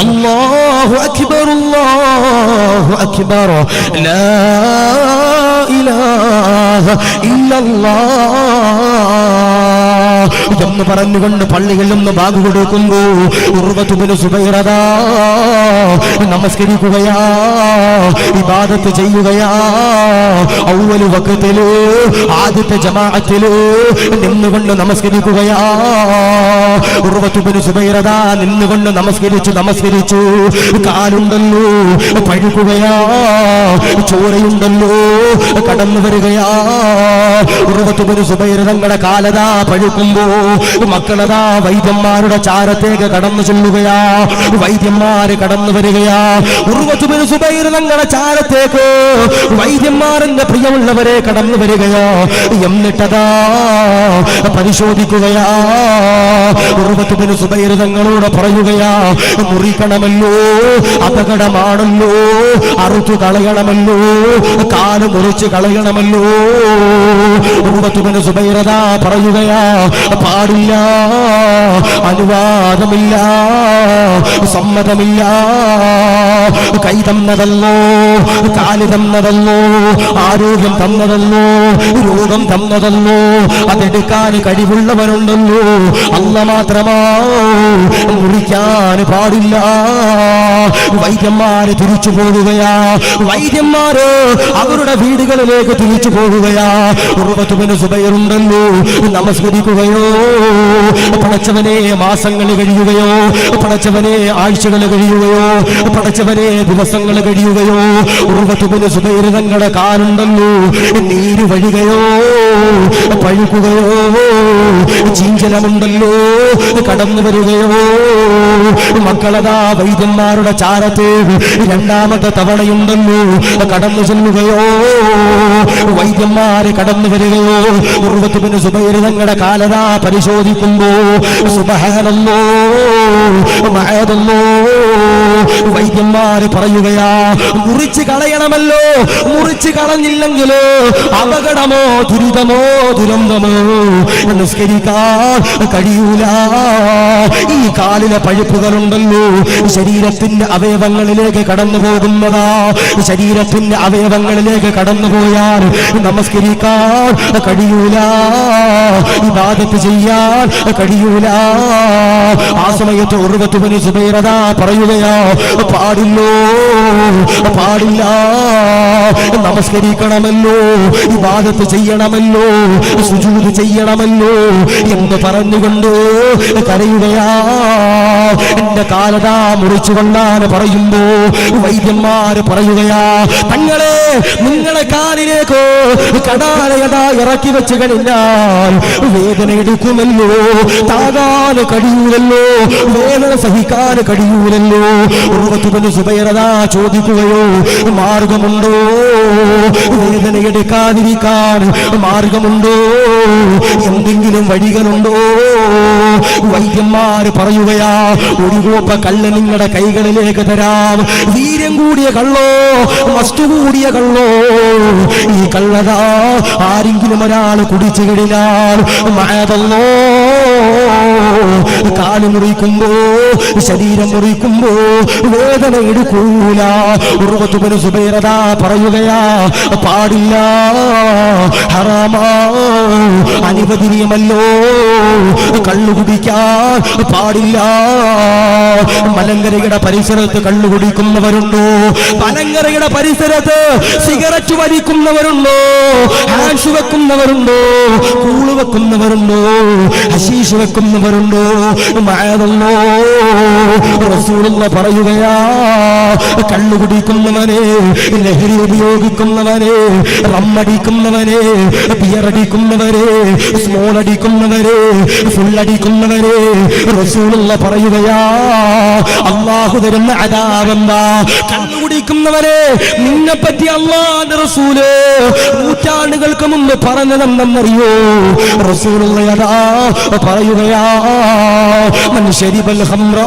അല്ലാഹു അക്ബർ, അല്ലാഹു അക്ബർ, ലാ ഇലാഹ ഇല്ലല്ലാഹ് എന്ന് പറഞ്ഞുകൊണ്ട് പള്ളികളിൽ നിന്ന് ബാങ്ക് കൊടുക്കുമ്പോ ഉർവത്ത് ബിൻ സുബൈർ നമസ്കരിക്കുകയാ, ഇബാദത്ത് ചെയ്യുകയാ. ഔവലു വഖത്തില് ആദ്യത്തെ ജമാഅത്തില് നിന്നുകൊണ്ട് നമസ്കരിക്കുകയാ. ഉർവത്ത് ബിൻ സുബൈർ നിന്നുകൊണ്ട് നമസ്കരിച്ചു. കാലുണ്ടല്ലോ പഴുക്കുകയാ, ചോരയുണ്ടല്ലോ കടന്നു വരികയാ. ഉർവത്ത് ബിൻ സുബൈർ തങ്ങളുടെ കാലതാ പഴുക്കുമ്പോ മക്കളതാ വൈദ്യന്മാരുടെ ചാരത്തേക്ക് കടന്നു ചെല്ലുകയാ. വൈദ്യന്മാര് കടന്നു വരികയാ. ഉർവത്ത് ബിൻ സുബൈർ തങ്ങളുടെ ചാരത്തേക്ക് വൈദ്യന്മാരെന്റെ പ്രിയമുള്ളവരെ കടന്നു വരികയാ. എന്നിട്ടതാ പരിശോധിക്കുകയാ. ഉർവത്ത് ബിൻ സുബൈർ തങ്ങളോട് പറയുകയാ, മുറിക്കണമല്ലോ, അപകടമാണല്ലോ, അറുത്തു കളയണമല്ലോ, കാല് മുറിച്ച് കളയണമല്ലോ. ഉർവത്ത് ബിൻ സുബൈർ പറയുകയാ, പാടില്ല, അനുവാദമില്ല, സമ്മതമില്ല. കൈ തന്നതല്ലോ, കാല് തന്നതല്ലോ, ആരോഗ്യം തന്നതല്ലോ, രോഗം തന്നതല്ലോ, അതെടുക്കാൻ കഴിവുള്ളവരുണ്ടല്ലോ, അല്ല മാത്രമാ. മുറിക്കാൻ പാടില്ല. വൈദ്യന്മാര് തിരിച്ചു പോകുകയാ. വൈദ്യന്മാര് അവരുടെ വീടുകളിലേക്ക് തിരിച്ചു പോകുകയാ. ഉർവത്ത് ബിൻ സുബൈർ ഉണ്ടല്ലോ നമസ്കരിക്കുകയോ, പടച്ചവനെ മാസങ്ങൾ കഴിയുകയോ, പടച്ചവനെ ആഴ്ചകൾ കഴിയുകയോ, പടച്ചവനെ ദിവസങ്ങൾ കഴിയുകയോ. ഉർവത്ത് ബിൻ സുബൈർ തങ്ങളുടെ കാലുണ്ടല്ലോ നീര് വഴികയോ, പഴുക്കുകയോ, ചീഞ്ചലമുണ്ടല്ലോ കടന്നു വരികയോ. മക്കളതാ വൈദ്യന്മാരുടെ ചാരത്തേക്ക് രണ്ടാമത്തെ തവണയുണ്ടല്ലോ കടന്നു ചെല്ലുകയോ. വൈദ്യന്മാര് കടന്നു വരികയോ. ഉർവത്ത് ബിൻ സുബൈർ തങ്ങളുടെ കാലതാ പരിശോധിക്കുമ്പോ സുബ്ഹാനല്ലാഹ്, മഅദല്ലാഹ്, വൈദ്യന്മാര് പറയുകയാ, മുറിച്ച് കളയണമല്ലോ, മുറിച്ച് കളഞ്ഞില്ലെങ്കിലോ അപകടമോ ദുരിതമോ ദുരന്തമോ, നിസ്കരിക്കാൻ കഴിയൂല. ഈ കാലിലെ പഴുപ്പുകളുണ്ടല്ലോ ശരീരത്തിന്റെ അവയവങ്ങളിലേക്ക് കടന്നു പോകുന്നതാ. ശരീരത്തിന്റെ അവയവങ്ങളിലേക്ക് കടന്നുപോയാൽ നമസ്കരിക്കാൻ കഴിയൂല, ഇബാദത്ത് ചെയ്യാൻ കഴിയൂല. ആ സമയത്ത് ഉർവത്ത് ബിൻ സുബൈർ പറയുകയാ, പാടില്ലോ, പാടില്ല, നമസ്കരിക്കണമല്ലോ, ഇബാദത്ത് ചെയ്യണമല്ലോ, സുജൂദ് ചെയ്യണമല്ലോ എന്ന് പറഞ്ഞുകൊണ്ട് കരയുകയാ. എന്റെ കാലതാ മുറിച്ചു കൊള്ളാൻ പറയുമ്പോ വൈദ്യന്മാര് പറയുകയാ, തങ്ങളെ നിങ്ങളെ കാലിലേക്ക് കടാലയതാ ഇറക്കി വെച്ച് കഴിഞ്ഞാൽ വേദന എടുക്കുമല്ലോ, താകാൻ കഴിയൂലല്ലോ, വേദന സഹിക്കാൻ കഴിയൂലല്ലോ. ഉർവത്ത് ബിൻ സുബൈർ ചോദിക്കുകയോ, മാർഗമുണ്ടോ, വേദന എടുക്കാതിരിക്കാൻ മാർഗമുണ്ടോ, എന്തെങ്കിലും വഴികളുണ്ടോ? വൈദ്യന്മാര് പറയുകയാ, ഒരു കോപ്പ കല്ല് നിങ്ങളുടെ കൈകളിലേക്ക് തരാം, വീര്യം കൂടിയ കള്ളോ മസ്റ്റു കൂടിയ കള്ളോ, ഈ കള്ളതാ ആരെങ്കിലും ഒരാൾ കുടിച്ചു കഴിഞ്ഞാൽ മഴതല്ലോ, കാല് മുറിക്കുമ്പോ ശരീരം മുറിക്കുമ്പോ വേദന എടുക്കൂല. ഉർവത്ത് ബിൻ സുബൈർ പറയുകയാ, പാടില്ല, ഹറാമാ, അനുവദനീയമല്ലോ, കള്ളു കുടിക്കാൻ പാടില്ല. മലങ്കരയുടെ പരിസരത്ത് കള്ളു കുടിക്കുന്നവരുണ്ടോ? മലങ്കരയുടെ പരിസരത്ത് സിഗരറ്റ് വലിക്കുന്നവരുണ്ടോ? ഹാൻഷ് വെക്കുന്നവരുണ്ടോ? കൂള് വെക്കുന്നവരുണ്ടോ? ഹശീഷ് വെക്കുന്നവരുണ്ടോ? മഅദല്ലോ, റസൂലുള്ള പറയുകയാ, കള്ളു കുടിക്കുന്നവനെ, ലഹരി ഉപയോഗിക്കുന്നവനെ, റമ്മടിക്കുന്നവനെ, ബിയറടിക്കുന്നവരെ, സ്മോൾ അടിക്കുന്നവരെ, ഫുള്ളടിക്കുന്നവരെ റസൂലുള്ള പറയുകയാ, അല്ലാഹു തരുന്ന അദാബെന്താ? കണ്ണുകുടിക്കുന്നവരെ നിന്നെപ്പറ്റി അല്ലാഹുവിന്റെ റസൂല് നൂറ്റാണ്ടുകൾക്ക് മുമ്പ് പറഞ്ഞതെന്തെന്നറിയോ? റസൂലുള്ള അതാ പറയുകയാ, മൻ ശരിബൽ ഖംറ,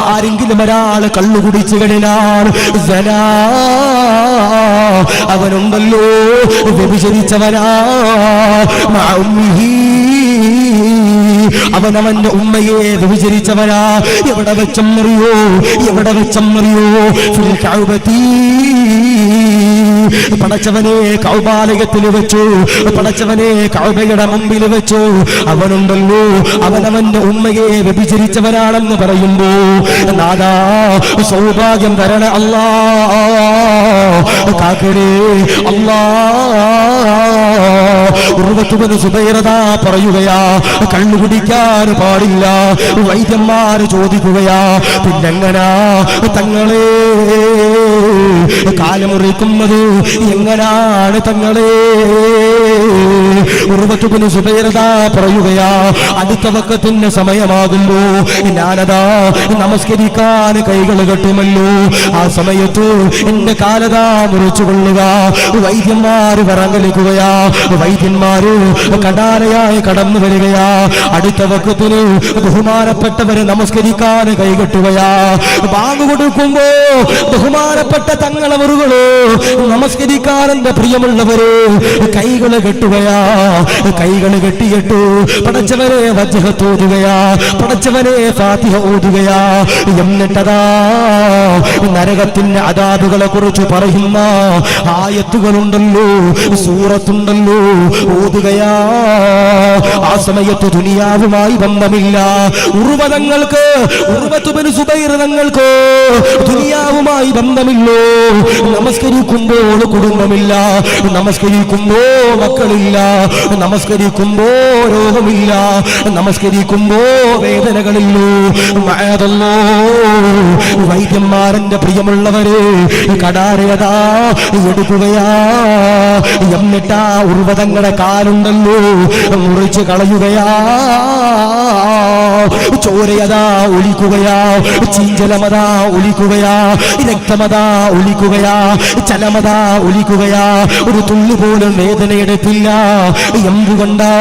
ആരെങ്കിലും ഒരാൾ കള്ളു കുടിച്ചു കഴിഞ്ഞാൽ അവനുണ്ടല്ലോ വ്യഭിചരിച്ചവനാ, അവനവന്റെ ഉമ്മയെ വ്യഭിചരിച്ചവനാ. എവിടെ വെച്ചെന്നറിയോ? എവിടെ വെച്ചെന്നറിയോ? ഫിൽ കഅബതി, പടച്ചവനെ കൗബാലയത്തിൽ വെച്ചു, പടച്ചവനെ കൗബയുടെ മുമ്പിൽ വെച്ചു. അവനുണ്ടല്ലോ അവനവന്റെ ഉമ്മയെ വ്യഭിചരിച്ചവനാണെന്ന് പറയുമ്പോ, നാദാ സൗഭാഗ്യം തരണ അല്ലാ, കാക്കടേ അല്ലാ. ഉർവത്ത് ബിൻ സുബൈർ പറയുകയാ, കള്ളു കുടിക്കാൻ പാടില്ല. വൈദ്യന്മാര് ചോദിക്കുകയാ, പിന്നെങ്ങനാ തങ്ങളെ കാലമുറിക്കുന്നത്? എങ്ങനാണ് തങ്ങളെ? ഉർവത്ത് ബിൻ സുബൈർ പറയുകയാ, അടുത്ത വക്കത്തിന്റെ സമയമാകുമ്പോ ഞാനതാ നമസ്കരിക്കാൻ കൈകൾ കെട്ടുമല്ലോ, ആ സമയത്ത് എന്റെ കാലതാ മുറിച്ചു കൊള്ളുക. വൈദ്യന്മാര് വറങ്ങലിക്കുകയാ, വൈദ്യന്മാര് കടാരയായി കടന്നു വരികയാ. അടുത്ത വക്കത്തിന് ബഹുമാനപ്പെട്ടവര് നമസ്കരിക്കാൻ കൈകെട്ടുകയാ. ബാങ്ക് കൊടുക്കുമ്പോ ബഹുമാനപ്പെട്ട തങ്ങളവറുകള് നമസ്കരിക്കാനെന്റെ പ്രിയമുള്ളവര് കൈകള് കെട്ടുകയാ. കൈകള് കെട്ടിയിട്ടു പടച്ചവനെ വജ്ഹത്ത് ഓതുകയാ, പടച്ചവനെ ഫാത്തിഹ ഓതുകയാ. എന്നിട്ടതാ നരകത്തിന്റെ അദാബുകളെ കുറിച്ച് പറയുന്ന ആയത്തുകളുണ്ടല്ലോ, സൂറത്തുണ്ടല്ലോ, ഓതുകയാ. ആ സമയത്ത് ദുനിയാവുമായി ബന്ധമില്ല. ഉർവതങ്ങൾക്ക്, ഉർവത്ത് ബിൻ സുബൈർ തങ്ങൾക്ക് ദുനിയാവുമായി ബന്ധമില്ലോ. നമസ്കരിക്കുമ്പോൾ കുടുംബമില്ല, നമസ്കരിക്കുമ്പോ മക്കളില്ല, നമസ്കരിക്കുമ്പോ രോഗമില്ല, നമസ്കരിക്കുമ്പോ വേദനകളില്ലോ. മഅദല്ലോ, വൈദ്യന്മാരന്റെ പ്രിയമുള്ളവരെ കടാരയതാ എടുക്കുകയാ. എന്നിട്ടാ ഉർവതങ്ങളുടെ കാലുണ്ടല്ലോ മുറിച്ച് കളയുകയാ. ചോരയതാ ഒലിക്കുകയാ, ചീഞ്ചലമതാ ഒലിക്കുകയാ, രക്തമതാ ഒലിക്കുകയാ, ചലമതാ ഒലിക്കുകയാ. ഒരു തുള്ളി പോലും വേദനയെടുത്തില്ല. എന്തുകൊണ്ടാ?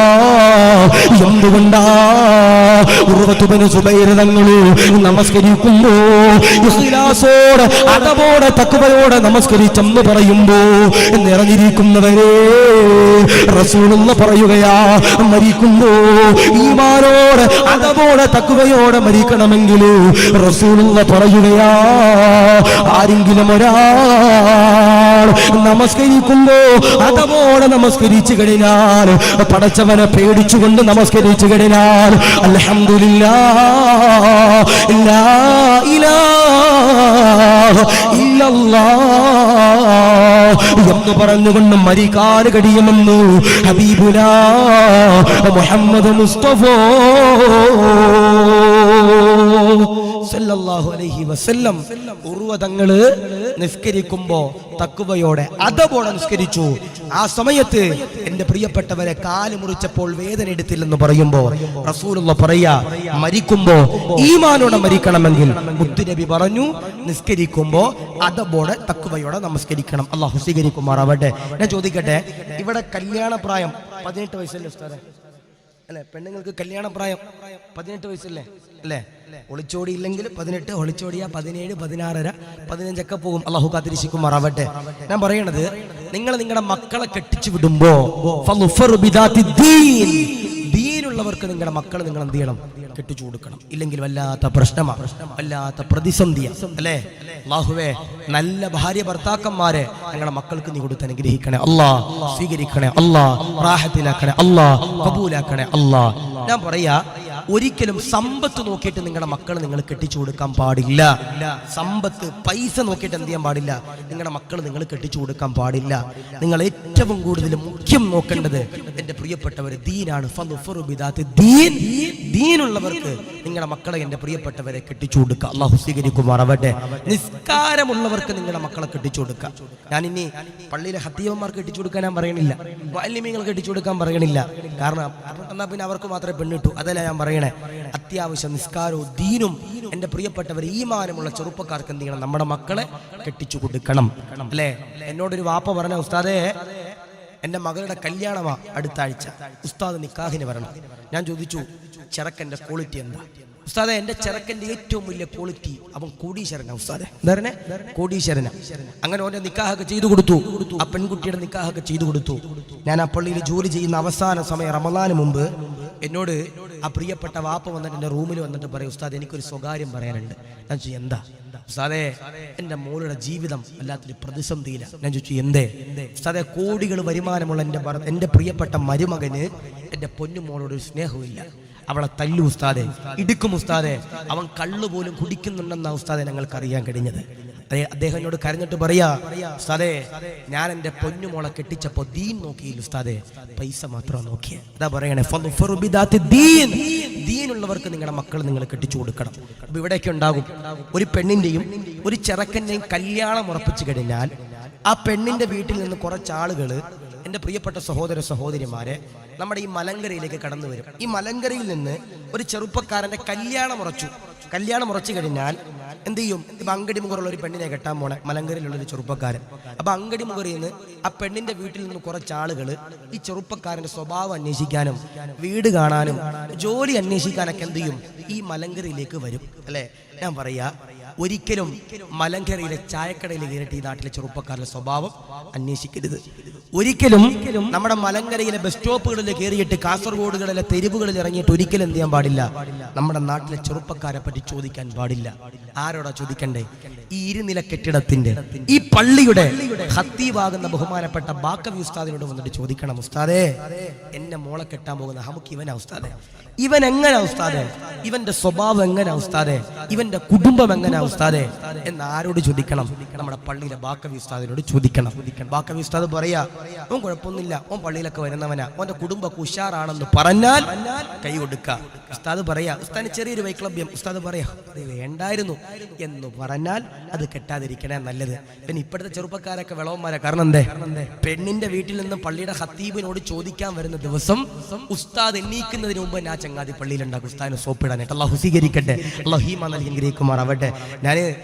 ഉർവത്ത് ബിൻ സുബൈർ തങ്ങള് നമസ്കരിക്കുമ്പോ ഇഖ്ലാസോടെ അതവോടെ തഖ്വയോടെ നമസ്കരിച്ചെന്ന് പറയുമ്പോ നിറഞ്ഞിരിക്കുന്നവരെ റസൂലുള്ള പറയുകയാ, മരിക്കുമ്പോ ഈമാനോടെ അതവോടെ തഖ്വയോടെ മരിക്കണമെങ്കിൽ റസൂലുള്ള പറയുകയാ, ആരെങ്കിലും ഒരാൾ നമസ്കരിക്കുമ്പോ അതവോടെ നമസ്കരിച്ചു കഴിഞ്ഞാൽ, പടച്ചവനെ പേടിച്ചുകൊണ്ട് നമസ്കരിച്ചു കഴിഞ്ഞാൽ, അൽഹംദുലില്ലാഹ് ലാ ഇലാഹ ഇല്ലല്ലാഹ് എന്ന് പറഞ്ഞുകൊണ്ട് മരിക്കാൻ കഴിയുമെന്ന് ഹബീബുനാ മുഹമ്മദ് മുസ്തഫ സല്ലല്ലാഹു അലൈഹി വസല്ലം ഉർവ തങ്ങള് നിസ്കരിക്കുമ്പോ തഖ്വയോടെ അതവോടെ നിസ്കരിച്ചു. ആ സമയത്ത് എന്റെ പ്രിയപ്പെട്ടവരെ കാല് മുറിച്ചപ്പോൾ വേദന എടുത്തില്ലെന്ന് പറയുമ്പോ റസൂലുള്ള പറയാ, മരിക്കുമ്പോ ഈമാനോടെ മരിക്കണമെങ്കിൽ മുത്തുനബി പറഞ്ഞു, നിസ്കരിക്കുമ്പോ അതവോടെ തഖ്വയോടെ നമസ്കരിക്കണം. അല്ലാഹു സ്വീകരിക്കുമാറാവട്ടെ. ഞാൻ ചോദിക്കട്ടെ, ഇവിടെ കല്യാണ പ്രായം 18 വയസ്സല്ലേ ഉസ്താദേ? അല്ലെ, പെണ്ണുങ്ങൾക്ക് കല്യാണ പ്രായം 18 വയസ്സല്ലേ? അല്ലേ? ഒളിച്ചോടി ഇല്ലെങ്കിൽ 18, ഒളിച്ചോടിയാ 17, 16, 15 പോകും. അള്ളാഹു കാത്തിരിക്കുമാറാവട്ടെ. ഞാൻ പറയണത്, നിങ്ങൾ നിങ്ങളുടെ മക്കളെ കെട്ടിച്ചു വിടുമ്പോ ദീനുള്ളവർക്ക് നിങ്ങളുടെ മക്കളെ നിങ്ങൾ എന്ത് ചെയ്യണം? കെട്ടിച്ചു കൊടുക്കണം. ഇല്ലെങ്കിൽ വല്ലാത്ത പ്രശ്നമാണ്, വല്ലാത്ത പ്രതിസന്ധിയാ. അല്ലേ? അല്ലാഹുവേ, നല്ല ഭാര്യ ഭർത്താക്കന്മാരെ ഞങ്ങളുടെ മക്കൾക്ക് നീ കൊടുത്ത് അനുഗ്രഹിക്കണേ അല്ലാ, സ്വീകരിക്കണേ അല്ലാ, റാഹത്തിലാക്കണേ അല്ലാ, കബൂലാക്കണേ അല്ലാ. ഞാൻ പറയാ, ഒരിക്കലും സമ്പത്ത് നോക്കിയിട്ട് നിങ്ങളുടെ മക്കളെ നിങ്ങൾ കെട്ടിച്ചു കൊടുക്കാൻ പാടില്ല. സമ്പത്ത്, പൈസ നോക്കിയിട്ട് എന്ത് ചെയ്യാൻ പാടില്ല? നിങ്ങളുടെ മക്കളെ നിങ്ങൾ കെട്ടിച്ചു കൊടുക്കാൻ പാടില്ല. നിങ്ങൾ ഏറ്റവും കൂടുതൽ മുഖ്യം നോക്കേണ്ടത് എന്റെ പ്രിയപ്പെട്ടവർ ദീനാണ്. ദീനുള്ളവർക്ക് നിങ്ങളുടെ മക്കളെ എന്റെ പ്രിയപ്പെട്ടവരെ കെട്ടിച്ചു കൊടുക്കുക. അല്ലാഹു സ്വീകരിക്കുമാറാവട്ടെ. നിസ്കാരമുള്ളവർക്ക് നിങ്ങളുടെ മക്കളെ കെട്ടിച്ചു കൊടുക്കുക. ഞാൻ ഇനി പള്ളിയിലെ ഹത്തീവന്മാർക്ക് കെട്ടിച്ചു കൊടുക്കാൻ ഞാൻ പറയണില്ല, മുഅല്ലിമീങ്ങൾ കെട്ടിച്ചു കൊടുക്കാൻ പറയണില്ല. കാരണം എന്നാ പിന്നെ അവർക്ക് മാത്രമേ പെണ്ണിട്ടു, അതല്ല ഞാൻ പറയണേ. അത്യാവശ്യം നിസ്കാരവും ദീനും എന്റെ പ്രിയപ്പെട്ടവർ ഈമാനമുള്ള ചെറുപ്പക്കാർക്ക് എന്ത് ചെയ്യണം? നമ്മുടെ മക്കളെ കെട്ടിച്ചു കൊടുക്കണം. അല്ലേ? എന്നോടൊരു വാപ്പ പറഞ്ഞ, ഉസ്താദേ എന്റെ മകളുടെ കല്യാണമാ അടുത്ത ആഴ്ച, ഉസ്താദ് നിക്കാഹിന് വരണം. ഞാൻ ചോദിച്ചു, ചെറുക്കന്റെ ക്വാളിറ്റി എന്താ? ഉസ്താദെ, എന്റെ ചെറുക്കന്റെ ഏറ്റവും വലിയ ക്വാളിറ്റി അവൻ കോടീശ്വരനാ ഉസ്താദെ. എന്താ? കോടീശ്വരനാ. അങ്ങനെ ഓന്റെ നിക്കാഹൊക്കെ ചെയ്തു കൊടുത്തു. ആ പെൺകുട്ടിയുടെ നിക്കാഹൊക്കെ ചെയ്തു കൊടുത്തു. ഞാൻ ആ പള്ളിയിൽ ജോലി ചെയ്യുന്ന അവസാന സമയം റമദാന് മുമ്പ് എന്നോട് ആ പ്രിയപ്പെട്ട വാപ്പ വന്നിട്ട് എന്റെ റൂമിൽ വന്നിട്ട് പറയും, ഉസ്താദ് എനിക്കൊരു സ്വകാര്യം പറയാനുണ്ട്. ഞാൻ ചോദിച്ചു, എന്താ? ഉസ്താദേ, എന്റെ മോളുടെ ജീവിതം വല്ലാത്തൊരു പ്രതിസന്ധിയില്ല. ഞാൻ ചോദിച്ചു, എന്തേ? ഉസ്താദെ, കോടികൾ വരുമാനമുള്ള എന്റെ പ്രിയപ്പെട്ട മരുമകന് എന്റെ പൊന്നുമോളോട് ഒരു സ്നേഹമില്ല. അവളെ തല്ലു ഉസ്താദെ, ഇടുക്കും ഉസ്താദെ, അവൻ കള്ളു പോലും കുടിക്കുന്നുണ്ടെന്നാ ഉസ്താദെ ഞങ്ങൾക്ക് അറിയാൻ കഴിഞ്ഞത്. അദ്ദേഹം എന്നോട് കരഞ്ഞിട്ട് പറയാ, ഉസ്താദേ, ഞാൻ എന്റെ പൊന്നുമോളെ കെട്ടിച്ചപ്പോ ദീൻ നോക്കിയില്ല ഉസ്താദേ, പൈസ മാത്രം നോക്കിയ. അതാ പറയണേ, ദീനുള്ളവർക്ക് നിങ്ങളുടെ മക്കൾ നിങ്ങൾ കെട്ടിച്ചു കൊടുക്കണം. അപ്പൊ ഇവിടെയൊക്കെ ഉണ്ടാകും ഒരു പെണ്ണിന്റെയും ഒരു ചെറുക്കന്റെയും കല്യാണം ഉറപ്പിച്ചു കഴിഞ്ഞാൽ ആ പെണ്ണിന്റെ വീട്ടിൽ നിന്ന് കുറച്ചാളുകൾ, എന്റെ പ്രിയപ്പെട്ട സഹോദര സഹോദരിമാരെ, നമ്മുടെ ഈ മലങ്കരയിലേക്ക് കടന്നു വരും. ഈ മലങ്കരയിൽ നിന്ന് ഒരു ചെറുപ്പക്കാരന്റെ കല്യാണം ഉറച്ചു കഴിഞ്ഞാൽ എന്ത് ചെയ്യും? ഇപ്പൊ അങ്കടി മുഖറുള്ള ഒരു പെണ്ണിനെ കെട്ടാൻ പോണെ മലങ്കരയിലുള്ളൊരു ചെറുപ്പക്കാരൻ. അപ്പൊ അങ്കടി മുഖറിൽ നിന്ന് ആ പെണ്ണിന്റെ വീട്ടിൽ നിന്ന് കുറച്ചാളുകൾ ഈ ചെറുപ്പക്കാരന്റെ സ്വഭാവം അന്വേഷിക്കാനും വീട് കാണാനും ജോലി അന്വേഷിക്കാനൊക്കെ എന്ത് ചെയ്യും? ഈ മലങ്കരയിലേക്ക് വരും. അല്ലെ? ഞാൻ പറയാ, ഒരിക്കലും മലങ്കരയിലെ ചായക്കടയിൽ കയറിയിട്ട് ഈ നാട്ടിലെ ചെറുപ്പക്കാരുടെ സ്വഭാവം അന്വേഷിക്കരുത്. ഒരിക്കലും നമ്മുടെ മലങ്കരയിലെ ബസ് സ്റ്റോപ്പുകളിൽ കയറിയിട്ട് കാസർഗോഡുകളിലെ തെരുവുകളിൽ ഇറങ്ങിയിട്ട് ഒരിക്കലും എന്ത് ചെയ്യാൻ പാടില്ല? നമ്മുടെ നാട്ടിലെ ചെറുപ്പക്കാരെ പറ്റി ചോദിക്കാൻ പാടില്ല. ആരോടാ ചോദിക്കണ്ടേ? ഈ ഇരുനില കെട്ടിടത്തിന്റെ, ഈ പള്ളിയുടെ ഖത്തീബാകുന്ന ബഹുമാനപ്പെട്ട ബാക്കവി ഉസ്താദിനോട് വന്നിട്ട് ചോദിക്കണം, ഉസ്താദേ, എന്നെ മോളെ കെട്ടാൻ പോകുന്ന നമുക്ക് ഇവനാ ഉസ്താദേ, ഇവൻ എങ്ങനാ ഉസ്താദേ, ഇവന്റെ സ്വഭാവം എങ്ങനാ ഉസ്താദേ, ഇവന്റെ കുടുംബം എങ്ങനാ ഉസ്താദേ എന്ന് ആരോട് ചോദിക്കണം? നമ്മുടെ പള്ളിയിലെ ബാക്കവി ഉസ്താദിനോട് ചോദിക്കണം. ബാക്കവി ഉസ്താദ് പറയാ, ഓൻ കുഴപ്പമൊന്നുമില്ല, ഓൻ പള്ളിയിലൊക്കെ വരുന്നവനാ, ഓന്റെ കുടുംബമൊക്കെ ഉഷാറാണെന്ന് പറഞ്ഞാൽ കൈ കൊടുക്ക. ഉസ്താദ് പറയാ, ഉസ്താദിന് ചെറിയൊരു വൈക്ലഭ്യം, ഉസ്താദ് പറയാ അത് വേണ്ടായിരുന്നു എന്ന് പറഞ്ഞാൽ അത് കെട്ടാതിരിക്കണേ നല്ലത്. പിന്നെ ഇപ്പോഴത്തെ ചെറുപ്പക്കാരൊക്കെ വിളവന്മാരാ. കാരണം എന്തേ? പെണ്ണിന്റെ വീട്ടിൽ നിന്ന് പള്ളിയുടെ ഖത്തീബിനോട് ചോദിക്കാൻ വരുന്ന ദിവസം ഉസ്താദ് എണ്ണീക്കുന്നതിന് മുമ്പ് ഞാൻ ചങ്ങാതി പള്ളിയിലുണ്ടാക്കും ഉസ്താദിന് സോപ്പിടാനായിട്ട്. അള്ളാഹു സ്വീകരിക്കട്ടെ, അള്ളാഹു ഹീമ നൽകി ഗ്രഹിക്കുമാറാവട്ടെ. ഞാൻ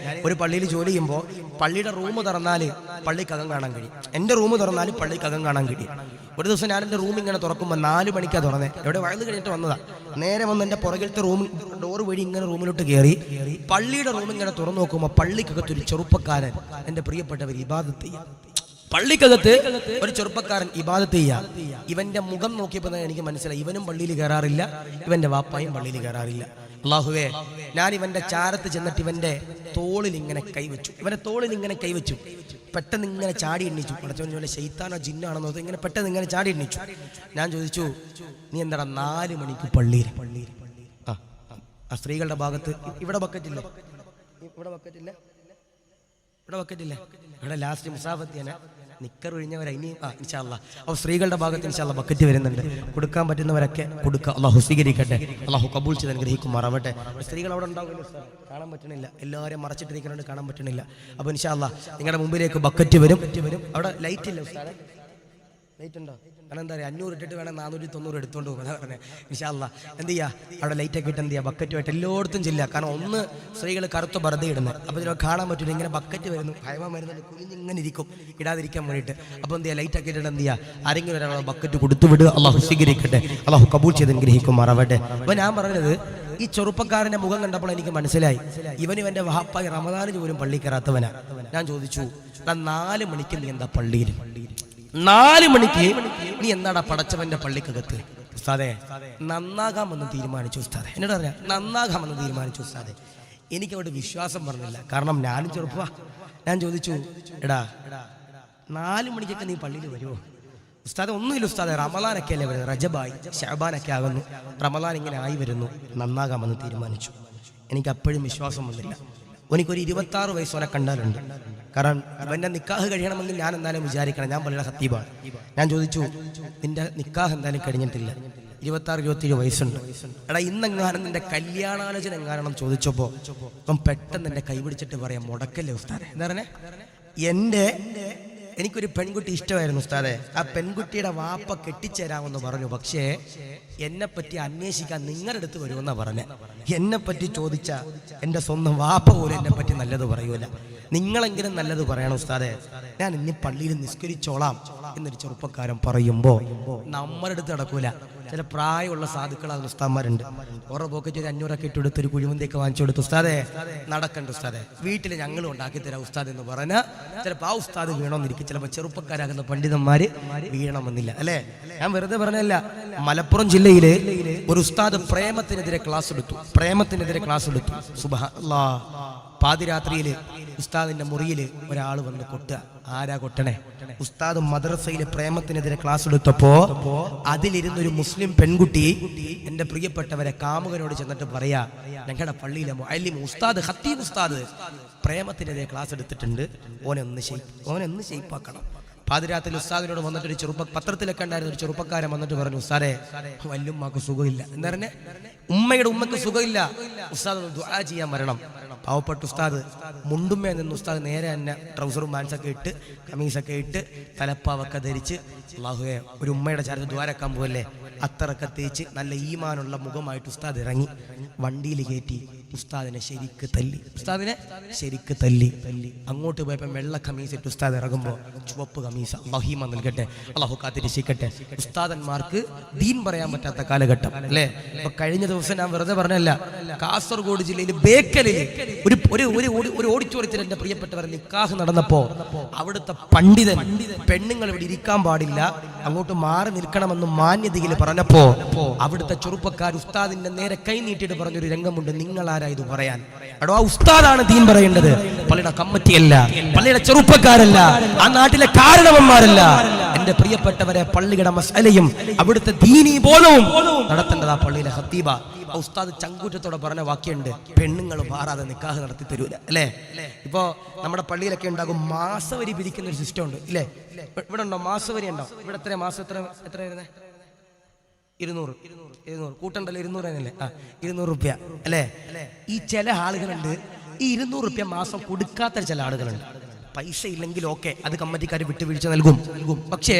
ഒരു പള്ളിയിൽ ജോലി ചെയ്യുമ്പോൾ പള്ളിയുടെ റൂം തുറന്നാൽ പള്ളിക്കകം കാണാൻ കഴിയും, എൻ്റെ റൂം തുറന്നാൽ പള്ളിക്കകം കാണാൻ കഴിയും. ഒരു ദിവസം ഞാൻ എൻ്റെ റൂം ഇങ്ങനെ തുറക്കുമ്പോൾ 4 മണിക്കാണ് തുറന്നേ. എവിടെ വഴുത് കഴിഞ്ഞിട്ട് വന്നതാ. നേരെ വന്ന് എൻ്റെ പുറകിലത്തെ റൂം ഡോർ വഴി ഇങ്ങനെ റൂമിലോട്ട് കയറി പള്ളിയുടെ റൂം ഇങ്ങനെ തുറന്നു നോക്കുമ്പോൾ പള്ളിക്കകത്തൊരു ചെറുപ്പക്കാരൻ, എൻ്റെ പ്രിയപ്പെട്ടവർ, ഇബാദത്ത് ചെയ്യാം. പള്ളിക്കകത്ത് ഒരു ചെറുപ്പക്കാരൻ ഇബാദത്ത് ചെയ്യാം. ഇവന്റെ മുഖം നോക്കിയപ്പോൾ എനിക്ക് മനസ്സിലായി ഇവനും പള്ളിയിൽ കയറാറില്ല, ഇവന്റെ വാപ്പായും പള്ളിയിൽ കയറാറില്ല. അള്ളാഹുവേ, ഞാൻ ഇവന്റെ ചാരത്ത് ചെന്നിട്ട് ഇവന്റെ തോളിൽ ഇങ്ങനെ കൈവച്ചു. പെട്ടെന്ന് ഇങ്ങനെ ചാടി എണ്ണിച്ചു. പഠിച്ചവനെ ശൈത്താനോ ജിന്നാണെന്നോ ഇങ്ങനെ പെട്ടെന്ന് ഇങ്ങനെ ചാടി എണ്ണിച്ചു. ഞാൻ ചോദിച്ചു, നീ എന്താടാ 4 മണിക്ക് പള്ളിയിൽ? ആ സ്ത്രീകളുടെ ഭാഗത്ത് ഇവിടെ ബക്കറ്റില്ല, ഇവിടെ ലാസ്റ്റ് മുസാഫത്തിയാണ് നിക്കർ ഒഴിഞ്ഞവരെ ഇനി ഇൻഷാ അല്ലാഹ്. അപ്പോൾ സ്ത്രീകളുടെ ഭാഗത്ത് ഇൻഷാ അല്ലാഹ് ബക്കറ്റ് വരുന്നുണ്ട്. കൊടുക്കാൻ പറ്റുന്നവരൊക്കെ കൊടുക്കുക. അള്ളാഹു സ്വീകരിക്കട്ടെ, അള്ളാഹു കബൂൽ ചെയ്ത് അനുഗ്രഹിക്കുമാറാവട്ടെ. സ്ത്രീകൾ അവിടെ ഉണ്ടാവില്ല, കാണാൻ പറ്റണില്ല, എല്ലാവരും മറച്ചിട്ടിരിക്കുന്നുണ്ട്, കാണാൻ പറ്റണില്ല. അപ്പോൾ ഇൻഷാ അല്ലാഹ് നിങ്ങളുടെ മുമ്പിലേക്ക് ബക്കറ്റ് വരും. അവിടെ ലൈറ്റ് ഇല്ല ഉസ്താദേ, ലൈറ്റ് ഉണ്ടോ? കാരണം എന്താ പറയുക, 500 ഇട്ടിട്ട് വേണം 490 എടുത്തുകൊണ്ട് പോകും. അതാ പറഞ്ഞത്. ഇൻഷാ അല്ലാഹ് എന്ത് ചെയ്യുക, അവിടെ ലൈറ്റൊക്കെ ഇട്ട് എന്ത് ചെയ്യുക, ബക്കറ്റുമായിട്ട് എല്ലായിടത്തും ചെല്ലുക. കാരണം ഒന്ന് സ്ത്രീകൾ കറുത്ത ബർദ ഇടുന്നത്, അപ്പോൾ ഇതിനൊക്കെ കാണാൻ പറ്റില്ല. ഇങ്ങനെ ബക്കറ്റ് വരുന്നു, ഹൈമാൻ വരുന്നുണ്ട്, കുഞ്ഞിങ്ങനെ ഇരിക്കും ഇടാതിരിക്കാൻ വേണ്ടിയിട്ട്. അപ്പോൾ എന്ത് ചെയ്യുക, ലൈറ്റൊക്കെ ഇട്ടിട്ട് എന്ത് ചെയ്യുക, ആരെങ്കിലും ഒരാളെ ബക്കറ്റ് കൊടുത്തു വിടുക. അള്ളാഹു സ്വീകരിക്കട്ടെ, അള്ളാഹു കബൂൽ ചെയ്ത് അനുഗ്രഹിക്കുമാറാവട്ടെ. അപ്പോൾ ഞാൻ പറഞ്ഞത്, ഈ ചെറുപ്പക്കാരന്റെ മുഖം കണ്ടപ്പോൾ എനിക്ക് മനസ്സിലായി ഇവന്റെ വഹാപ്പായി റമദാനിന് പോലും പള്ളി കയറാത്തവനാ. ഞാൻ ചോദിച്ചു, 4 മണിക്ക് നീ എന്താ പള്ളിയിൽ? 4 മണിക്ക് നീ എന്താടാ പടച്ചവന്റെ പള്ളിക്കകത്ത്? ഉസ്താദേ, നന്നാകാമെന്ന് തീരുമാനിച്ചു ഉസ്താദേ. എന്നോട് പറഞ്ഞ നന്നാകാമെന്ന് തീരുമാനിച്ചു ഉസ്താദേ. എനിക്ക് അവിടെ വിശ്വാസം പറഞ്ഞില്ല, കാരണം ഞാനും ചെറുപ്പ. ഞാൻ ചോദിച്ചു, എടാ 4 മണിക്കൊക്കെ നീ പള്ളിയിൽ വരുമോ? ഉസ്താദെ, ഒന്നുമില്ല ഉസ്താദെ, റമദാനൊക്കെ അല്ലേ വരുന്നത്, റജബായി ശഅബാനൊക്കെ ആകുന്നു, റമദാൻ ഇങ്ങനെ ആയി വരുന്നു, നന്നാകാമെന്ന് തീരുമാനിച്ചു. എനിക്ക് അപ്പോഴും വിശ്വാസം വന്നില്ല. എനിക്കൊരു 26 വയസ്സോനെ കണ്ടാലുണ്ട്. കാരണം ഇവന്റെ നിക്കാഹ് കഴിയണമെങ്കിൽ ഞാൻ എന്തായാലും വിചാരിക്കണം, ഞാൻ പള്ളിയുടെ ഖത്തീബാണ്. ഞാൻ ചോദിച്ചു, നിന്റെ നിക്കാഹ് എന്തായാലും കഴിഞ്ഞിട്ടില്ല, 26-27 വയസ്സുണ്ട്. എടാ, ഇന്നെങ്ങാനും നിന്റെ കല്യാണാലോചന എങ്ങാനും ചോദിച്ചപ്പോൾ ഇപ്പം പെട്ടെന്ന് എന്റെ കൈ പിടിച്ചിട്ട് പറയാം, മുടക്കല്ലേ ഉസ്താദെ. എന്താ പറഞ്ഞേ, എനിക്കൊരു പെൺകുട്ടി ഇഷ്ടമായിരുന്നു ഉസ്താദെ. ആ പെൺകുട്ടിയുടെ വാപ്പ കെട്ടിച്ചേരാമെന്ന് പറഞ്ഞു. പക്ഷേ എന്നെപ്പറ്റി അന്വേഷിക്കാൻ നിങ്ങളുടെ അടുത്ത് വരുമെന്നാ പറഞ്ഞേ. എന്നെപ്പറ്റി ചോദിച്ച എൻ്റെ സ്വന്തം വാപ്പ പോലും എന്നെപ്പറ്റി നല്ലത് പറയൂല. നിങ്ങളെങ്കിലും നല്ലത് പറയണം ഉസ്താദെ, ഞാൻ ഇനി പള്ളിയിൽ നിസ്കരിച്ചോളാം എന്നൊരു ചെറുപ്പക്കാരൻ പറയുമ്പോൾ നമ്മുടെ അടുത്ത് നടക്കൂല. ചില പ്രായമുള്ള സാധുക്കളാകുന്ന ഉസ്താദന്മാരുണ്ട്. ഓരോ പോക്കറ്റ് ഒരു 500 ഒക്കെ ഇട്ടെടുത്ത് ഒരു കുഴിമന്തിയൊക്കെ വാങ്ങിച്ചു കൊടുത്തു. ഉസ്താദെ, നടക്കണ്ട ഉസ്താദെ, വീട്ടിൽ ഞങ്ങൾ ഉണ്ടാക്കി തരാം ഉസ്താദ് എന്ന് പറഞ്ഞാൽ ചിലപ്പോൾ ആ ഉസ്താദ് വീണമെന്നിരിക്കും. ചിലപ്പോൾ ചെറുപ്പക്കാരാകുന്ന പണ്ഡിതന്മാര് വീണമെന്നില്ല, അല്ലേ? ഞാൻ വെറുതെ പറഞ്ഞല്ല. മലപ്പുറം ജില്ലയിലെ ഒരു ഉസ്താദ് പ്രേമത്തിനെതിരെ ക്ലാസ് എടുത്തു. സുബ്ഹാനല്ലാഹ്. പാതിരാത്രിയിൽ ഉസ്താദിന്റെ മുറിയിൽ ഒരാൾ വന്ന് കൊട്ടുക. ആരാ കൊട്ടണേ? ഉസ്താദ് മദ്രസയിലെ പ്രേമത്തിനെതിരെ ക്ലാസ് എടുത്തപ്പോ അതിലിരുന്നൊരു മുസ്ലിം പെൺകുട്ടി എന്റെ പ്രിയപ്പെട്ടവരെ കാമുകനോട് ചെന്നിട്ട് പറയാ, ഞങ്ങളുടെ പള്ളിയിലെ മുഅല്ലിം ഉസ്താദ് ഖത്തീബ് ഉസ്താദ് പ്രേമത്തിനെതിരെ ക്ലാസ് എടുത്തിട്ടുണ്ട്, ഓനെ ഒന്ന് ഷെയ്പ്പാക്കണം. പാതിരാത്രി ഉസ്താദിനോട് വന്നിട്ട് പത്രത്തിലൊക്കെ ഉണ്ടായിരുന്ന ഒരു ചെറുപ്പക്കാരൻ വന്നിട്ട് പറഞ്ഞു, ഉസ്താദെ, വല്യുമ്മക്ക് സുഖമില്ല. എന്താ പറഞ്ഞേ? ഉമ്മയുടെ ഉമ്മക്ക് സുഖമില്ല, ഉസ്താദ് ഒന്ന് ദുആ ചെയ്യാൻ വരണം. പാവപ്പെട്ട ഉസ്താദ് മുണ്ടുമ്മേ നിന്ന് ഉസ്താദ് നേരെ തന്നെ ട്രൗസറും പാൻസൊക്കെ ഇട്ട് കമീസൊക്കെ ഇട്ട് തലപ്പാവൊക്കെ ധരിച്ച്, അല്ലാഹുവേ, ഒരു ഉമ്മയുടെ ചാരത്ത് ദ്വാരക്കാൻ പോകല്ലേ, അത്തറൊക്കെ തേച്ച് നല്ല ഈമാനുള്ള മുഖമായിട്ട് ഉസ്താദ് ഇറങ്ങി. വണ്ടിയിൽ കയറ്റി ഉസ്താദിനെ ശരിക്ക് തല്ലി. അങ്ങോട്ട് പോയപ്പോൾ വെള്ള കമീസ് ഇട്ട് ഉസ്താദ് ഇറങ്ങുമ്പോൾ ചുവപ്പ് കമീസ. അല്ലാഹു നൽകട്ടെ, അല്ലാഹു കാത്തിരക്ഷിക്കട്ടെ. ഉസ്താദന്മാർക്ക് ദീൻ പറയാൻ പറ്റാത്ത കാലഘട്ടം, അല്ലേ? അപ്പൊ കഴിഞ്ഞ ദിവസം ഞാൻ വെറുതെ പറഞ്ഞല്ല, കാസർഗോഡ് ജില്ലയിൽ ബേക്കലിൽ ഒരു ഓഡിറ്റോറിയത്തിൽ എന്റെ പ്രിയപ്പെട്ടവർ നിക്കാഹ് നടന്നപ്പോ അവിടുത്തെ പണ്ഡിതൻ പെണ്ണുങ്ങൾ ഇവിടെ ഇരിക്കാൻ പാടില്ല, അങ്ങോട്ട് മാറി നിൽക്കണമെന്ന് മാന്യതയിൽ പറഞ്ഞപ്പോ അവിടുത്തെ ചെറുപ്പക്കാർ ഉസ്താദിന്റെ നേരെ കൈ നീട്ടിയിട്ട് പറഞ്ഞൊരു രംഗമുണ്ട്. നിങ്ങളാരാ ഇത് പറയാൻ? എടോ, ആ ഉസ്താദാണ് ദീൻ പറയേണ്ടത്, പള്ളിയുടെ കമ്മിറ്റിയല്ല, പള്ളിയുടെ ചെറുപ്പക്കാരല്ല, ആ നാട്ടിലെ കാരണവന്മാരല്ല. എന്റെ പ്രിയപ്പെട്ടവരെ, പള്ളിയുടെ മസ്അലയും അവിടുത്തെ ദീനീ ബോധവും നടത്തേണ്ടത് ആ പള്ളിയിലെ ഖത്തീബ. ഉസ്താദ് ചങ്കൂറ്റത്തോടെ പറഞ്ഞ വാക്യമുണ്ട്, പെണ്ണുങ്ങൾ മാറാതെ നിക്കാഹ് നടത്തി തരൂല, അല്ലേ? ഇപ്പോ നമ്മുടെ പള്ളിയിലൊക്കെ ഉണ്ടാകും മാസവരി പിരിക്കുന്ന ഒരു സിസ്റ്റം ഉണ്ട്, ഇല്ലേ? ഇവിടെ ഉണ്ടോ മാസവരി? ഉണ്ടോ? ഇവിടെ എത്ര മാസം എത്ര വരുന്നേ? 200 കൂട്ടുണ്ടല്ലോ, 200 തന്നെയല്ലേ? 200 രൂപ, അല്ലേ? ഈ ചില ആളുകളുണ്ട് ഈ 200 റുപ്യ മാസം കൊടുക്കാത്ത ചില ആളുകളുണ്ട്. പൈസ ഇല്ലെങ്കിൽ ഓക്കെ, അത് കമ്മിറ്റിക്കാർ വിട്ടുവീഴ്ച നൽകും. പക്ഷേ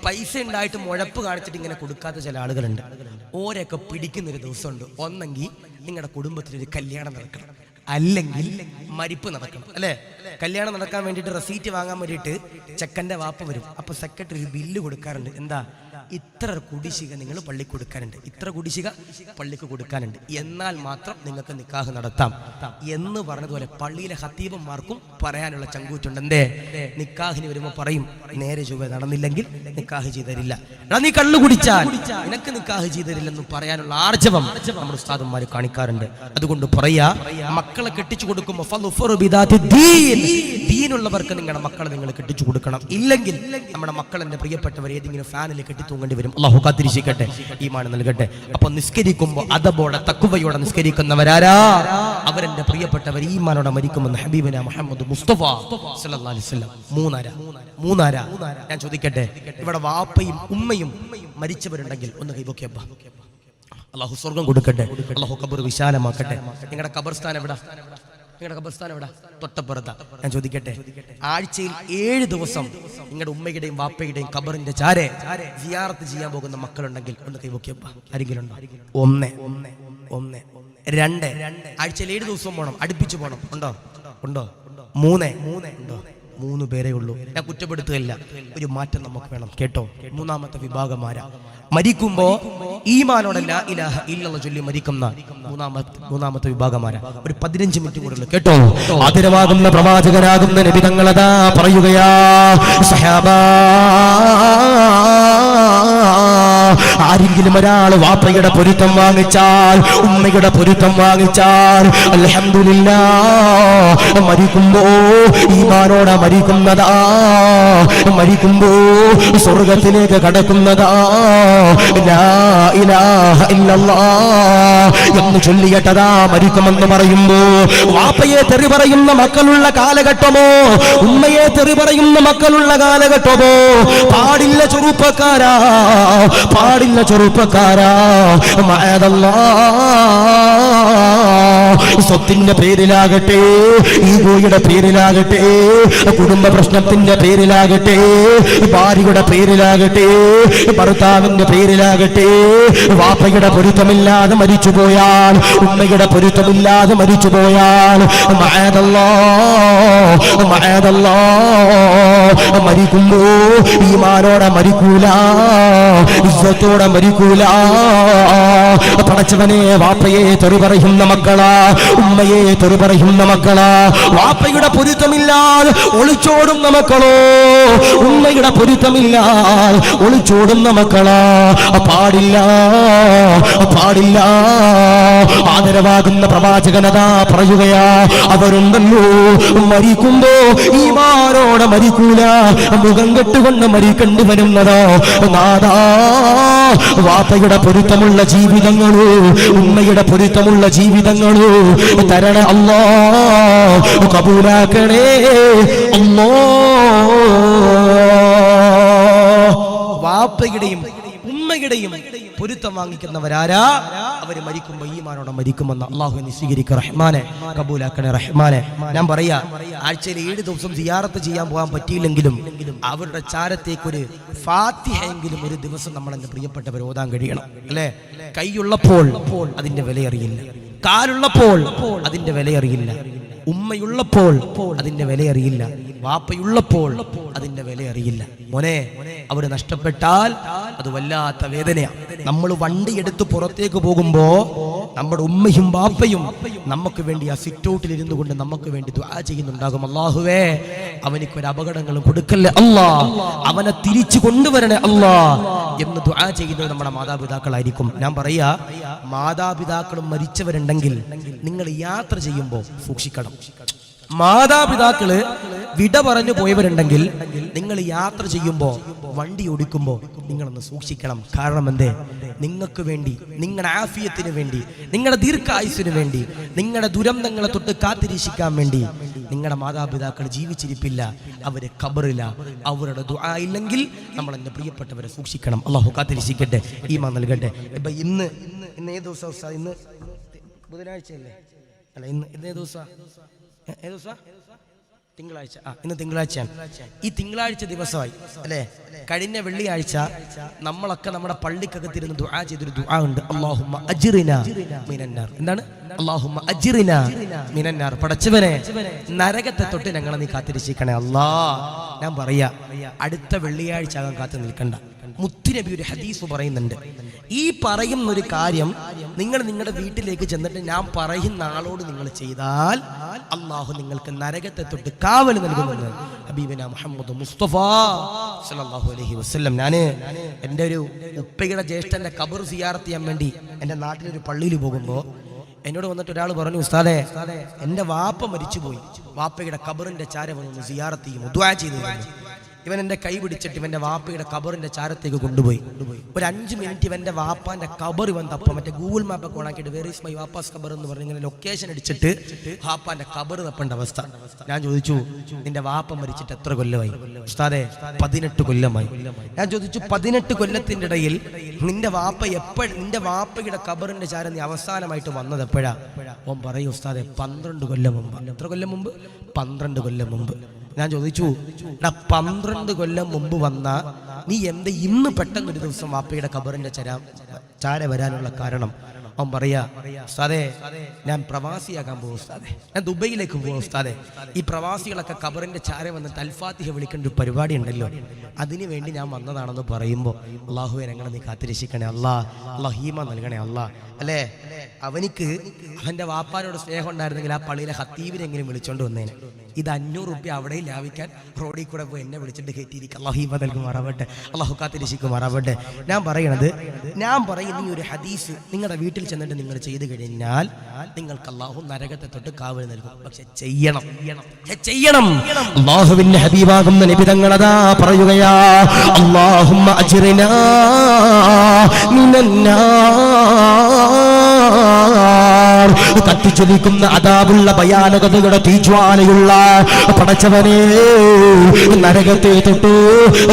പൈസ ഉണ്ടായിട്ട് മുഴപ്പ് കാണിച്ചിട്ട് ഇങ്ങനെ കൊടുക്കാത്ത ചില ആളുകളുണ്ട്. ഓരൊക്കെ പിടിക്കുന്നൊരു ദിവസമുണ്ട്. ഒന്നെങ്കിൽ നിങ്ങളുടെ കുടുംബത്തിലൊരു കല്യാണം നടക്കണം, അല്ലെങ്കിൽ മരിപ്പ് നടക്കണം. അല്ലേ? കല്യാണം നടക്കാൻ വേണ്ടിയിട്ട് റെസീറ്റ് വാങ്ങാൻ വേണ്ടിയിട്ട് ചെക്കൻ്റെ വാപ്പ വരും. അപ്പോൾ സെക്രട്ടറി ഒരു ബില്ല് കൊടുക്കാറുണ്ട്. എന്താ? ഇത്ര കുടിശ്ശിക നിങ്ങൾ പള്ളിക്ക് കൊടുക്കാനുണ്ട്, ഇത്ര കുടിശ്ശിക പള്ളിക്ക് കൊടുക്കാനുണ്ട്, എന്നാൽ മാത്രം നിങ്ങൾക്ക് നിക്കാഹ് നടത്താം എന്ന് പറഞ്ഞതുപോലെ പള്ളിയിലെ ഖത്തീബന്മാർക്കും പറയാനുള്ള ചങ്കൂറ്റുണ്ട്. എന്തേ? നിക്കാഹിന് വരുമ്പോൾ പറയും, നേരെ ചൊവ്വേ നടന്നില്ലെങ്കിൽ നിക്കാഹ് ചെയ്തരില്ല, നീ കള്ളു കുടിച്ചാൽ നിനക്ക് നിക്കാഹ് ചെയ്തരില്ലെന്നും പറയാനുള്ള ആർജവം നമ്മുടെ ഉസ്താദന്മാർ കാണിക്കാറുണ്ട്. അതുകൊണ്ട് പറയാ, മക്കളെ കെട്ടിച്ചു കൊടുക്കുമ്പോൾ ദീനുള്ളവർക്ക് നിങ്ങളുടെ മക്കളെ നിങ്ങൾ കെട്ടിച്ചു കൊടുക്കണം. ഇല്ലെങ്കിൽ നമ്മുടെ മക്കളെന്റെ പ്രിയപ്പെട്ടവർ ഏതെങ്കിലും ഫാനിൽ കെട്ടി തൂങ്ങേണ്ടി വരും. അല്ലാഹു കാത്തിരിക്കട്ടെ, ഈമാൻ നൽകട്ടെ. അപ്പൊ നിസ്കരിക്കുമ്പോൾ അദബോടെ തഖ്വയോടെ നിസ്കരിക്കുന്നവരാരാ? അവരെന്റെ പ്രിയപ്പെട്ടവർ ഈമാനോടെ മരിക്കുമെന്ന് ഹബീബന മുഹമ്മദ് മുസ്തഫ സല്ലല്ലാഹു അലൈഹി വസല്ലം. മൂന്നാര ഞാൻ ചോദിക്കട്ടെ, ഇവിടെ വാപ്പയും ഉമ്മയും മരിച്ചവരുണ്ടെങ്കിൽ ഒന്ന് കൈവോക്കിയപ്പാ. അല്ലാഹു സ്വർഗം കൊടുക്കട്ടെ, അല്ലാഹു ഖബർ വിശാലമാക്കട്ടെ. നിങ്ങളുടെ ഖബർസ്ഥാൻ എവിടെ? നിങ്ങളുടെ ഖബർസ്ഥാൻ എവിടെ? തൊട്ടപ്പുറത്താ. ഞാൻ ചോദിക്കട്ടെ, ആഴ്ചയിൽ 7 ദിവസം നിങ്ങളുടെ ഉമ്മയുടെയും വാപ്പയുടെയും ഖബറിന്റെ ചാരെ സിയാറത്ത് ചെയ്യാൻ പോകുന്ന മക്കളുണ്ടെങ്കിൽ ഒന്ന് കൈവോക്കിയപ്പാ. ആരെങ്കിലും ഉണ്ടോ? ഒന്ന്. 2 ആഴ്ചയിൽ 7 ദിവസം പോകണം, അടുപ്പിച്ച് പോകണം. ഉണ്ടോ? 3 ഉണ്ടോ? 3 പേരേ ഉള്ളൂ. ഞാൻ കുറ്റപ്പെടുത്തുകയില്ല, ഒരു മാറ്റം നമുക്ക് വേണം കേട്ടോ. മൂന്നാമത്തെ വിഭാഗമാരാ? മരിക്കുമ്പോ ഈമാനോടെ ലാ ഇലാഹ ഇല്ലല്ലാഹ് ചൊല്ലി മരിക്കുന്ന മൂന്നാമത്തെ വിഭാഗമാരാ. ഒരു 15 മിനിറ്റ് കൂടെ കേട്ടോ. ആദരവാകുന്ന പ്രവാചകനാകുന്ന നബി തങ്ങളതാ പറയുകയാ, സഹാബാ, ആരെങ്കിലും ഒരാൾ വാപ്പയുടെ പൊരുത്തം വാങ്ങിച്ചാൽ, ഉമ്മയുടെ പൊരുത്തം വാങ്ങിച്ചാൽ, അൽഹംദുലില്ലാഹ്, മരിക്കുമ്പോ ഈമാനോടെ മരിക്കുന്നതാ, മരിക്കുമ്പോ സ്വർഗത്തിലേക്ക് കടക്കുന്നതാ. ലാ ഇലാഹ ഇല്ലല്ലാഹ് എന്ന് ചൊല്ലിയിട്ടതാ മരിക്കുമെന്ന് പറയുമ്പോ, വാപ്പയെ തെറി പറയുന്ന മക്കളുള്ള കാലഘട്ടമോ, ഉമ്മയെ തെറി പറയുന്ന മക്കളുള്ള കാലഘട്ടമോ പാടില്ല ചെറുപ്പക്കാരാ, പാടില്ല ചെറുപ്പക്കാരാ. സ്വത്തിന്റെ പേരിലാകട്ടെ, ഈഗോയുടെ പേരിലാകട്ടെ, കുടുംബ പ്രശ്നത്തിന്റെ പേരിലാകട്ടെ, ഭാര്യയുടെ പേരിലാകട്ടെ, ഭർത്താവിന്റെ പേരിലാകട്ടെ, വാപ്പയുടെ പൊരുത്തമില്ലാതെ മരിച്ചുപോയാൽ, ഉമ്മയുടെ പൊരുത്തമില്ലാതെ മരിച്ചുപോയാൽ, മരിക്കുമ്പോ ഈമാനോടെ മരിക്കൂല, ഇസ്സത്തോടെ മരിക്കൂല. പടച്ചവനെ, വാപ്പയെ തെറി പറയുന്ന മക്കളാ, ഉമ്മയെ തെറി പറയുന്ന മക്കളാ, വാപ്പയുടെ പൊരുത്തമില്ലാതെ ഒളിച്ചോടുന്ന മക്കളോ, ഉമ്മയുടെ പൊരുത്തമില്ലാതെ ഒളിച്ചോടുന്ന മക്കളാ. പാടില്ല. ആദരവാകുന്ന പ്രവാചകനതാ പറയുകയാ, അവരുണ്ടല്ലോ മരിക്കുമ്പോ ഈമാനോടെ മരിക്കൂല, മുഖം കെട്ടുകൊണ്ട് മരിക്കേണ്ടി വരുന്നതോ. നാദാ, വാപ്പയുടെ പൊരുത്തമുള്ള ജീവിതങ്ങളോ, ഉമ്മയുടെ പൊരുത്തമുള്ള ജീവിതങ്ങളോ തരണേ അല്ലാഹ്, കബൂലാക്കണേ അല്ലാഹ്. വാപ്പയുടെയും ഉമ്മയുടെയും പൊരുത്തം വാങ്ങിക്കുന്നവരാരാ? അവര് മരിക്കുമ്പോ ഈമാനോടെ മരിക്കുമെന്ന് അല്ലാഹു സ്വീകരിക്കുക റഹ്മാനെ, കബൂലാക്കണേ റഹ്മാനെ. ഞാൻ പറയാ, ആഴ്ചയിൽ 7 ദിവസം സിയാറത്ത് ചെയ്യാൻ പോകാൻ പറ്റിയില്ലെങ്കിലും അവരുടെ ചാരത്തേക്കൊരു ഫാത്തിഹയെങ്കിലും ഒരു ദിവസം നമ്മൾ എന്റെ പ്രിയപ്പെട്ടവർ ഓതാൻ കഴിയണം. അല്ലേ? കൈയുള്ളപ്പോൾ അതിന്റെ വിലയറിയില്ല, കാലുള്ളപ്പോൾ അതിന്റെ വിലയറിയില്ല, ഉമ്മയുള്ളപ്പോൾ അതിന്റെ വിലയറിയില്ല, വാപ്പയുള്ളപ്പോൾ അതിന്റെ വിലയറിയില്ല. മോനെ, അവര് നഷ്ടപ്പെട്ടാൽ അത് വല്ലാത്ത വേദനയാണ്. നമ്മൾ വണ്ടി എടുത്ത് പുറത്തേക്ക് പോകുമ്പോ നമ്മുടെ ഉമ്മയും ബാപ്പയും നമുക്ക് വേണ്ടി ആ സിറ്റ് ഔട്ടിൽ ഇരുന്നു കൊണ്ട് നമുക്ക് വേണ്ടി ദുആ ചെയ്യുന്നുണ്ടാകും. അല്ലാഹുവേ, അവനിക്കൊരു അപകടങ്ങളും കൊടുക്കല്ലേ അല്ലാ, അവനെ തിരിച്ചു കൊണ്ടുവരണേ അല്ലാ എന്ന് ദുആ ചെയ്യുന്നത് നമ്മുടെ മാതാപിതാക്കളായിരിക്കും. ഞാൻ പറയാ, മാതാപിതാക്കളും മരിച്ചവരുണ്ടെങ്കിൽ നിങ്ങൾ യാത്ര ചെയ്യുമ്പോൾ സൂക്ഷിക്കണം. മാതാപിതാക്കള് വിട പറഞ്ഞു പോയവരുണ്ടെങ്കിൽ നിങ്ങൾ യാത്ര ചെയ്യുമ്പോൾ, വണ്ടി ഓടിക്കുമ്പോൾ നിങ്ങളൊന്ന് സൂക്ഷിക്കണം. കാരണം എന്തേ? നിങ്ങൾക്ക് വേണ്ടി, നിങ്ങളുടെ ആഫിയത്തിന് വേണ്ടി, നിങ്ങളുടെ ദീർഘായുസിന് വേണ്ടി, നിങ്ങളുടെ ദുരന്തങ്ങളെ തൊട്ട് കാത്തിരീക്ഷിക്കാൻ വേണ്ടി നിങ്ങളുടെ മാതാപിതാക്കൾ ജീവിച്ചിരിപ്പില്ല, അവര് ഖബറില്ല. അവരുടെ ദുആ ഇല്ലെങ്കിൽ നമ്മൾ എന്റെ പ്രിയപ്പെട്ടവരെ സൂക്ഷിക്കണം. അല്ലാഹു കാത്തിരിക്കട്ടെ, ഈമാൻ നൽകട്ടെ. ഇപ്പൊ ഇന്ന് ഏത് ദിവസം? ഇന്ന് ബുധനാഴ്ചയല്ലേ? അല്ല ഇന്ന് ഏത് ദിവസമാണ്? ഏത് ദിവസമാണ്? തിങ്കളാഴ്ച. ഇന്ന് തിങ്കളാഴ്ചയാണ്. ഈ തിങ്കളാഴ്ച ദിവസമായി അല്ലേ? കഴിഞ്ഞ വെള്ളിയാഴ്ച നമ്മളൊക്കെ നമ്മുടെ പള്ളിക്കകത്തിരുന്ന് ദുആ ചെയ്തൊരു ദുആ ഉണ്ട്. അല്ലാഹുമ്മ അജ്റിനാ മിനന്നാർ. എന്താണ്? അല്ലാഹുമ്മ അജ്റിനാ മിനന്നാർ. പടച്ചവനെ നരകത്തെ തൊട്ട് ഞങ്ങളെ നീ കാത്തിരക്ഷിക്കണേ അല്ലാ. ഞാൻ പറയാ, അടുത്ത വെള്ളിയാഴ്ച ആകാൻ കാത്തു നിൽക്കണ്ട. മുത്തുനബി ഒരു ഹദീസ് പറയുന്നുണ്ട്, ഈ പറയുന്ന ഒരു കാര്യം നിങ്ങൾ നിങ്ങളുടെ വീട്ടിലേക്ക് ചെന്നിട്ട് ഞാൻ പറയുന്ന ആളോട് നിങ്ങൾ ചെയ്താൽ അള്ളാഹു നിങ്ങൾക്ക് നരകത്തെ തൊട്ട് കാവൽ നൽകുമെന്ന് ഹബീബിന മുഹമ്മദ് മുസ്തഫ സല്ലല്ലാഹു അലൈഹി വസല്ലം. ഞാന് എൻ്റെ ഒരു ഉപ്പയുടെ ജ്യേഷ്ഠന്റെ ഖബർ സിയാറത്ത് ചെയ്യാൻ വേണ്ടി എൻ്റെ നാട്ടിലൊരു പള്ളിയിൽ പോകുമ്പോൾ എന്നോട് വന്നിട്ട് ഒരാൾ പറഞ്ഞു, ഉസ്താദേ എൻ്റെ വാപ്പ മരിച്ചുപോയി, വാപ്പയുടെ ഖബറിന്റെ ചാര വന്ന് സിയാറത്ത് ചെയ്യും, ദുആ ചെയ്തു. ഇവൻ എൻ്റെ കൈ പിടിച്ചിട്ട് ഇവന്റെ വാപ്പയുടെ ഖബറിന്റെ ചാരത്തേക്ക് കൊണ്ടുപോയി. ഒരു 5 മിനിറ്റ് ഇവന്റെ വാപ്പാന്റെ ഖബർ ഇവൻ തപ്പം, മറ്റേ ഗൂഗിൾ മാപ്പ് ഒക്കെ ഓണാക്കിയിട്ട് വേർ ഈസ് മൈ വാപ്പാസ് ഖബർ എന്ന് പറഞ്ഞ് ഇങ്ങനെ ലൊക്കേഷൻ അടിച്ചിട്ട് വാപ്പാന്റെ ഖബർ തപ്പേണ്ട അവസ്ഥ. ഞാൻ ചോദിച്ചു, നിന്റെ വാപ്പ മരിച്ചിട്ട് എത്ര കൊല്ലമായി? ഉസ്താദേ 18 കൊല്ലമായി. ഞാൻ ചോദിച്ചു, 18 കൊല്ലത്തിന്റെ ഇടയിൽ നിന്റെ വാപ്പയുടെ ഖബറിന്റെ ചാരം നീ അവസാനമായിട്ട് വന്നത് എപ്പോഴാ? ഓൻ പറയും, ഉസ്താദേ 12 കൊല്ലം മുമ്പ്. എത്ര കൊല്ലം മുമ്പ്? 12 കൊല്ലം മുമ്പ്. ഞാൻ ചോദിച്ചു, 12 കൊല്ലം മുമ്പ് വന്ന നീ എന്ത് ഇന്ന് പെട്ടെന്നൊരു ദിവസം വാപ്പയുടെ ഖബറിന്റെ ചാര വരാനുള്ള കാരണം? അവൻ പറയാ, ഉസ്താദേ ഞാൻ പ്രവാസിയാകാൻ പോകും ഉസ്താദേ, ഞാൻ ദുബൈയിലേക്ക് പോകും ഉസ്താദേ. ഈ പ്രവാസികളൊക്കെ ഖബറിന്റെ ചാര വന്ന് തൽഫാത്തിഹ വിളിക്കേണ്ട ഒരു പരിപാടി ഉണ്ടല്ലോ, അതിനു വേണ്ടി ഞാൻ വന്നതാണെന്ന് പറയുമ്പോൾ അള്ളാഹുവെ ഞങ്ങളെ നീ കാത്തിരക്ഷിക്കണേ അല്ലാ, അള്ളാഹു ഈമാൻ നൽകണേ അല്ലാ. അല്ലേ, അവനിക്ക് അവന്റെ വാപ്പാനോട് സ്നേഹം ഉണ്ടായിരുന്നെങ്കിൽ ആ പള്ളിയിലെ ഖത്തീബിനെങ്കിലും വിളിച്ചോണ്ട് വന്നേനെ. ഇത് 500 റുപ്യ അവിടെയും ലാഭിക്കാൻ റോഡിൽ കൂടെ പോയി എന്നെ വിളിച്ചിട്ട് കയറ്റിയിരിക്കും. അള്ളാഹു ഈമാൻ നൽകുമാറാവട്ടെ, അള്ളാഹു കാത്തിരക്ഷിക്കുമാറാവട്ടെ. ഞാൻ പറയുന്ന ഈ ഒരു ഹദീസ് നിങ്ങളുടെ വീട്ടിൽ ചെന്നിട്ട് നിങ്ങൾ ചെയ്തു കഴിഞ്ഞാൽ നിങ്ങൾക്ക് അള്ളാഹു നരകത്തെ തൊട്ട് കാവൽ നൽകും. പക്ഷെ ചെയ്യണം. അല്ലാഹുവിന്റെ ഹബീബാകുന്ന നബി തങ്ങളതാ പറയുകയാ, അല്ലാഹുമ്മ അജ്റിനാ മിനന്നാർ. കത്തിച്ചൊലിക്കുന്ന അദാബുള്ള ഭയാനകതയുടെ തീജ്വാലയുള്ള പടച്ചവനെ നരകത്തെ തൊട്ടു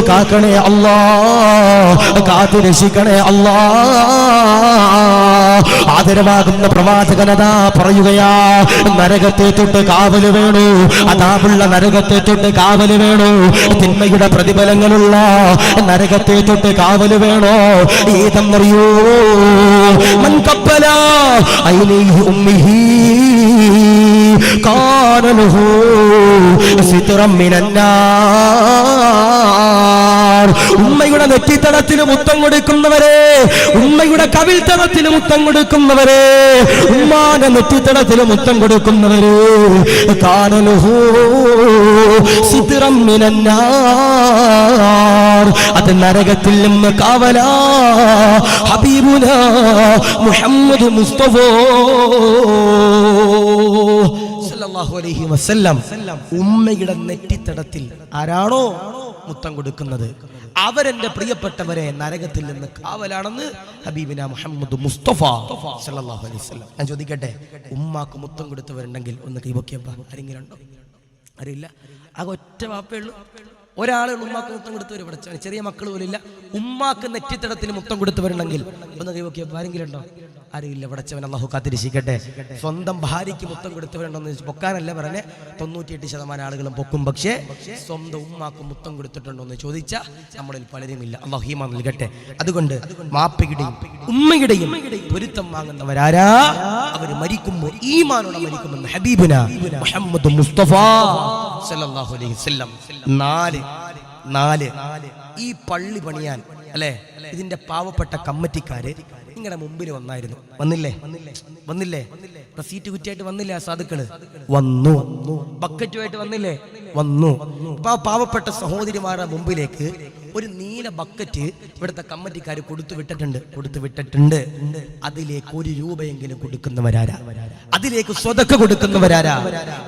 കാക്കണേ അല്ലാ, കാത്തു രക്ഷിക്കണേ അല്ലാ. ആദരവാകുന്ന പ്രവാചകനതാ പറയുകയാ, നരകത്തെ തൊട്ട് കാവല് വേണു, അദാബുള്ള നരകത്തെ തൊട്ട് കാവല് വേണു, തിന്മയുടെ പ്രതിഫലങ്ങളുള്ള നരകത്തെ തൊട്ട് കാവല് വേണോ? ഏതെന്നറിയോ? മൻ ഖബ്ബല ഐനൈഹി ഉമ്മിഹി കാന ലഹു സിത്റൻ മിനന്നാർ. ഉമ്മയുടെ നെറ്റിത്തടത്തിന് മുത്തം കൊടുക്കുന്നവരെ, ഉമ്മയുടെ കവിൾത്തടത്തിന് മുത്തം കൊടുക്കുന്നവരെ, ഉമ്മാന്റെ നെറ്റിത്തടത്തിന് മുത്തം കൊടുക്കുന്നവരെ, കാന ലഹു സിത്റൻ മിനന്നാർ. അത് നരകത്തിൽ നിന്ന് കാവലാ. ഹബീബുനാ മുഹമ്മദ് മുസ്തഫ സല്ലല്ലാഹു അലൈഹി വസല്ലം ഉമ്മയുടെ നെറ്റിത്തടത്തിൽ ആരാണോ മുത്തം കൊടുക്കുന്നത് അവരെന്റെ പ്രിയപ്പെട്ടവരെ നരകത്തിൽ നിന്ന് കാവലാണെന്ന് ഹബീബിന മുഹമ്മദ് മുസ്തഫ സല്ലല്ലാഹു അലൈഹി വസല്ലം. ഞാൻ ചോദിക്കട്ടെ, ഉമ്മാക്ക് മുത്തം കൊടുത്തവരുണ്ടെങ്കിൽ ഒന്ന് കൈവക്കിയപ്പ ആരെങ്കിലും ഉണ്ടോ? അറിയില്ല. ആ ഒറ്റ വാപ്പേ ഉള്ളൂ. ഒരാളെ ഉമ്മാക്ക് മുത്തം കൊടുത്തവർ ഇവിടെ ചെറിയ മക്കൾ പോലും ഇല്ല. ഉമ്മാക്ക് നെറ്റിത്തടത്തിന് മുത്തം കൊടുത്തവരുണ്ടെങ്കിൽ ഒന്ന് കൈവക്കിയപ്പോ ആരെങ്കിലും ഉണ്ടോ? അറിയില്ല. പടച്ചവൻ അല്ലാഹു കാത്തിരക്ഷിക്കട്ടെ. സ്വന്തം ഭാര്യയ്ക്ക് മുത്തം കൊടുത്തവരുണ്ടോന്ന് പൊക്കാനല്ല പറഞ്ഞേ, 98% ആളുകളും പൊക്കും. പക്ഷേ സ്വന്തം ഉമ്മാക്ക് മുത്തം കൊടുത്തിട്ടുണ്ടോ എന്ന് ചോദിച്ചാൽ നമ്മളിൽ പലരും ഇല്ല. അല്ലാഹു ഈമാൻ നൽകട്ടെ. അതുകൊണ്ട് മാപ്പയുടെയും ഉമ്മയുടെയും പൊരുത്തം വാങ്ങുന്നവരാരാ? അവർ മരിക്കുമ്പോൾ ഈമാനോടെ മരിക്കുമെന്ന് ഹബീബുന മുഹമ്മദ് മുസ്തഫ സല്ലല്ലാഹു അലൈഹി വസല്ലം. 4 ഈ പള്ളി പണിയാൻ അല്ലേ, ഇതിന്റെ പാവപ്പെട്ട കമ്മിറ്റിക്കാര് നിങ്ങളുടെ മുമ്പിൽ വന്നില്ലേ? സീറ്റ് കുറ്റിയായിട്ട് വന്നില്ലേ? ആ സാധുക്കള് വന്നു, ബക്കറ്റുമായിട്ട് വന്നില്ലേ? വന്നു. അപ്പൊ ആ പാവപ്പെട്ട സഹോദരിമാരുടെ മുമ്പിലേക്ക് ഒരു നീല ബക്കറ്റ് ഇവിടുത്തെ കമ്മിറ്റിക്കാർ കൊടുത്തു വിട്ടിട്ടുണ്ട്. അതിലേക്ക് 1 രൂപയെങ്കിലും കൊടുക്കുന്നവരാരാ? അതിലേക്ക് സ്വതക്ക കൊടുക്കുന്നവരാരാ?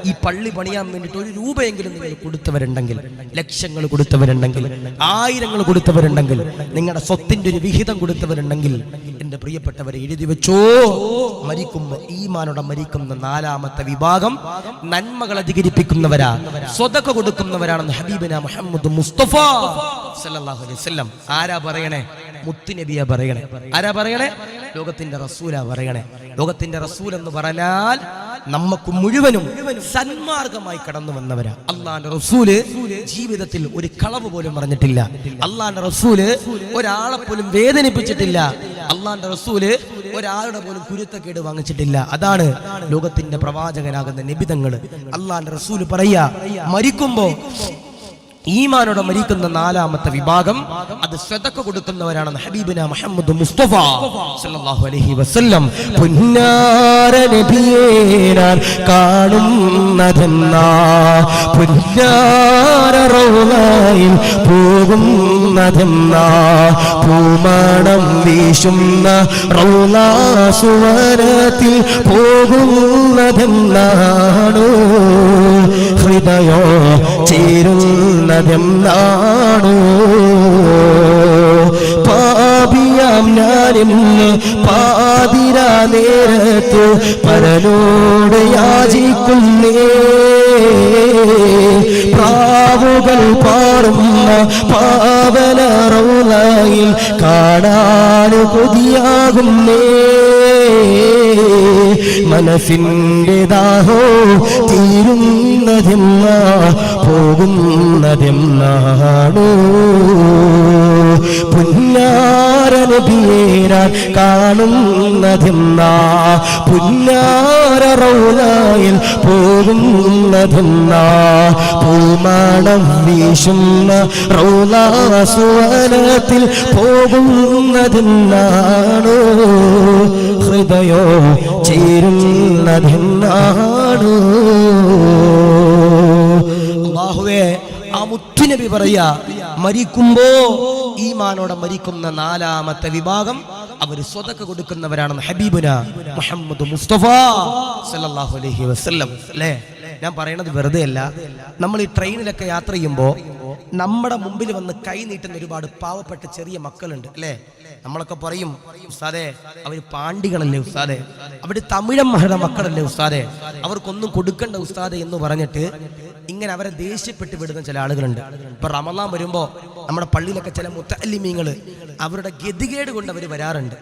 ഈ പള്ളി പണിയാൻ വേണ്ടിയിട്ട് 1 രൂപയെങ്കിലും നിങ്ങൾ കൊടുത്തവരുണ്ടെങ്കിൽ, ലക്ഷങ്ങൾ കൊടുത്തവരുണ്ടെങ്കിൽ, ആയിരങ്ങൾ കൊടുത്തവരുണ്ടെങ്കിൽ, നിങ്ങളുടെ സ്വത്തിന്റെ ഒരു വിഹിതം കൊടുത്തവരുണ്ടെങ്കിൽ, എന്റെ പ്രിയപ്പെട്ടവരെ എഴുതി വെച്ചോ, മരിക്കുമ്പോ ഈമാനോടെ മരിക്കുന്ന 4ാമത്തെ വിഭാഗം നന്മകൾ അധികരിപ്പിക്കുന്നവരാ, സ്വതക്ക കൊടുക്കുന്നവരാണെന്ന് ഹബീബിന മുഹമ്മദ് മുസ്തഫ സല്ലല്ലാഹു അലൈഹി വസല്ലം. ആരാ പറയണേ? മുത്തുനബിയാ പറയണേ. ആരാ പറയണേ? ലോകത്തിന്റെ റസൂലാ പറയണേ. ലോകത്തിന്റെ റസൂൽ എന്ന് പറഞ്ഞാൽ നമുക്ക് മുഴുവനും സന്മാർഗമായി കടന്നു വന്നവരാ. അള്ളാന്റെ റസൂല് ജീവിതത്തിൽ ഒരു കളവ് പോലും പറഞ്ഞിട്ടില്ല. അള്ളാന്റെ റസൂല് ഒരാളെ പോലും വേദനിപ്പിച്ചിട്ടില്ല. അള്ളാന്റെ റസൂല് ഒരാളുടെ പോലും കുരുത്തക്കേട് വാങ്ങിച്ചിട്ടില്ല. അതാണ് ലോകത്തിന്റെ പ്രവാചകനാകുന്ന നബിതങ്ങള്. അള്ളാന്റെ റസൂല് പറയാ, മരിക്കുമ്പോ ഈമാനോടെ മരിക്കുന്ന നാലാമത്തെ വിഭാഗം അത് സദഖ കൊടുക്കുന്നവരാണെന്ന് ഹബീബിന മുഹമ്മദ് മുസ്തഫ സല്ലല്ലാഹു അലൈഹി വസല്ലം. പുന്നാര നബിയേ ഞാൻ കാണുന്നതെന്നാ, പുന്നാര റൗളയിൽ പോകുന്നതെന്നാ, പൂമണം വീശുന്ന റൗള സുവനത്തിൽ പോകുന്നതെന്നാണോ, ഹൃദയോ ചേരുന്നതെന്നാണോ, പാപിയാം ഞാനിന്ന് പാതിരാ നേരത്ത് പരനോട് യാചിക്കുന്നേ, പ്രാവുകൾ പാടുന്ന പാവന റൗളയിൽ കാണാൻ കൊതിയാകുന്നേ, മനസ്സിന്റെ ദാഹോ തീരുന്നതെന്ന പോകുന്നതെന്നാണോ, പുന്നാര നബിയേ ഞാൻ കാണുന്നതെന്നാ, പുന്നാര റൗളയിൽ പോകുന്നതെന്നാ, പൂമണം വീശുന്ന റൗള സുവനത്തിൽ പോകുന്നതെന്നാണോ, ഹൃദയോ ചേരുന്നതെന്നാണോ. അല്ലാഹുവേ, ആ മുത്തുനബി പറയാ, മരിക്കുമ്പോ ഈമാനോടെ മരിക്കുന്ന നാലാമത്തെ വിഭാഗം അവര് സ്വതക്ക കൊടുക്കുന്നവരാണെന്ന് ഹബീബുന മുഹമ്മദ് മുസ്തഫ സല്ലല്ലാഹു അലൈഹി വസല്ലം. അല്ലേ, ഞാൻ പറയണത് വെറുതെ അല്ല. നമ്മൾ ഈ ട്രെയിനിലൊക്കെ യാത്ര ചെയ്യുമ്പോൾ നമ്മുടെ മുമ്പിൽ വന്ന് കൈ നീട്ടുന്ന ഒരുപാട് പാവപ്പെട്ട ചെറിയ മക്കളുണ്ട്. അല്ലേ, നമ്മളൊക്കെ പറയും, ഉസ്താദേ അവര് പാണ്ടികളല്ലേ ഉസ്താദേ, അവര് തമിഴന്മാരുടെ മക്കളല്ലേ ഉസ്താദേ, അവർക്കൊന്നും കൊടുക്കണ്ട ഉസ്താദേ എന്ന് പറഞ്ഞിട്ട് ഇങ്ങനെ അവരെ ദേഷ്യപ്പെട്ട് വിടുന്ന ചില ആളുകളുണ്ട്. ഇപ്പൊ റമളാൻ വരുമ്പോ നമ്മുടെ പള്ളിയിലൊക്കെ ചില മുത്തഅല്ലിമീങ്ങള് അവരുടെ ഗതികേട് കൊണ്ട് അവർ വരാറുണ്ട്.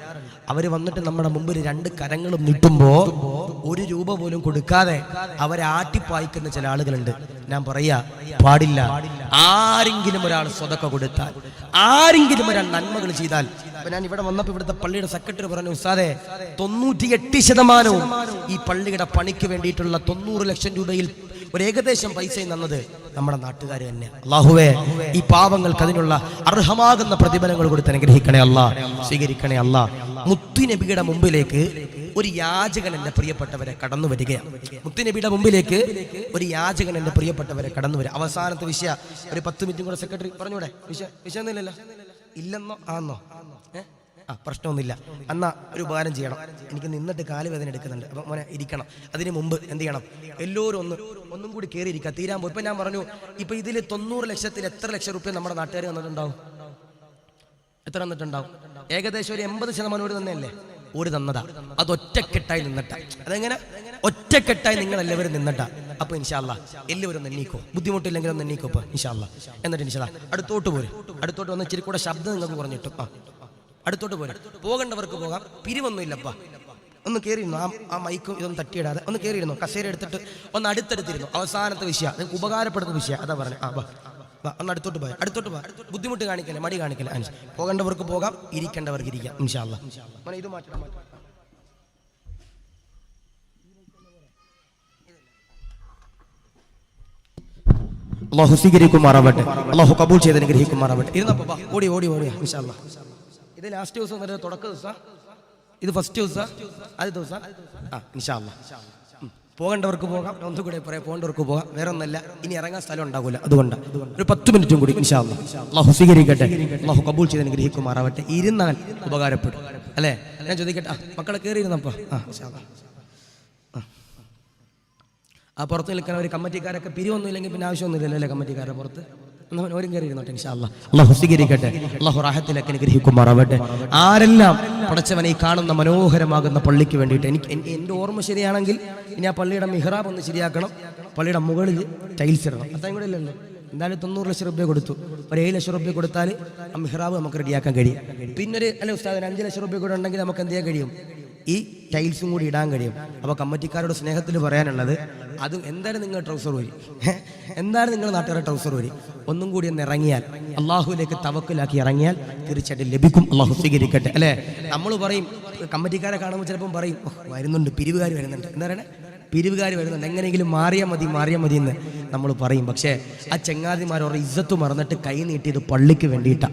അവര് വന്നിട്ട് നമ്മുടെ മുമ്പിൽ രണ്ട് കരങ്ങളും നീട്ടുമ്പോ ഒരു രൂപ പോലും കൊടുക്കാതെ അവരെ ആട്ടിപ്പായിക്കുന്ന ചില ആളുകളുണ്ട്. ഞാൻ പറയാ, പാടില്ല. ആരെങ്കിലും ഒരാൾ സ്വതക്ക കൊടുത്താൽ, ആരെങ്കിലും ഒരാൾ നന്മകൾ ചെയ്താൽ, അപ്പൊ ഞാൻ ഇവിടെ വന്നപ്പോ ഇവിടുത്തെ പള്ളിയുടെ സെക്രട്ടറി പറഞ്ഞു, ഉസ്താദേ 98% ഈ പള്ളിയുടെ പണിക്ക് വേണ്ടിയിട്ടുള്ള 90 ലക്ഷം രൂപയിൽ ഒരു ഏകദേശം പൈസയും തന്നത് നമ്മുടെ നാട്ടുകാർ തന്നെ. അല്ലാഹുവേ, ഈ പാവങ്ങൾക്ക് അതിനുള്ള അർഹമാകുന്ന പ്രതിഫലങ്ങൾ കൊടുത്ത് അനുഗ്രഹിക്കണേ അല്ലാ, സ്വീകരിക്കണേ അല്ലാ. മുത്തുനബിയുടെ മുമ്പിലേക്ക് ഒരു യാചകൻ എന്റെ പ്രിയപ്പെട്ടവരെ കടന്നു വരികയാണ്. മുത്തുനബിയുടെ മുമ്പിലേക്ക് ഒരു യാചകൻ എന്റെ പ്രിയപ്പെട്ടവരെ കടന്നു വരിക. അവസാനത്തെ വിഷയ ഒരു 10 മിനിറ്റും കൂടെ സെക്രട്ടറി പറഞ്ഞൂടെ? വിഷയൊന്നുമില്ലല്ലോ, ഇല്ലെന്നോ ആന്നോ? പ്രശ്നമൊന്നുമില്ല. എന്നാ ഒരു ഉപകാരം ചെയ്യണം, എനിക്ക് നിന്നിട്ട് കാലുവേദന എടുക്കുന്നുണ്ട്, അപ്പം മോനെ ഇരിക്കണം. അതിന് മുമ്പ് എന്ത് ചെയ്യണം, എല്ലാവരും ഒന്നും കൂടി കയറി ഇരിക്കുക, തീരാൻ പോകും. ഇപ്പം ഞാൻ പറഞ്ഞു, ഇപ്പം ഇതിൽ 90 ലക്ഷത്തിൽ എത്ര ലക്ഷം റുപ്യ നമ്മുടെ നാട്ടുകാർ വന്നിട്ടുണ്ടാവും? എത്ര വന്നിട്ടുണ്ടാവും? ഏകദേശം ഒരു 80% ഓടി തന്നെയല്ലേ? ഓടി തന്നതാ. അത് ഒറ്റക്കെട്ടായി നിന്നിട്ടാ. അതെങ്ങനെ ഒറ്റക്കെട്ടായി നിങ്ങൾ എല്ലാവരും നിന്നിട്ടാ. അപ്പൊ ഇൻഷാ അല്ലാഹ് എല്ലാവരും എണ്ണീക്കോ, ബുദ്ധിമുട്ടില്ലെങ്കിലും ഒന്ന് എണ്ണീക്കോ ഇപ്പൊ ഇൻഷാ അല്ലാഹ്. എന്നിട്ട് ഇൻഷാ അല്ലാഹ് അടുത്തോട്ട് പോരും. അടുത്തോട്ട് വന്ന് ഇച്ചിരി കൂടെ ശബ്ദം നിങ്ങൾക്ക് കുറഞ്ഞിട്ടും അടുത്തോട്ട് പോരാ. പോകേണ്ടവർക്ക് പോകാം, പിരിവൊന്നുമില്ലപ്പാ. ഒന്ന് കയറിയിരുന്നു, ആ മൈക്കും ഇതൊന്നും തട്ടിയിടാതെ ഒന്ന് കയറിയിരുന്നു, കസേര എടുത്തിട്ട് ഒന്ന് അടുത്തെടുത്തിരുന്നു. അവസാനത്തെ വിഷയം, നിങ്ങൾക്ക് ഉപകാരപ്പെടുന്ന വിഷയം, അതാ പറഞ്ഞു. ഒന്ന് അടുത്തോട്ട് പോയാൽ അടുത്തോട്ട് പോകാം, ബുദ്ധിമുട്ട് കാണിക്കല്ലേ, മടി കാണിക്കല്ലേ. പോകേണ്ടവർക്ക് പോകാം, ഇരിക്കേണ്ടവർക്ക് ഇരിക്കാം ഇൻഷാ അല്ലാഹ്. ഇത് മാറ്റണം. അല്ലാഹു സ്വീകരിക്കുമാറാവട്ടെ, അല്ലാഹു കബൂൽ ചെയ്ത് അനുഗ്രഹിക്കുമാറാവട്ടെ. ഇരുന്നപ്പോ ഓടി ഇൻഷാ അല്ലാഹ്. ഇത് ലാസ്റ്റ് ദിവസം വരെ തുടക്ക ദിവസം, ഇത് ഫസ്റ്റ് ദിവസം, ആദ്യ ദിവസം. ഇൻഷാ അല്ലാഹ് പോകേണ്ടവർക്ക് പോകാം, ഒന്നുകൂടെ പറയാം, പോകേണ്ടവർക്ക് പോകാം. വേറെ ഒന്നല്ല, ഇനി ഇറങ്ങാൻ സ്ഥലം ഉണ്ടാകൂല, അതുകൊണ്ട് ഒരു 10 മിനിറ്റും കൂടി ഇൻഷാ അല്ലാഹ്. അല്ലാഹു സ്വീകരിക്കട്ടെ, അല്ലാഹു കബൂൽ ചെയ്ത് അനുഗ്രഹിക്കുമാറാവട്ടെ. ഇരുന്നാൽ ഉപകാരപ്പെടും അല്ലേ? ഞാൻ ചോദിക്കട്ടെ, മക്കളെ കയറിയിരുന്നപ്പോ ഇൻഷാ അല്ലാഹ്. പുറത്ത് നിൽക്കുന്ന ഒരു കമ്മിറ്റിക്കാരൊക്കെ പിരിവൊന്നും ഇല്ലെങ്കിൽ പിന്നെ ആവശ്യമൊന്നുമില്ലല്ലോ അല്ലേ? കമ്മിറ്റിക്കാരെ പുറത്ത് ഓരും കയറിയിരുന്നോട്ടെ ഇൻഷാ അല്ലാഹ്. അല്ലാഹു സ്വീകരിക്കട്ടെ, അല്ലാഹു റാഹത്തിലേക്ക് അനുഗ്രഹിക്കുമാറാവട്ടെ. ആരെല്ലാം പടച്ചവനെ ഈ കാണുന്ന മനോഹരമാകുന്ന പള്ളിക്ക് വേണ്ടിയിട്ട്, എനിക്ക് എൻ്റെ ഓർമ്മ ശരിയാണെങ്കിൽ ഇനി ആ പള്ളിയുടെ മിഹ്റാബ് ഒന്ന് ശരിയാക്കണം, പള്ളിയുടെ മുകളിൽ ടൈൽസ് ഇടണം. അത്രയും കൂടെ ഇല്ലല്ലോ. എന്തായാലും 90 ലക്ഷം രൂപ കൊടുത്തു, ഒരു 7 ലക്ഷം രൂപ കൊടുത്താൽ ആ മിഹ്റാബ് നമുക്ക് റെഡിയാക്കാൻ കഴിയും. പിന്നൊരു അല്ലെ ഉസ്താദ് 5 ലക്ഷം രൂപ കൂടെ ഉണ്ടെങ്കിൽ നമുക്ക് എന്ത് ചെയ്യാൻ കഴിയും? ഈ ടൈൽസും കൂടി ഇടാൻ കഴിയും. അപ്പോൾ കമ്മിറ്റിക്കാരോട് സ്നേഹത്തിൽ പറയാനുള്ളത്, അത് എന്തായാലും നിങ്ങൾ ട്രൗസർ ഊരി, എന്തായാലും നിങ്ങൾ നാട്ടുകാരുടെ ട്രൗസർ ഊരി ഒന്നും കൂടി ഒന്ന് ഇറങ്ങിയാൽ, അള്ളാഹുവിലേക്ക് തവക്കലാക്കി ഇറങ്ങിയാൽ തീർച്ചയായിട്ടും ലഭിക്കും. അള്ളാഹു സ്വീകരിക്കട്ടെ. അല്ലേ, നമ്മൾ പറയും, കമ്മിറ്റിക്കാരെ കാണുമ്പോൾ ചിലപ്പം പറയും, വരുന്നുണ്ട്, പിരിവുകാർ വരുന്നുണ്ട്, എന്താ പറയണേ, പിരിവുകാർ വരുന്നുണ്ട്, എങ്ങനെയെങ്കിലും മാറിയാൽ മതി എന്ന് നമ്മൾ പറയും. പക്ഷേ ആ ചങ്ങാതിമാരോട് ഇസ്സത്ത് മറന്നിട്ട് കൈ നീട്ടിയത് പള്ളിക്ക് വേണ്ടിയിട്ട്.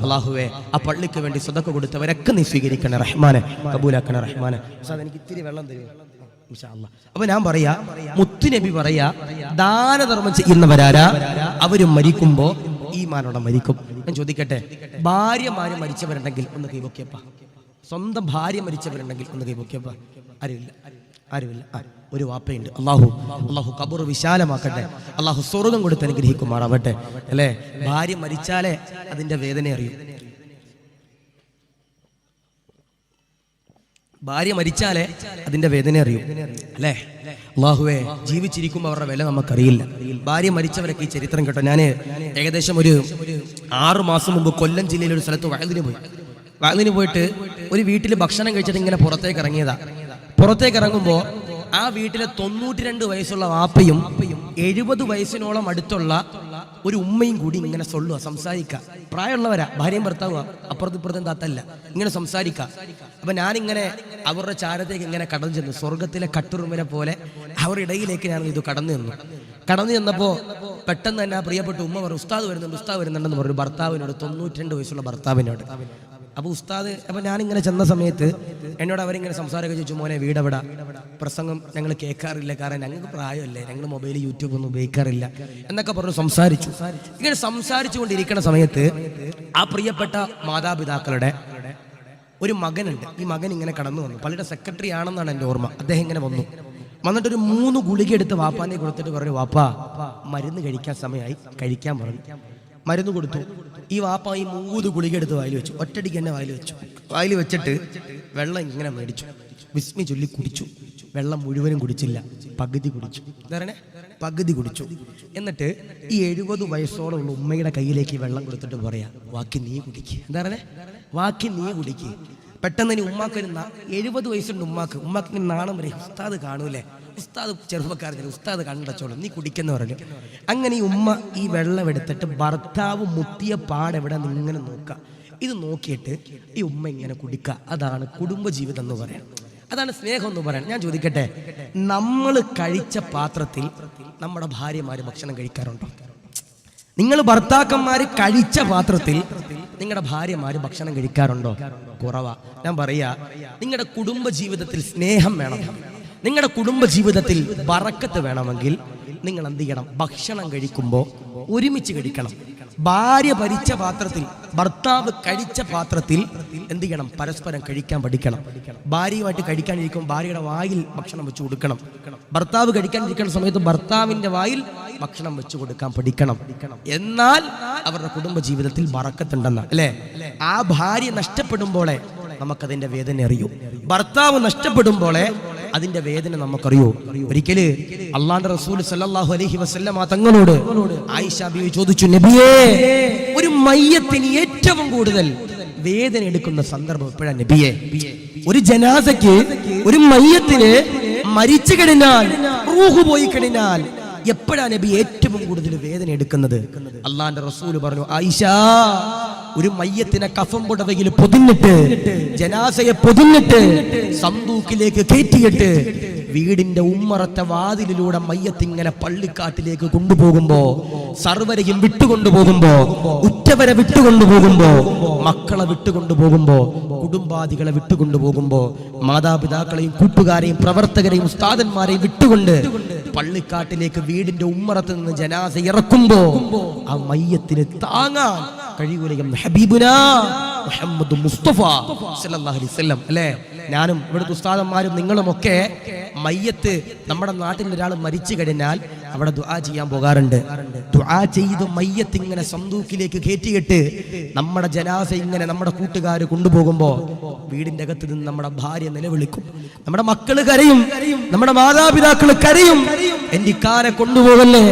അല്ലാഹുവേ, ആ പള്ളിക്ക് വേണ്ടി സദഖ കൊടുത്തവരൊക്കെ നീ സ്വീകരിക്കണേ റഹ്മാനെ, കബൂലാക്കണേ റഹ്മാനെ. എനിക്ക് ഇത്തിരി വെള്ളം തരുമോ? അപ്പൊ ഞാൻ പറയാ, മുത്തുനബി പറയാ, ദാനധർമ്മം ചെയ്യുന്നവരാരാ, അവരും മരിക്കുമ്പോ ഈമാനോടെ മരിക്കും. ഞാൻ ചോദിക്കട്ടെ, ഭാര്യമാര് മരിച്ചവരുണ്ടെങ്കിൽ ഒന്ന് കൈവക്കിയപ്പ, സ്വന്തം ഭാര്യ മരിച്ചവരുണ്ടെങ്കിൽ ഒന്ന് കൈവക്കിയപ്പ. ആരുമില്ല. ഒരു വാപ്പയുണ്ട്. അള്ളാഹു ഖബർ വിശാലമാക്കട്ടെ, അള്ളാഹു സ്വർഗം കൊടുത്ത് അനുഗ്രഹിക്കുമാറാവട്ടെ. അല്ലേ, ഭാര്യ മരിച്ചാലേ അതിന്റെ വേദന അറിയൂ. ഭാര്യ മരിച്ചാലേ അതിന്റെ വേദന അറിയൂ. അല്ലേ, അള്ളാഹുവേ, ജീവിച്ചിരിക്കുമ്പോൾ അവരുടെ വില നമുക്കറിയില്ല. ഭാര്യ മരിച്ചവരൊക്കെ ഈ ചരിത്രം കേട്ടോ. ഞാൻ ഏകദേശം ഒരു 6 മാസം മുമ്പ് കൊല്ലം ജില്ലയിലെ ഒരു സ്ഥലത്ത് വയലിന് പോയിട്ട് ഒരു വീട്ടിൽ ഭക്ഷണം കഴിച്ചിട്ട് ഇങ്ങനെ പുറത്തേക്ക് ഇറങ്ങിയതാ. പുറത്തേക്ക് ഇറങ്ങുമ്പോൾ ആ വീട്ടിലെ 92 വയസ്സുള്ള വാപ്പയും 70 വയസ്സിനോളം അടുത്തുള്ള ഒരു ഉമ്മയും കൂടി ഇങ്ങനെ സംസാരിക്കുക. പ്രായമുള്ളവരാ, ഭാര്യയും ഭർത്താവുക, അപ്പുറത്തും താത്തല്ല, ഇങ്ങനെ സംസാരിക്കുക. അപ്പൊ ഞാനിങ്ങനെ അവരുടെ ചാരത്തേക്ക് ഇങ്ങനെ കടന്നു ചെന്നു. സ്വർഗത്തിലെ കട്ടുറുമ്പിനെ പോലെ അവരുടെ ഇടയിലേക്ക് ഞാൻ ഇത് കടന്നു ചെന്നപ്പോ പെട്ടെന്ന് തന്നെ ആ പ്രിയപ്പെട്ട ഉമ്മ പറഞ്ഞു, ഉസ്താദ് വരുന്നുണ്ടെന്ന് പറഞ്ഞു. ഭർത്താവിനോട്, 92 വയസ്സുള്ള ഭർത്താവിനോട്. അപ്പോൾ ഉസ്താദ്, അപ്പോൾ ഞാനിങ്ങനെ ചെന്ന സമയത്ത് എന്നോട് അവരിങ്ങനെ സംസാരമൊക്കെ ചോദിച്ചു, മോനെ വീടെവിടാ, പ്രസംഗം ഞങ്ങൾ കേൾക്കാറില്ല, കാരണം ഞങ്ങൾക്ക് പ്രായമല്ലേ, ഞങ്ങൾ മൊബൈൽ യൂട്യൂബ് ഒന്നും ഉപയോഗിക്കാറില്ല എന്നൊക്കെ പറഞ്ഞു സംസാരിച്ചു. ഇങ്ങനെ സംസാരിച്ചു കൊണ്ടിരിക്കുന്ന സമയത്ത് ആ പ്രിയപ്പെട്ട മാതാപിതാക്കളുടെ ഒരു മകനുണ്ട്. ഈ മകൻ ഇങ്ങനെ കടന്നു വന്നു. പള്ളിയുടെ സെക്രട്ടറി ആണെന്നാണ് എൻ്റെ ഓർമ്മ. അദ്ദേഹം ഇങ്ങനെ വന്നിട്ടൊരു 3 ഗുളിക എടുത്ത് വാപ്പാനെ കൊടുത്തിട്ട് പറഞ്ഞു, വാപ്പാ മരുന്ന് കഴിക്കാൻ സമയമായി, കഴിക്കാൻ പറഞ്ഞു. മരുന്ന് കൊടുത്തു. ഈ വാപ്പ ഈ 3 ഗുളിക എടുത്ത് വായിൽ വെച്ചു. ഒറ്റടിക്ക് തന്നെ വായിൽ വെച്ചിട്ട് വെള്ളം ഇങ്ങനെ മേടിച്ചു, വിസ്മി ചൊല്ലി കുടിച്ചു. വെള്ളം മുഴുവനും കുടിച്ചില്ല, പകുതി കുടിച്ചു. പകുതി കുടിച്ചു. എന്നിട്ട് ഈ 70 വയസ്സോളമുള്ള ഉമ്മയുടെ കയ്യിലേക്ക് വെള്ളം കൊടുത്തിട്ട് പറയാ, ബാക്കി നീ കുടിക്കുക. ബാക്കി നീ കുടിക്കുക. പെട്ടെന്ന് ഇനി ഉമ്മാക്ക് 70 വയസ്സുണ്ട് ഉമ്മാക്ക് ഇങ്ങനെ നാണം വരെ, ഉസ്താദ് കാണൂലേ, ഉസ്താദ് ചെറുപ്പക്കാരൻ, ഉസ്താദ് കണ്ടച്ചോളും, നീ കുടിക്കെന്ന് പറഞ്ഞു. അങ്ങനെ ഈ ഉമ്മ ഈ വെള്ളം എടുത്തിട്ട് ഭർത്താവ് മുത്തിയ പാടെവിടെ ഇങ്ങനെ നോക്കുക. ഇത് നോക്കിയിട്ട് ഈ ഉമ്മ ഇങ്ങനെ കുടിക്കുക. അതാണ് കുടുംബജീവിതം എന്ന് പറയാം, അതാണ് സ്നേഹം എന്ന് പറയാം. ഞാൻ ചോദിക്കട്ടെ, നമ്മൾ കഴിച്ച പാത്രത്തിൽ നമ്മുടെ ഭാര്യമാര് ഭക്ഷണം കഴിക്കാറുണ്ടോ? നിങ്ങൾ ഭർത്താക്കന്മാര് കഴിച്ച പാത്രത്തിൽ നിങ്ങളുടെ ഭാര്യമാര് ഭക്ഷണം കഴിക്കാറുണ്ടോ? കുറവാ. ഞാൻ പറയാ, നിങ്ങളുടെ കുടുംബ ജീവിതത്തിൽ സ്നേഹം വേണം, നിങ്ങളുടെ കുടുംബ ജീവിതത്തിൽ ബറക്കത്ത് വേണമെങ്കിൽ നിങ്ങൾ എന്ത് ചെയ്യണം? ഭക്ഷണം കഴിക്കുമ്പോൾ ഒരുമിച്ച് കഴിക്കണം. ഭാര്യ ഭരിച്ച പാത്രത്തിൽ, ഭർത്താവ് കഴിച്ച പാത്രത്തിൽ എന്ത് ചെയ്യണം? പരസ്പരം കഴിക്കാൻ പഠിക്കണം. ഭാര്യയുമായിട്ട് കഴിക്കാനിരിക്കും ഭാര്യയുടെ വായിൽ ഭക്ഷണം വെച്ച് കൊടുക്കണം. ഭർത്താവ് കഴിക്കാനിരിക്കുന്ന സമയത്ത് ഭർത്താവിന്റെ വായിൽ ഭക്ഷണം വെച്ച് കൊടുക്കാൻ പഠിക്കണം. എന്നാൽ അവരുടെ കുടുംബ ജീവിതത്തിൽ ബറക്കത്തുണ്ടെന്നാണ്. അല്ലേ, ആ ഭാര്യ നഷ്ടപ്പെടുമ്പോളെ നമുക്കതിന്റെ വേദന അറിയൂ. ഭർത്താവ് നഷ്ടപ്പെടുമ്പോളെ അതിന്റെ വേദന നമുക്കറിയോ. ഒരിക്കല് അള്ളാഹുവിന്റെ റസൂൽ സല്ലല്ലാഹു അലൈഹി വസല്ലമ തങ്ങളോട് ആയിഷ ബീവി ചോദിച്ചു, നബിയേ, ഒരു മയ്യത്തിന് ഏറ്റവും കൂടുതൽ വേദന എടുക്കുന്ന സന്ദർഭം എപ്പോഴാ നബിയേ? ഒരു ജനാസയ്ക്ക്, ഒരു മയ്യത്തിന് മരിച്ചു കഴിഞ്ഞാൽ, റൂഹ് പോയി കഴിഞ്ഞാൽ എപ്പോഴാ നബി ഏറ്റവും കൂടുതൽ വേദന എടുക്കുന്നത്? അള്ളാന്റെ റസൂല് പറഞ്ഞു, ആയിഷ, ഒരു മയ്യത്തിനെ കഫം പുടവയിൽ പൊതിഞ്ഞിട്ട്, ജനാസയെ പൊതിഞ്ഞിട്ട് സന്തൂക്കിലേക്ക് കയറ്റിയിട്ട് വീടിന്റെ ഉമ്മറത്തെ വാതിലിലൂടെ മയ്യത്തിങ്ങനെ പള്ളിക്കാട്ടിലേക്ക് കൊണ്ടുപോകുമ്പോ, സർവരെയും വിട്ടുകൊണ്ടുപോകുമ്പോ, ഉറ്റവരെ വിട്ടുകൊണ്ടുപോകുമ്പോ, മക്കളെ വിട്ടുകൊണ്ടുപോകുമ്പോ, കുടുംബാദികളെ വിട്ടുകൊണ്ടുപോകുമ്പോ, മാതാപിതാക്കളെയും കൂട്ടുകാരെയും പ്രവർത്തകരെയും ഉസ്താദന്മാരെയും വിട്ടുകൊണ്ട് പള്ളിക്കാട്ടിലേക്ക് വീടിന്റെ ഉമ്മറത്ത് നിന്ന് ജനാസ ഇറക്കുമ്പോ ആ മയ്യത്തിന് താങ്ങാൻ കഴിയൂലയും ഹബീബുനാ മുഹമ്മദ് മുസ്തഫ സല്ലല്ലാഹു അലൈഹി വസല്ലം. അല്ലേ, ഞാനും ഇവിടുത്തെ ഉസ്താദന്മാരും നിങ്ങളുമൊക്കെ മയ്യത്ത്, നമ്മുടെ നാട്ടിൽ ഒരാൾ മരിച്ചു കഴിഞ്ഞാൽ അവിടെ ദുആ ചെയ്യാൻ പോകാറുണ്ട്. ദുആ ചെയ്ത് മയ്യത്ത് ഇങ്ങനെ സന്തൂക്കിലേക്ക് കയറ്റിയിട്ട് നമ്മുടെ ജനാസ ഇങ്ങനെ നമ്മുടെ കൂട്ടുകാർ കൊണ്ടുപോകുമ്പോ വീടിന്റെ അകത്ത് നിന്ന് നമ്മുടെ ഭാര്യ നിലവിളിക്കും, നമ്മുടെ മക്കള് കരയും, നമ്മുടെ മാതാപിതാക്കൾ കരയും. എന്റെ ഇക്കാരെ കൊണ്ടുപോകല്ലേ,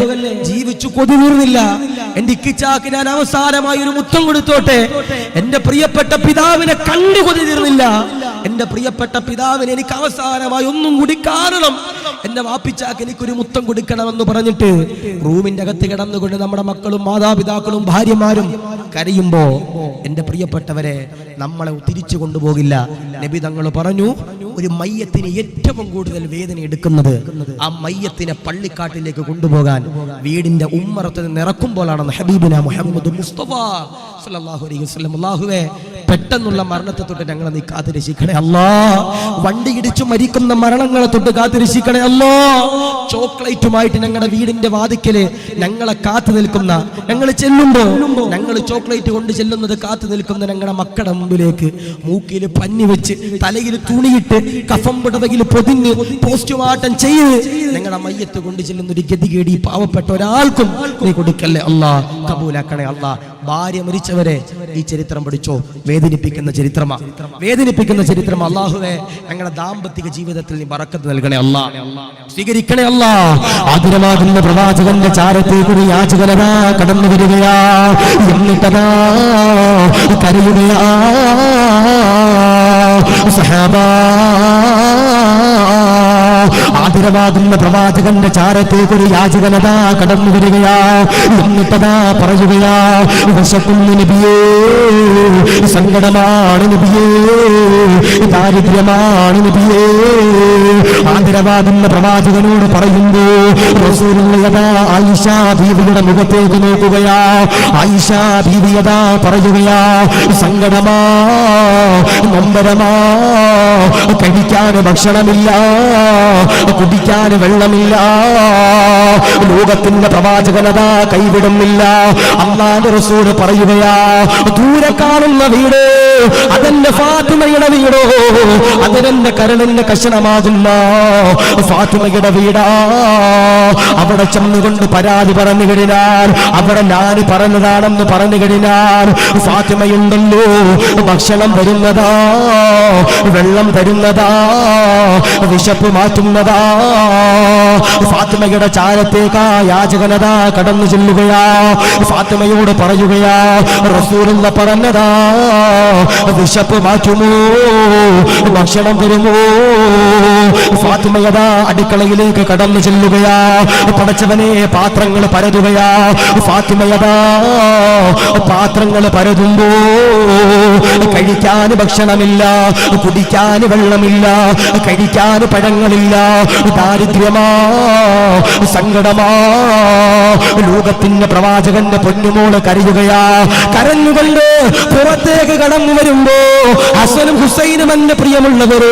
ജീവിച്ചു കൊതി തീർന്നില്ല, എന്റെ ഇക്കിച്ചാക്ക് ഞാൻ അവസാനമായി ഒരു മുത്തം കൊടുത്തോട്ടെ, എന്റെ പ്രിയപ്പെട്ട പിതാവിനെ കണ്ടു കൊതി തീർന്നില്ല, എന്റെ പ്രിയപ്പെട്ട പിതാവിന് എനിക്ക് അവസാനമായി ഒന്നും കൂടി കാരണം, എന്റെ വാപ്പിച്ചാക്ക് എനിക്കൊരു മുത്തം കൊടുക്കണമെന്ന് പറഞ്ഞിട്ട് റൂമിന്റെ അകത്ത് കിടന്നുകൊണ്ട് നമ്മുടെ മക്കളും മാതാപിതാക്കളും ഭാര്യമാരും കരയുമ്പോ എന്റെ പ്രിയപ്പെട്ടവരെ നമ്മളെ തിരിച്ചു കൊണ്ടുപോകില്ല. നബി തങ്ങൾ പറഞ്ഞു, ഒരു മയ്യത്തിന് ഏറ്റവും കൂടുതൽ വേദന എടുക്കുന്നത് ആ മയ്യത്തിനെ പള്ളിക്കാട്ടിലേക്ക് കൊണ്ടുപോകാൻ വീടിന്റെ ഉമ്മറത്ത് നിന്ന് ഇറക്കുമ്പോഴാണെന്ന് ഹബീബിന മുഹമ്മദ് മുസ്തഫ സല്ലല്ലാഹു അലൈഹി വസല്ലം. അല്ലാഹുവേ, പെട്ടെന്നുള്ള മരണത്തെ തൊട്ട് ഞങ്ങളെ നീ കാത്തുരക്ഷിക്കണേ അല്ലാ. വണ്ടി ഇടിച്ചു മരിക്കുന്ന മരണങ്ങളെ തൊട്ട് കാത്തുരക്ഷിക്കണേ അല്ലാ. ചോക്ലേറ്റുമായിട്ട് ഞങ്ങളുടെ വീടിന്റെ വാതിക്കല് ഞങ്ങളെ കാത്തു നിൽക്കുന്ന, ഞങ്ങൾ ചെല്ലുമ്പോ ഞങ്ങൾ ചോക്ലേറ്റ് കൊണ്ട് ചെല്ലുന്നത് കാത്തു നിൽക്കുന്ന ഞങ്ങളുടെ മക്കളുടെ മുമ്പിലേക്ക് മൂക്കിൽ പഞ്ഞി വെച്ച് തലയിൽ തുണിയിട്ട് കഫം പുടവയിൽ പൊതിഞ്ഞ് പോസ്റ്റ്മോർട്ടം ചെയ്ത് ഞങ്ങളുടെ മയ്യത്ത് കൊണ്ട് ചെല്ലുന്ന ഒരു ഗതികേടി പാവപ്പെട്ട ഒരാൾക്കും നീ കൊടുക്കല്ലേ അല്ലാ, കബൂലാക്കണേ അല്ലാ. ഭാര്യ മരിച്ചവരെ ഈ ചരിത്രം പഠിച്ചോ, വേദനിപ്പിക്കുന്ന ചരിത്രമാ, വേദനിപ്പിക്കുന്ന ചരിത്രം. അല്ലാഹുവേ, ഞങ്ങളുടെ ദാമ്പത്തിക ജീവിതത്തിൽ നീ ബറക്കത്ത് നൽകണേ അല്ലാ, സ്വീകരിക്കണേ അല്ലാ. ആദരവാകുന്ന പ്രവാചകന്റെ ചാരത്തേക്കൊരു യാചകനതാ കടന്നു വരികയാ, എന്നിട്ടതാ കരയുകയാ. സഹാബാ, ആദരവാകുന്ന പ്രവാചകന്റെ ചാരത്തേക്കൊരു യാചകനതാ കടന്നു വരികയാ, എന്നിട്ടതാ പറയുകയാ, വിശക്കുന്നു നബിയേ, സങ്കടമാണ് നബിയേ, ദാരിദ്ര്യമാണ് നബിയേ. ആദരവാകുന്ന പ്രവാചകനോട് പറയുമ്പോ റസൂലുള്ളാഹി ആയിഷ ബീവിയുടെ മുഖത്തേക്ക് നോക്കുകയാ. ആയിഷ ബീവിയതാ പറയുകയാ, സങ്കടമാ, നൊമ്പരമാ, കഴിക്കാൻ ഭക്ഷണമില്ല, കുടിക്കാൻ വെള്ളമില്ല. ലോകത്തിന്റെ പ്രവാചകനതാ കൈവിടുന്നില്ല. അല്ലാഹുവിന്റെ റസൂൽ പറയുകയാ, ദൂരെ കാണുന്ന വീട് അതെന്റെ ഫാത്തിമയുടെ വീടോ, അതിനെന്റെ കരളിന്റെ കഷണമാകുന്ന ഫാത്തിമയുടെ വീടാ. അവിടെ ചെന്നുകൊണ്ട് പരാതി പറഞ്ഞു കഴിഞ്ഞാൽ, അവിടെ ഞാൻ പറഞ്ഞതാണെന്ന് പറഞ്ഞു കഴിഞ്ഞാൽ, ഫാത്തിമയുണ്ടല്ലോ ഭക്ഷണം തരുന്നതാ, വെള്ളം തരുന്നതാ, വിശപ്പ് മാറ്റുന്നതാ. ഫാത്തിമയുടെ ചാരത്തേക്കാ യാചകനതാ കടന്നു ചെല്ലുകയാ. ഫാത്തിമയോട് പറയുകയാ, റസൂലുള്ള പറഞ്ഞതാ, വിശപ്പ് മാറ്റുമോ, ഭക്ഷണം തരുമോ? ഫാത്തിമയതാ അടുക്കളയിലേക്ക് കടന്നു ചെല്ലുകയാ. പടച്ചവനെ, പാത്രങ്ങൾ പരതുകയാ. ഫാത്തിമയതാ പാത്രങ്ങൾ പരതുമ്പോ കഴിക്കാൻ ഭക്ഷണമില്ല, കുടിക്കാൻ വെള്ളമില്ല, കഴിക്കാൻ പഴങ്ങളില്ല. ദാരിദ്ര്യമാ, സങ്കടമാ. ലോകത്തിന്റെ പ്രവാചകന്റെ പൊന്നുമോള് കരയുകയാ. കരഞ്ഞുകൊണ്ട് പുറത്തേക്ക് കടന്നു വരുമ്പോ ഹസനും ഹുസൈനും എന്റെ പ്രിയമുള്ളവരെ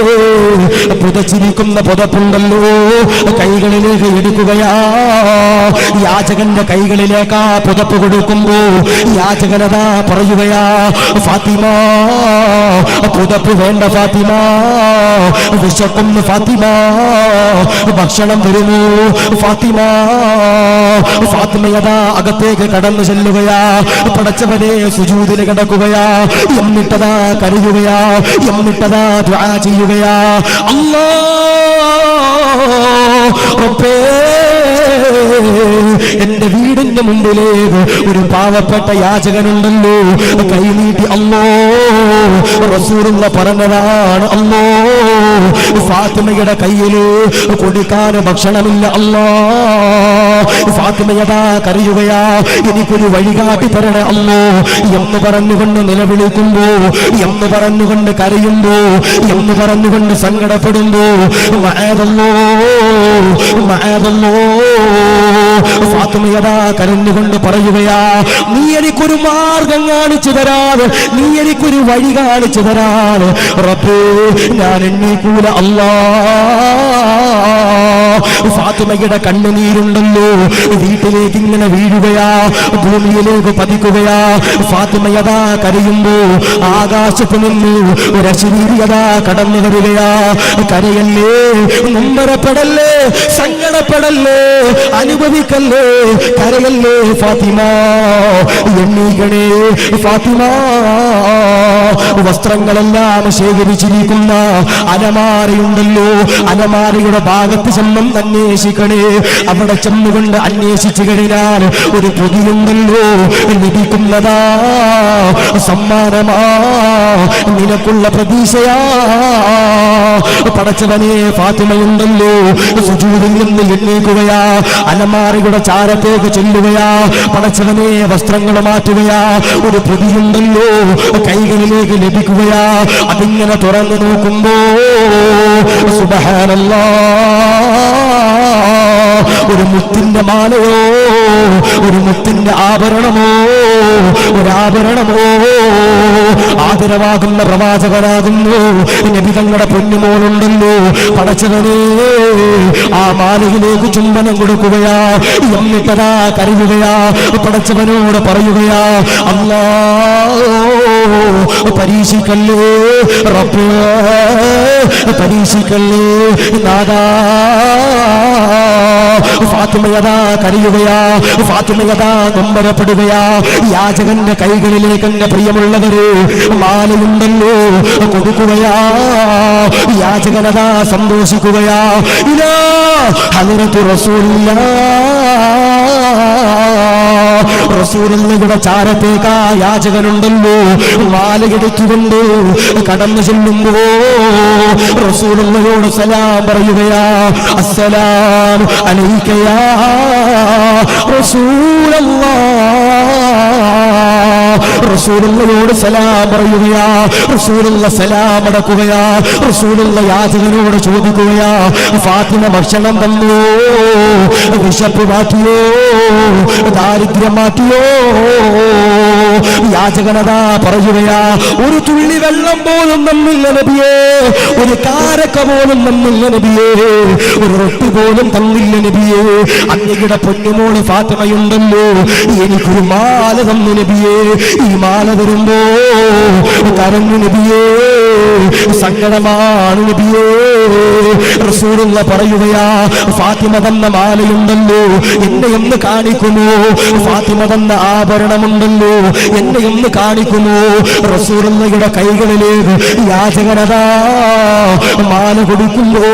പുതച്ചിരിക്കുന്ന പുതപ്പുണ്ടല്ലോ, കൈകളിലേക്ക് എടുക്കുകയാ. യാചകന്റെ കൈകളിലേക്കാ പുതപ്പ് കൊടുക്കുമ്പോ യാചകനതാ പറയുകയാ, ഫാത്തിമ പുതപ്പ് വേണ്ട ഫാത്തിമ, വിശക്കുന്നു ഫാത്തിമ, ഭക്ഷണം തരുന്നു ഫാത്തിമ. ഫാത്തിമയതാ അകത്തേക്ക് കടന്നു ചെല്ലുകയാ. പടച്ചവനെ, സുജൂദിൽ കിടക്കുകയാ. എന്നിട്ടതാ കരയുകയാ, എന്നിട്ടതാ ദുആ ചെയ്യുകയാ. റബ്ബേ, എന്റെ വീടിന്റെ മുമ്പിലേക്ക് ഒരു പാവപ്പെട്ട യാചകനുണ്ടല്ലോ, കൈനീട്ടി അല്ലോ, റസൂലുള്ള പറഞ്ഞതാണ് അല്ലോ, ഫാത്തിമയുടെ കയ്യില് കൊടുക്കാൻ ഭക്ഷണമില്ല അല്ലോ. ഫാത്തിമയതാ കരയുകയാ, എനിക്കൊരു വഴികാട്ടി തരണേ അല്ലോ എന്ന് പറഞ്ഞുകൊണ്ട് നിലവിളിക്കുമ്പോ, എന്ന് പറഞ്ഞുകൊണ്ട് കരയുമ്പോ, എന്ന് പറഞ്ഞുകൊണ്ട് സങ്കടപ്പെടുമ്പോ, മഅദല്ലോ മഅദല്ലോ, ഫാത്തിമയതാ കരഞ്ഞുകൊണ്ട് പറയുകയാ, നീ എനിക്കൊരു മാർഗം കാണിച്ചു തരാതെ, നീ എനിക്കൊരു വഴി കാണിച്ചു തരാതെ റബ്ബേ ഞാൻ എണ്ണീക്കൂല അല്ലാ. ഫാത്തിമയുടെ കണ്ണുനീരുണ്ടല്ലോ വീട്ടിലേക്ക് ഇങ്ങനെ വീഴുകയാ, ഭൂമിയിലേക്ക് പതിക്കുകയാ. ഫാത്തിമയതാ കരയുമ്പോ ആകാശത്ത് നിന്ന് ഒരശരീരിയതാ കടന്നു വരികയാ. കരയല്ലേ, നൊമ്പരപ്പെടല്ലേ, സങ്കടപ്പെടല്ലേ, അനുഭവിക്കല്ലേ, കരയല്ലേ ഫാത്തിമ, എണ്ണീകണേ ഫാത്തിമ. വസ്ത്രങ്ങളെല്ലാം ശേഖരിച്ചിരിക്കുന്ന അലമാരയുണ്ടല്ലോ, അലമാരയുടെ ഭാഗത്ത് ചെന്നും അന്വേഷിക്കണേ. അവിടെ ചെന്നുകൊണ്ട് അന്വേഷിച്ചു കഴിഞ്ഞാൽ ഒരു പൊതിയുണ്ടല്ലോ, ലഭിക്കുന്നതാ സമ്മാനമാ, നിനക്കുള്ള പ്രതീക്ഷയാ. പടച്ചവനെ, ഫാത്തിമയുണ്ടല്ലോ സുജൂദിൽ നിന്ന് എണ്ണീക്കുകയാ, അലമാരയുടെ ചാരത്തേക്ക് ചെല്ലുകയാ. പടച്ചവനെ, വസ്ത്രങ്ങൾ മാറ്റുകയാ. ഒരു പൊതിയുണ്ടല്ലോ കൈകളിലേക്ക് ലഭിക്കുകയാ. അതിങ്ങനെ തുറന്നു നോക്കുമ്പോ സുബ്ഹാനല്ലാഹ്, ഒരു മുത്തിന്റെ മാലയോ, ഒരു മുത്തിന്റെ ആഭരണമോ, ഒരാഭരണമോ. ആദരവാകുന്ന പ്രവാചകനാകുന്നു നബി തങ്ങളുടെ പൊന്നുമോളുണ്ടല്ലോ. പടച്ചവനെ, ആ മാലയിലേക്ക് ചുംബനം കൊടുക്കുകയാ. എന്നിട്ടതാ കരയുകയാ, പടച്ചവനോട് പറയുകയാ, അല്ലാഹ് പരീക്ഷിക്കല്ലേ റബ്ബേ, പരീക്ഷിക്കല്ലേ നാദാ. ഫാത്തിമയതാ കരയുകയാ, ഫാത്തിമയതാ നൊമ്പരപ്പെടുകയാ. യാചകന്റെ കൈകളിലേക്ക് എന്റെ പ്രിയമുള്ളവര് മാലയുണ്ടല്ലോ കൊടുക്കുകയാ. യാചകനതാ സന്തോഷിക്കുകയാ. ഇലാ ഹദറത്തു റസൂലില്ലാഹ്, റസൂലുള്ളാഹിയുടെ ചാരത്തേക്ക് ആ യാചകനുണ്ടല്ലോ മാലയെടുത്തുകൊണ്ട് കടന്നു ചെല്ലുമ്പോ റസൂലുള്ളാഹിയോട് സലാം പറയുകയാ. അസ്സലാമു അലൈക യാ റസൂലല്ലാഹ്. റസൂലുള്ളാഹിയോട് സലാം പറയുകയാ. റസൂലുള്ള സലാം അടക്കുകയാ. റസൂലുള്ള യാചകനോട് ചോദിക്കുകയാ, ഫാത്തിമ ഭക്ഷണം തന്നോ, വിശപ്പ് മാറ്റിയോ, ദാരിദ്ര്യം മാറ്റിയോ? യാചകനതാ പറയുകയാ, ഒരു തുള്ളി വെള്ളം പോലും തന്നില്ല നബിയേ, ഒരു കാരക്ക പോലും തന്നില്ല നബിയേ, ഒരു റൊട്ടി പോലും തന്നില്ല നബിയേ. അങ്ങയുടെ പൊന്നുമോള് ഫാത്തിമയുണ്ടല്ലോ, എനിക്കൊരു മാല തന്നു നബിയേ. ഈ മാല വരുമ്പോ കരഞ്ഞു നബിയേ, സങ്കടമാണ് നബിയേ. റസൂലുള്ള പറയുകയാ, ഫാത്തിമ തന്ന മാലയുണ്ടല്ലോ എന്നെ ഒന്ന് കാണിക്കുമോ? ഫാത്തിമ തന്ന ആഭരണമുണ്ടല്ലോ എന്നെ ഒന്ന് കാണിക്കുമോ? റസൂലുള്ളാഹിയുടെ കൈകളിലേക്ക് യാചകനതാ മാല കൊടുക്കുമ്പോ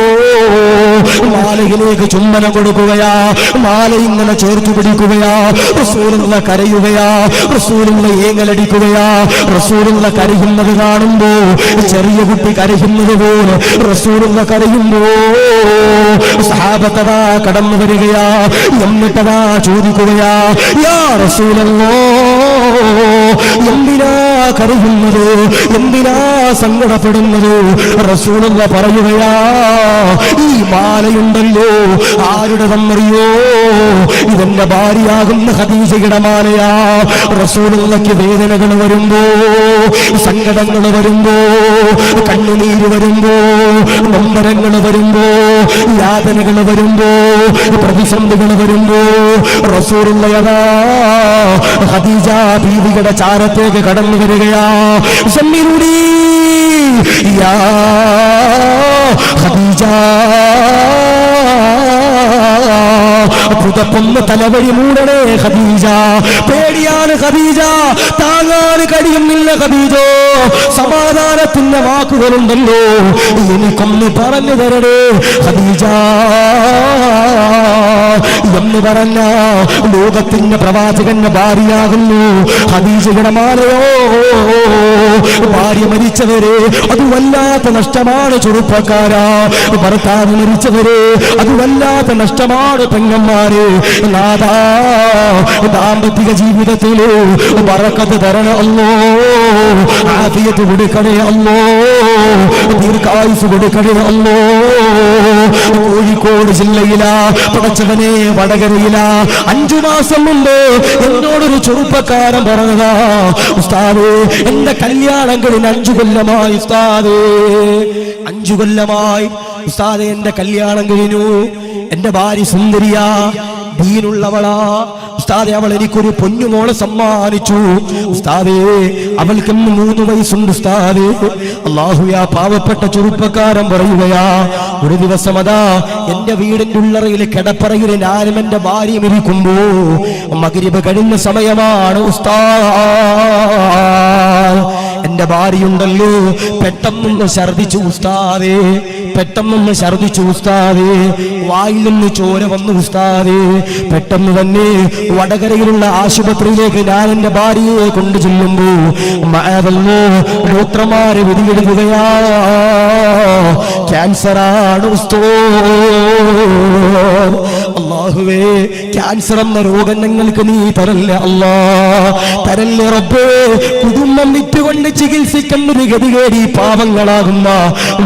മാലയിലേക്ക് ചുംബനം കൊടുക്കുകയാ. മാല ഇങ്ങനെ ചേർത്ത് പിടിക്കുകയാ. റസൂലുള്ള കരയുകയാ. റസൂലുള്ള ഏങ്ങലടിക്കുകയാ. റസൂലുള്ള കരയുന്നത് കാണുമ്പോ ചെറിയ കുട്ടി കരയുന്നത് പോലെ റസൂലുള്ള കരയുമ്പോ സഹാബത്തതാ കടന്നു വരികയാ. എന്നിട്ടതാ ചോദിക്കുകയാ, യാ റസൂലല്ലാഹ്, എന്തിനാ കരയുന്നത്, എന്തിനാ സങ്കടപ്പെടുന്നത്? റസൂലുള്ള പറയുകയാ, ഈ മാലയുണ്ടല്ലോ ആരുടെതെന്നറിയോ? ഇതെന്റെ ഭാര്യയാകുന്ന ഖദീജയുടെ മാലയാ. റസൂലുള്ളാഹിക്ക് വേദനകൾ വരുമ്പോ, സങ്കടങ്ങൾ വരുമ്പോ, കണ്ണുനീര് വരുമ്പോ, നൊമ്പരങ്ങൾ വരുമ്പോ, യാതനകൾ വരുമ്പോ, പ്രതിസന്ധികൾ വരുമ്പോ റസൂലുള്ളാഹി ഖദീജ ബീവിയുടെ ചാരത്തേക്ക് കടന്നു വരികയാ. സമ്മിരുടി യാ ഖദീജ, പുതപ്പൊന്ന് തലവഴി മൂടണേ ഖദീജ, പേടിയാണ് ഖദീജ, താങ്ങാൻ കഴിയുന്നില്ല ഖദീജോ. സമാധാനത്തിന്റെ വാക്കുകളുണ്ടല്ലോ എനിക്കൊന്ന് പറഞ്ഞു തരണേ ഖദീജ എന്ന് പറഞ്ഞ ലോകത്തിന്റെ പ്രവാചകന്റെ ഭാര്യയാകുന്നു ഖദീജയുടെ മാലയോ. ഭാര്യ മരിച്ചവരെ അത് വല്ലാത്ത നഷ്ടമാണ് ചെറുപ്പക്കാരാ. ഭർത്താവ് മരിച്ചവരെ അത് വല്ലാത്ത നഷ്ടമാണ് പെങ്ങന്മാരെ. നാദാ, ദാമ്പത്തിക ജീവിതത്തില് ബറക്കത്ത് തരണേ അല്ലോ, ആഫിയത്ത് കൊടുക്കണേ അല്ലോ, ദീർഘായുസ് കൊടുക്കണേ അല്ലോ. കോഴിക്കോട് ജില്ലയിലാ പടച്ചവനെ വടകരയിലാ 5 മാസം മുമ്പ് എന്നോടൊരു ചെറുപ്പക്കാരൻ പറഞ്ഞതാ, ഉസ്താദേ എന്റെ കല്യാണം കഴിഞ്ഞ് 5 കൊല്ലമായി ഉസ്താദേ, 5 കൊല്ലമായി ഉസ്താദേ എന്റെ കല്യാണം കഴിഞ്ഞു. എന്റെ ഭാര്യ സുന്ദരിയാ, ദീനുള്ളവളാ ഉസ്താദെ, അവൾ എനിക്കൊരു പൊന്നുമോളെ സമ്മാനിച്ചു ഉസ്താദേ. അവൾക്ക് 3 വയസ്സുണ്ട് ഉസ്താദേ. അല്ലാഹുവേ, പാവപ്പെട്ട ചെറുപ്പക്കാരൻ പറയുകയാ, ഒരു ദിവസം അതാ എന്റെ വീടിന്റെ ഉള്ളറയിൽ കിടപ്പറയിൽ ഞാനും എന്റെ ഭാര്യയും ഇരിക്കുമ്പോ മഗ്രിബ് കഴിഞ്ഞ സമയമാണ് ഉസ്താദ്. എന്റെ ഭാര്യയുണ്ടല്ലോ പെട്ടെന്നൊന്ന് ഛർദിച്ചു ഉസ്താദേ, പെട്ടെന്നൊന്ന് ഛർദിച്ചു ഉസ്താദേ. വായിൽ നിന്ന് ചോര വന്നു ഉസ്താദേ. പെട്ടെന്ന് തന്നെ വടകരയിലുള്ള ആശുപത്രിയിലേക്ക് ഞാൻ എന്റെ ഭാര്യയെ കൊണ്ടു ചെല്ലുമ്പോ ഡോക്ടർമാര് വിധിയെടുക്കുകയാ, ക്യാൻസറാണ് ഉസ്താദ്. അല്ലാഹുവേ, ക്യാൻസർ എന്ന രോഗം ഞങ്ങൾക്ക് നീ തരല്ലേ അല്ലാ, തരല്ലേ റബ്ബേ. കുടുംബം വിറ്റുകൊണ്ട് ചികിത്സിക്കേണ്ട ഒരു ഗതികേടി പാവങ്ങളാകുന്ന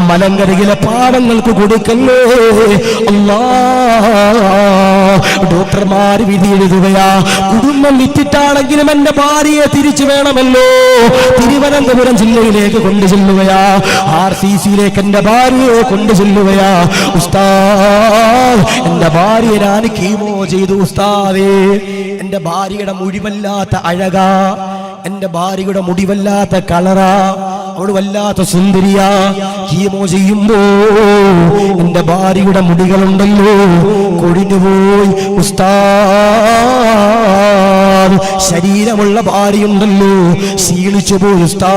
മലങ്കരയിലെ പാവങ്ങൾക്ക് കൊടുക്കല്ലേ അല്ലാ. ഡോക്ടർമാർ വിധി എഴുതുകയാ, കുടുംബം വിറ്റിട്ടാണെങ്കിലും എന്റെ ഭാര്യയെ തിരിച്ചു വേണമല്ലോ. തിരുവനന്തപുരം ജില്ലയിലേക്ക് കൊണ്ടു ചെല്ലുകയാ, RCCയിലേക്ക് എന്റെ ഭാര്യയെ കൊണ്ടു ചെല്ലുകയാ ഉസ്താദ്. എന്റെ ഭാര്യ ഞാൻ കീമോ ചെയ്തു ഉസ്താദേ. എന്റെ ഭാര്യയുടെ മുടിവല്ലാത്ത അഴകാ, എന്റെ ഭാര്യയുടെ മുടിവല്ലാത്ത കളറാ, അവൾ വല്ലാത്ത സുന്ദരിയാ. കീമോ ചെയ്യുമ്പോ എന്റെ ഭാര്യയുടെ മുടികളുണ്ടല്ലോ കൊഴിഞ്ഞുപോയി ഉസ്താദ്. ശരീരമുള്ള ഭാര്യയുണ്ടല്ലോ ക്ഷീണിച്ചു പോയി ഉസ്താദ്.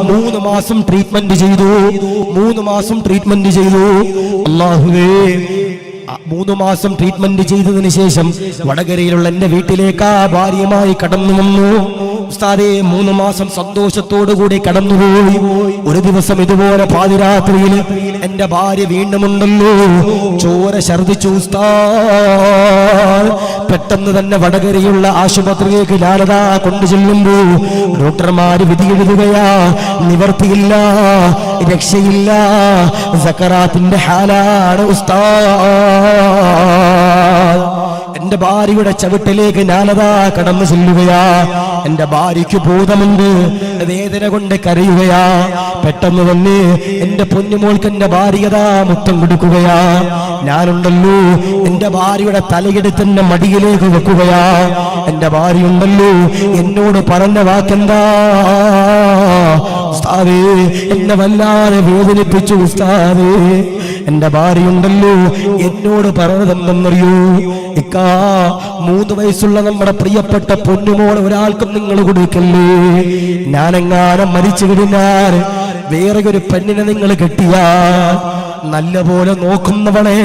3 മാസം ട്രീറ്റ്മെന്റ് ചെയ്തു, 3 മാസം ട്രീറ്റ്മെന്റ് ചെയ്തു. അല്ലാഹുവേ, 3 മാസം ട്രീറ്റ്മെന്റ് ചെയ്തതിന് ശേഷം വടകരയിലുള്ള എന്റെ വീട്ടിലേക്ക് ആ ഭാര്യയുമായി കടന്നു വന്നു ഉസ്താദേ. 3 മാസം സന്തോഷത്തോടുകൂടി കടന്നുപോയി. ഒരു ദിവസം ഇതുപോലെ പാതിരാത്രിയിൽ എന്റെ ഭാര്യ വീണ്ടുമുണ്ടല്ലോ ചോര ഛർദിച്ചു ഉസ്താദ്. പെട്ടെന്ന് തന്നെ വടകരയുള്ള ആശുപത്രിയിലേക്ക് ഞാനതാ കൊണ്ടു ചെല്ലുമ്പോ ഡോക്ടർമാര് വിധി എഴുതുകയാ, നിവർത്തിയില്ല, രക്ഷയില്ല, സക്കറാത്തിന്റെ ഹാലാണ് ഉസ്താദ്. എന്റെ ഭാര്യയുടെ ചവിട്ടിലേക്ക് ഞാനതാ കടന്നു ചെല്ലുകയാ. എന്റെ ഭാര്യയ്ക്ക് ബോധമുണ്ട്, വേദന കൊണ്ട് കരയുകയാ. പെട്ടെന്ന് തന്നെ എന്റെ പൊന്നുമോൾക്ക് എന്റെ ഭാര്യതാ മുത്തം കൊടുക്കുകയാ. ഞാനുണ്ടല്ലോ എന്റെ ഭാര്യയുടെ തലയെടുത്ത് എന്റെ മടിയിലേക്ക് വെക്കുകയാ. എന്റെ ഭാര്യയുണ്ടല്ലോ എന്നോട് പറഞ്ഞ വാക്കെന്താ ഉസ്താദേ, എന്നെ വല്ലാതെ വേദനിപ്പിച്ചു ഉസ്താദേ. എന്റെ ഭാര്യയുണ്ടല്ലോ എന്നോട് പറഞ്ഞതെന്തെന്നറിയോ, ഇക്കാ 3 വയസ്സുള്ള നമ്മുടെ പ്രിയപ്പെട്ട പൊന്നുമോൾ ഒരാൾക്കും നിങ്ങൾ കൊടുക്കല്ലേ. ഞാനെങ്ങാനും മരിച്ചു കഴിഞ്ഞാൽ വേറെ ഒരു പെണ്ണിനെ നിങ്ങൾ കെട്ടിയാൽ നല്ല പോലെ നോക്കുന്നവളെ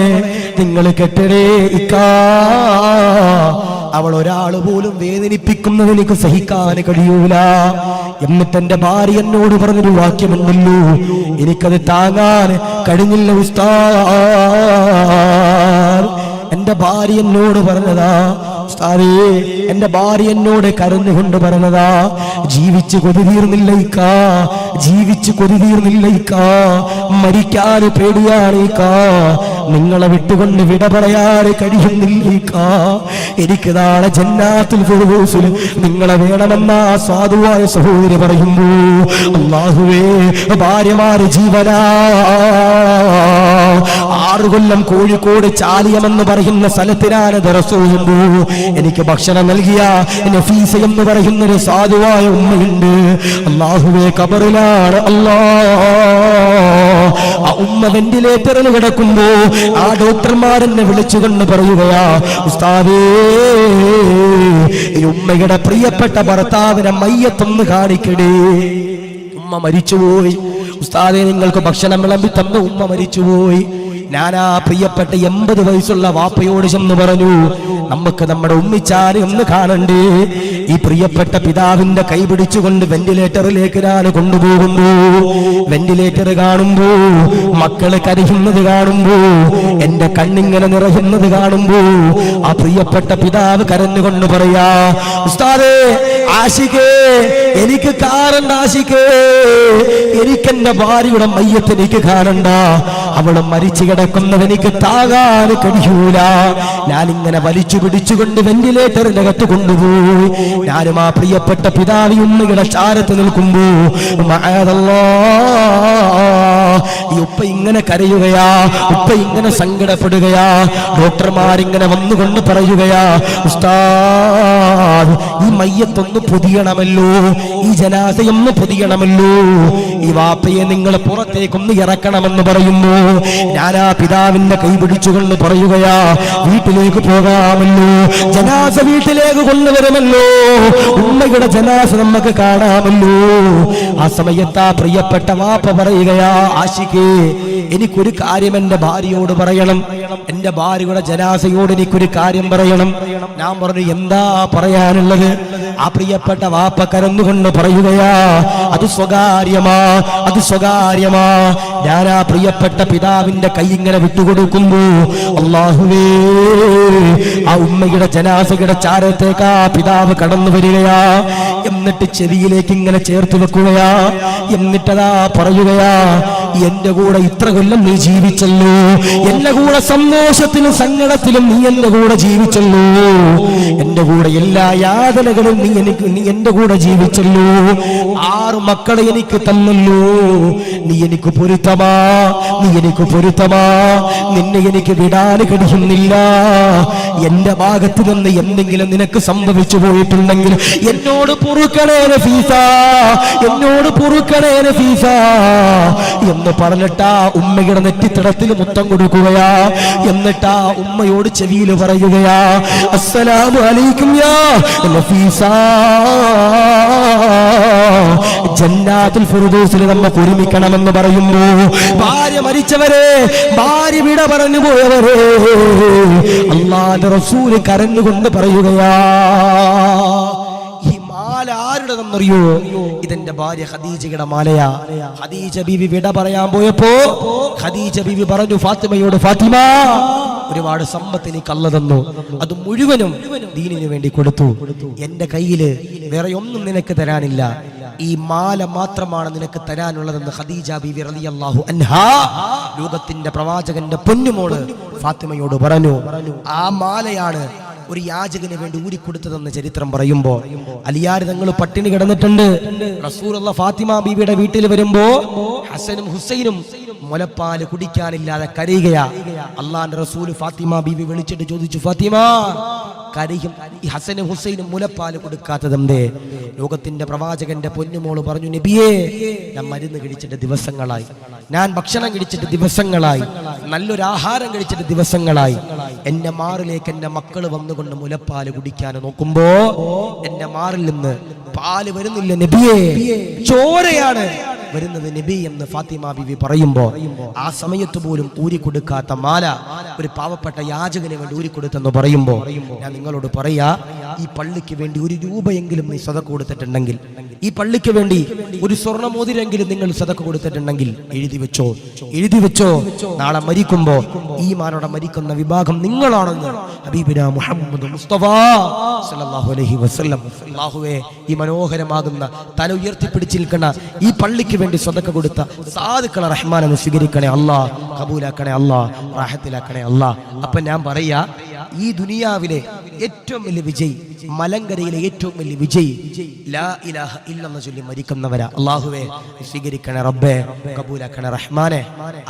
നിങ്ങൾ കെട്ടരേ ഇക്കാ. അവൾ ഒരാൾ പോലും വേദനിപ്പിക്കുന്നത് എനിക്ക് സഹിക്കാൻ കഴിയൂല. എന്നിട്ട് എന്റെ ഭാര്യ എന്നോട് പറഞ്ഞൊരു വാക്യമുണ്ടല്ലോ, എനിക്കത് താങ്ങാൻ കഴിഞ്ഞില്ല ഉസ്താദ്. എന്റെ ഭാര്യ എന്നോട് പറഞ്ഞതാ ഉസ്താദേ, എന്റെ ഭാര്യ എന്നോട് കരഞ്ഞുകൊണ്ട് പറഞ്ഞതാ, ജീവിച്ച് കൊതി തീർന്നില്ല ഇക്കാ, ജീവിച്ച് കൊതി തീർന്നില്ല ഇക്കാ, മരിക്കാൻ പേടിയാണ് ഇക്കാ, നിങ്ങളെ വിട്ടുകൊണ്ട് വിട പറയാതെ കഴിയുന്നില്ല ഇക്കാ. എനിക്ക് നാളെ ജന്നാത്തുൽ ഫിർദൗസിൽ നിങ്ങളെ വേണമെന്ന സാധുവായ സഹോദരി പറയുമ്പോ അല്ലാഹുവേ, ഭാര്യമാര് ജീവനാ. 6 കൊല്ലം കോഴിക്കോട് ചാലിയമെന്ന് പറയുന്ന സ്ഥലത്തിനാണ് ദർസ് ചെയ്യുമ്പോ എനിക്ക് ഭക്ഷണം നൽകിയ നഫീസ എന്ന് പറയുന്നൊരു സാധുവായ ഉമ്മയുണ്ട്. അല്ലാഹുവേ, ഖബറിലാണ് അല്ലാ. ആ ഉമ്മ വെന്റിലേറ്ററിൽ കിടക്കുമ്പോ ആ ഡോക്ടർമാരെന്നെ വിളിച്ചുകൊണ്ട് പറയുകയാ, ഉസ്താദേ, ഈ ഉമ്മയുടെ പ്രിയപ്പെട്ട ഭർത്താവിനെ മയ്യത്തൊന്ന് കാണിക്കണേ. ഉമ്മ മരിച്ചുപോയി ഉസ്താദേ, നിങ്ങൾക്ക് ഭക്ഷണം വിളമ്പി തന്ന ഉമ്മ മരിച്ചുപോയി. ഞാൻ ആ പ്രിയപ്പെട്ട 80 വയസ്സുള്ള വാപ്പയോട് ചെന്ന് പറഞ്ഞു, നമുക്ക് നമ്മുടെ ഉമ്മിച്ചാനെ ഒന്ന് കാണണ്ടേ. ഈ പ്രിയപ്പെട്ട പിതാവിന്റെ കൈ പിടിച്ചുകൊണ്ട് വെന്റിലേറ്ററിലേക്ക് ഞാൻ കൊണ്ടുപോകുമ്പോ വെന്റിലേറ്റർ കാണുമ്പോ, മക്കള് കരയുന്നത് കാണുമ്പോ, എന്റെ കണ്ണിങ്ങനെ നിറയുന്നത് കാണുമ്പോ ആ പ്രിയപ്പെട്ട പിതാവ് കരഞ്ഞുകൊണ്ട് പറയാ, ഉസ്താദേ, ആശിക്കേ, എനിക്ക് കാണണ്ട ആശിക്കേ, എനിക്കെന്റെ ഭാര്യയുടെ മയ്യത്ത് എനിക്ക് കാണണ്ട, അവള് മരിച്ചു കിടക്കുന്നതെനിക്ക് താങ്ങാൻ കഴിയൂല. ഞാനിങ്ങനെ വലിച്ചു പിടിച്ചുകൊണ്ട് വെന്റിലേറ്ററിന്റെ അകത്ത് കൊണ്ടുപോയി. ഞാനും ആ പ്രിയപ്പെട്ട പിതാവി ഉമ്മയുടെ ചാരത്ത് നിൽക്കുമ്പോ ഈ ഉപ്പ ഇങ്ങനെ കരയുകയാ, ഉപ്പ ഇങ്ങനെ സങ്കടപ്പെടുകയാ. ഡോക്ടർമാരിങ്ങനെ വന്നുകൊണ്ട് പറയുകയാ, ഉസ്താദ് ഈ മയ്യത്തൊന്ന് പൊതിയണമല്ലോ, ഈ ജനാസയൊന്ന് പൊതിയണമല്ലോ, ഈ വാപ്പയെ നിങ്ങൾ പുറത്തേക്കൊന്ന് ഇറക്കണമെന്ന് പറയുന്നു. ഞാനാ പിതാവിന്റെ കൈ പിടിച്ചുകൊണ്ട് പറയുകയാ, വീട്ടിലേക്ക് പോകാമല്ലോ, ജനാസ വീട്ടിലേക്ക് കൊണ്ടുവരുമല്ലോ, ഉമ്മയുടെ ജനാസ നമുക്ക് കാണാമല്ലോ. ആ സമയത്ത് ആ പ്രിയപ്പെട്ട വാപ്പ പറയുകയാ, ആശിക്കേ എനിക്കൊരു കാര്യം എന്റെ ഭാര്യയോട് പറയണം, എന്റെ ഭാര്യയുടെ ജനാസയോട് എനിക്കൊരു കാര്യം പറയണം. ഞാൻ പറഞ്ഞു, എന്താ പറയാനുള്ളത്? ആ പ്രിയപ്പെട്ട വാപ്പ കരന്നുകൊണ്ട് പറയുകയാ, അത് സ്വകാര്യമാ, അത് സ്വകാര്യമാ. ഞാൻ ആ പ്രിയപ്പെട്ട പിതാവിന്റെ കൈ ഇങ്ങനെ വിട്ടുകൊടുക്കുമ്പോ, അല്ലാഹുവേ, ആ ഉമ്മയുടെ ജനാസയുടെ ചാരത്തേക്ക് ആ പിതാവ് കടന്നു വരികയാ. എന്നിട്ട് ചെവിയിലേക്ക് ഇങ്ങനെ ചേർത്ത് വെക്കുകയാ. എന്നിട്ടതാ പറയുകയാ, എന്റെ കൂടെ ഇത്ര കൊല്ലം നീ ജീവിച്ചല്ലോ, എന്റെ കൂടെ സന്തോഷത്തിലും സങ്കടത്തിലും നീ എന്റെ കൂടെ ജീവിച്ചല്ലോ, എന്റെ കൂടെ എല്ലാ യാതനകളും നീ എന്റെ കൂടെ ജീവിച്ചല്ലോ, 6 മക്കളെ എനിക്ക് തന്നല്ലോ, നീ എനിക്ക് പൊരുത്തമാ, നീ എനിക്ക് പൊരുത്തമാ, നിന്നെ എനിക്ക് വിടാൻ കഴിയുന്നില്ല. എന്റെ ഭാഗത്ത് നിന്ന് എന്തെങ്കിലും നിനക്ക് സംഭവിച്ചു പോയിട്ടുണ്ടെങ്കിൽ എന്നോട് പൊറുക്കണേ നഫീസ, എന്നോട് പൊറുക്കണേ നഫീസ എന്ന് പറഞ്ഞിട്ടാ ഉമ്മയുടെ നെറ്റിത്തടത്തിൽ മുത്തം കൊടുക്കുകയാ. എന്നിട്ടാ ഉമ്മയോട് ചെവിയിൽ പറയുകയാ, അസ്സലാമു അലൈക്കും യാ നഫീസ, ജന്നാത്തുൽ ഫിർദൗസിൽ നമുക്ക് ഒരുമിക്കണമെന്ന് പറയുന്നു. ഭാര്യ മരിച്ചവരെ, ഭാര്യ വിട പറഞ്ഞു പോയവരെ, അല്ലാഹുവിന്റെ റസൂൽ കരഞ്ഞുകൊണ്ട് പറയുകയാ, ഈ മാല ആരുടെതെന്നറിയോ? ഇതെന്റെ ഭാര്യ ഖദീജയുടെ മാലയാ. ഖദീജ ബീവി വിട പറയാൻ പോയപ്പോ ഖദീജ ബീവി പറഞ്ഞു ഫാത്തിമയോട്, ഫാത്തിമ, ഒരുപാട് സമ്പത്ത് എനിക്ക് അല്ലാഹു തന്നു, അത് മുഴുവനും ദീനിനു വേണ്ടി കൊടുത്തു. എന്റെ കയ്യില് വേറെ ഒന്നും നിനക്ക് തരാനില്ല, ഈ മാല മാത്രമാണ് നിനക്ക് തരാനുള്ളതെന്ന് ഖദീജ ബീവി റളിയല്ലാഹു അൻഹാ ലോകത്തിന്റെ പ്രവാചകന്റെ പൊന്നുമോള് ഫാത്തിമയോട് പറഞ്ഞു. ആ മാലയാണ് ഒരു യാചകന് വേണ്ടി ഊരിക്കൊടുത്തതെന്ന് ചരിത്രം പറയുമ്പോ, അലിയാർ തങ്ങൾ പട്ടിണി കിടന്നിട്ടുണ്ട്. റസൂലുള്ള ഫാത്തിമ ബീവിയുടെ വീട്ടിൽ വരുമ്പോ ഹസനും ഹുസൈനും മുലപ്പാല് കുടിക്കാനില്ലാതെ കരയുകയാ. അള്ളാന്റെ റസൂൽ ഫാത്തിമ ബീവി വിളിച്ചിട്ട് ചോദിച്ചു, ഫാത്തിമ, കരയും ഈ ഹസനും ഹുസൈനും മുലപ്പാല് കൊടുക്കാത്തതെന്തേ? ലോകത്തിന്റെ പ്രവാചകന്റെ പൊന്നുമോള് പറഞ്ഞു, നബിയേ, ഞാൻ മരുന്ന് കഴിച്ചിട്ട് ദിവസങ്ങളായി, ഞാൻ ഭക്ഷണം കഴിച്ചിട്ട് ദിവസങ്ങളായി, നല്ലൊരു ആഹാരം കഴിച്ചിട്ട് ദിവസങ്ങളായി, എന്റെ മാറിലേക്ക് എന്റെ മക്കള് വന്നുകൊണ്ട് മുലപ്പാല് കുടിക്കാൻ നോക്കുമ്പോ എന്റെ മാറിൽ നിന്ന് പാല് വരുന്നില്ല നബിയേ, ചോരയാണ് വരുന്നത് നബി എന്ന് ഫാത്തിമ ബീവി പറയുമ്പോ, ആ സമയത്ത് പോലും ഊരിക്കൊടുക്കാത്ത മാല ഒരു പാവപ്പെട്ട യാചകന് വേണ്ടി ഊരിക്കൊടുത്തെന്ന് പറയുമ്പോ, ഞാൻ നിങ്ങളോട് പറയാ, ഈ പള്ളിക്ക് വേണ്ടി 1 രൂപയെങ്കിലും നീ സദഖ കൊടുത്തിട്ടുണ്ടെങ്കിൽ, ഈ പള്ളിക്ക് വേണ്ടി ഒരു സ്വർണ്ണമോതിരെങ്കിലും നിങ്ങൾ സദഖ കൊടുത്തിട്ടുണ്ടെങ്കിൽ എഴുതി വെച്ചോ, എഴുതി വെച്ചോ. നാളെ മരിക്കുമ്പോ ഈമാനോടെ മരിക്കുന്ന വിഭാഗം നിങ്ങളാണെന്ന് ഹബീബിന മുഹമ്മദ് മുസ്തഫ സല്ലല്ലാഹു അലൈഹി വസല്ലം. അല്ലാഹുവേ, ഈ മനോഹരമാകുന്ന തല ഉയർത്തിപ്പിടിച്ച് നിൽക്കുന്ന ഈ പള്ളിക്ക് വേണ്ടി സദഖ കൊടുത്ത സാധുക്കളെ റഹ്മാനെ സ്വീകരിക്കണേ അല്ലാ, കബൂലാക്കണേ അല്ലാ, റാഹത്തിലാക്കണേ അല്ലാ. അപ്പൊ ഞാൻ പറയാ, ഈ ദുനിയാവിലെ ഏറ്റവും വലിയ വിജയ്, മലങ്കരയിലെ ഏറ്റവും വലിയ വിജയ് ലാ ഇലാഹ ഇല്ലല്ലാഹ് ചൊല്ലി മരിക്കുന്നവരാ. അല്ലാഹുവേ, സ്വീകരിക്കണേ റബ്ബേ, കബൂലാക്കണേ റഹ്മാനെ.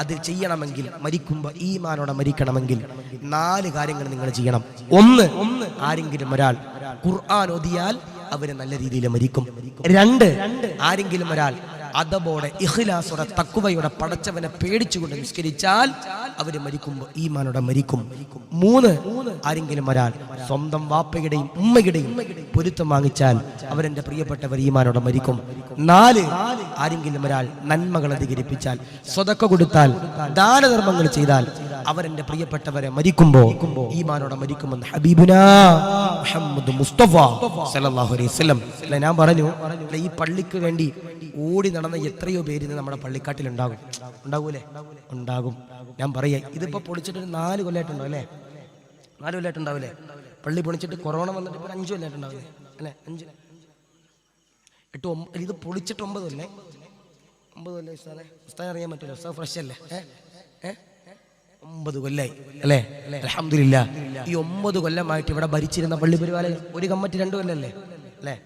അത് ചെയ്യണമെങ്കിൽ, മരിക്കുമ്പോൾ ഈമാനോടെ മരിക്കണമെങ്കിൽ 4 കാര്യങ്ങൾ നിങ്ങൾ ചെയ്യണം. 1, ആരെങ്കിലും ഒരാൾ ഖുർആൻ ഓതിയാൽ അവര് നല്ല രീതിയിൽ മരിക്കും. 2, ആരെങ്കിലും ഒരാൾ അദബോടെ, ഇഖ്ലാസോടെ, തഖ്വയോടെ പടച്ചവനെ പേടിച്ചുകൊണ്ട് നിസ്കരിച്ചാൽ അവര് മരിക്കുമ്പോൾ ഈമാനോടെ മരിക്കും. 3, ആരെങ്കിലും ഒരാൾ സ്വന്തം വാപ്പയുടെയും ഉമ്മയുടെയും പൊരുത്തം വാങ്ങിച്ചാൽ അവരെന്റെ പ്രിയപ്പെട്ടവർ ഈമാനോടെ മരിക്കും. 4, ആരെങ്കിലും ഒരാൾ നന്മകൾ അധികരിപ്പിച്ചാൽ, സ്വതക്ക കൊടുത്താൽ, ദാനധർമ്മങ്ങൾ ചെയ്താൽ അവരെന്റെ പ്രിയപ്പെട്ടവരെ മരിക്കുമ്പോ ഈമാനോടെ മരിക്കുമെന്ന് ഹബീബുനാ മുഹമ്മദ് മുസ്തഫ സല്ലല്ലാഹു അലൈഹി വസല്ലം. ഞാൻ പറഞ്ഞു, ഈ പള്ളിക്ക് വേണ്ടി ഓടി നടന്ന എത്രയോ പേര് നമ്മുടെ പള്ളിക്കാട്ടിൽ ഉണ്ടാകും. ഉണ്ടാകൂലേ? ഉണ്ടാകും. ഞാൻ പറയാ, ഇതിപ്പോ പൊളിച്ചിട്ട് 4 കൊല്ലമായിട്ടുണ്ടോ അല്ലേ? 4 കൊല്ലമായിട്ടുണ്ടാവില്ലേ? പള്ളി പൊളിച്ചിട്ട് കൊറോണ വന്നിട്ട് ഇപ്പൊ 5 കൊല്ലമായിട്ടുണ്ടാവില്ലേ? അല്ലെ? 5, 8, 9, ഇത് പൊളിച്ചിട്ട് 9 കൊല്ലേ? 9 കൊല്ലേ ഉസ്താദെ? ഉസ്താദെ അറിയാൻ പറ്റില്ല, ഉസ്താദ് ഫ്രഷ് അല്ലേ? 9 കൊല്ലായി അല്ലേ? അൽഹംദുലില്ലാ. ഈ 9 കൊല്ലമായിട്ട് ഇവിടെ ഭരിച്ചിരുന്ന പള്ളി പരിപാലകർ ഒരു കമ്മിറ്റി 2 കൊല്ലല്ലേ? അല്ലേ?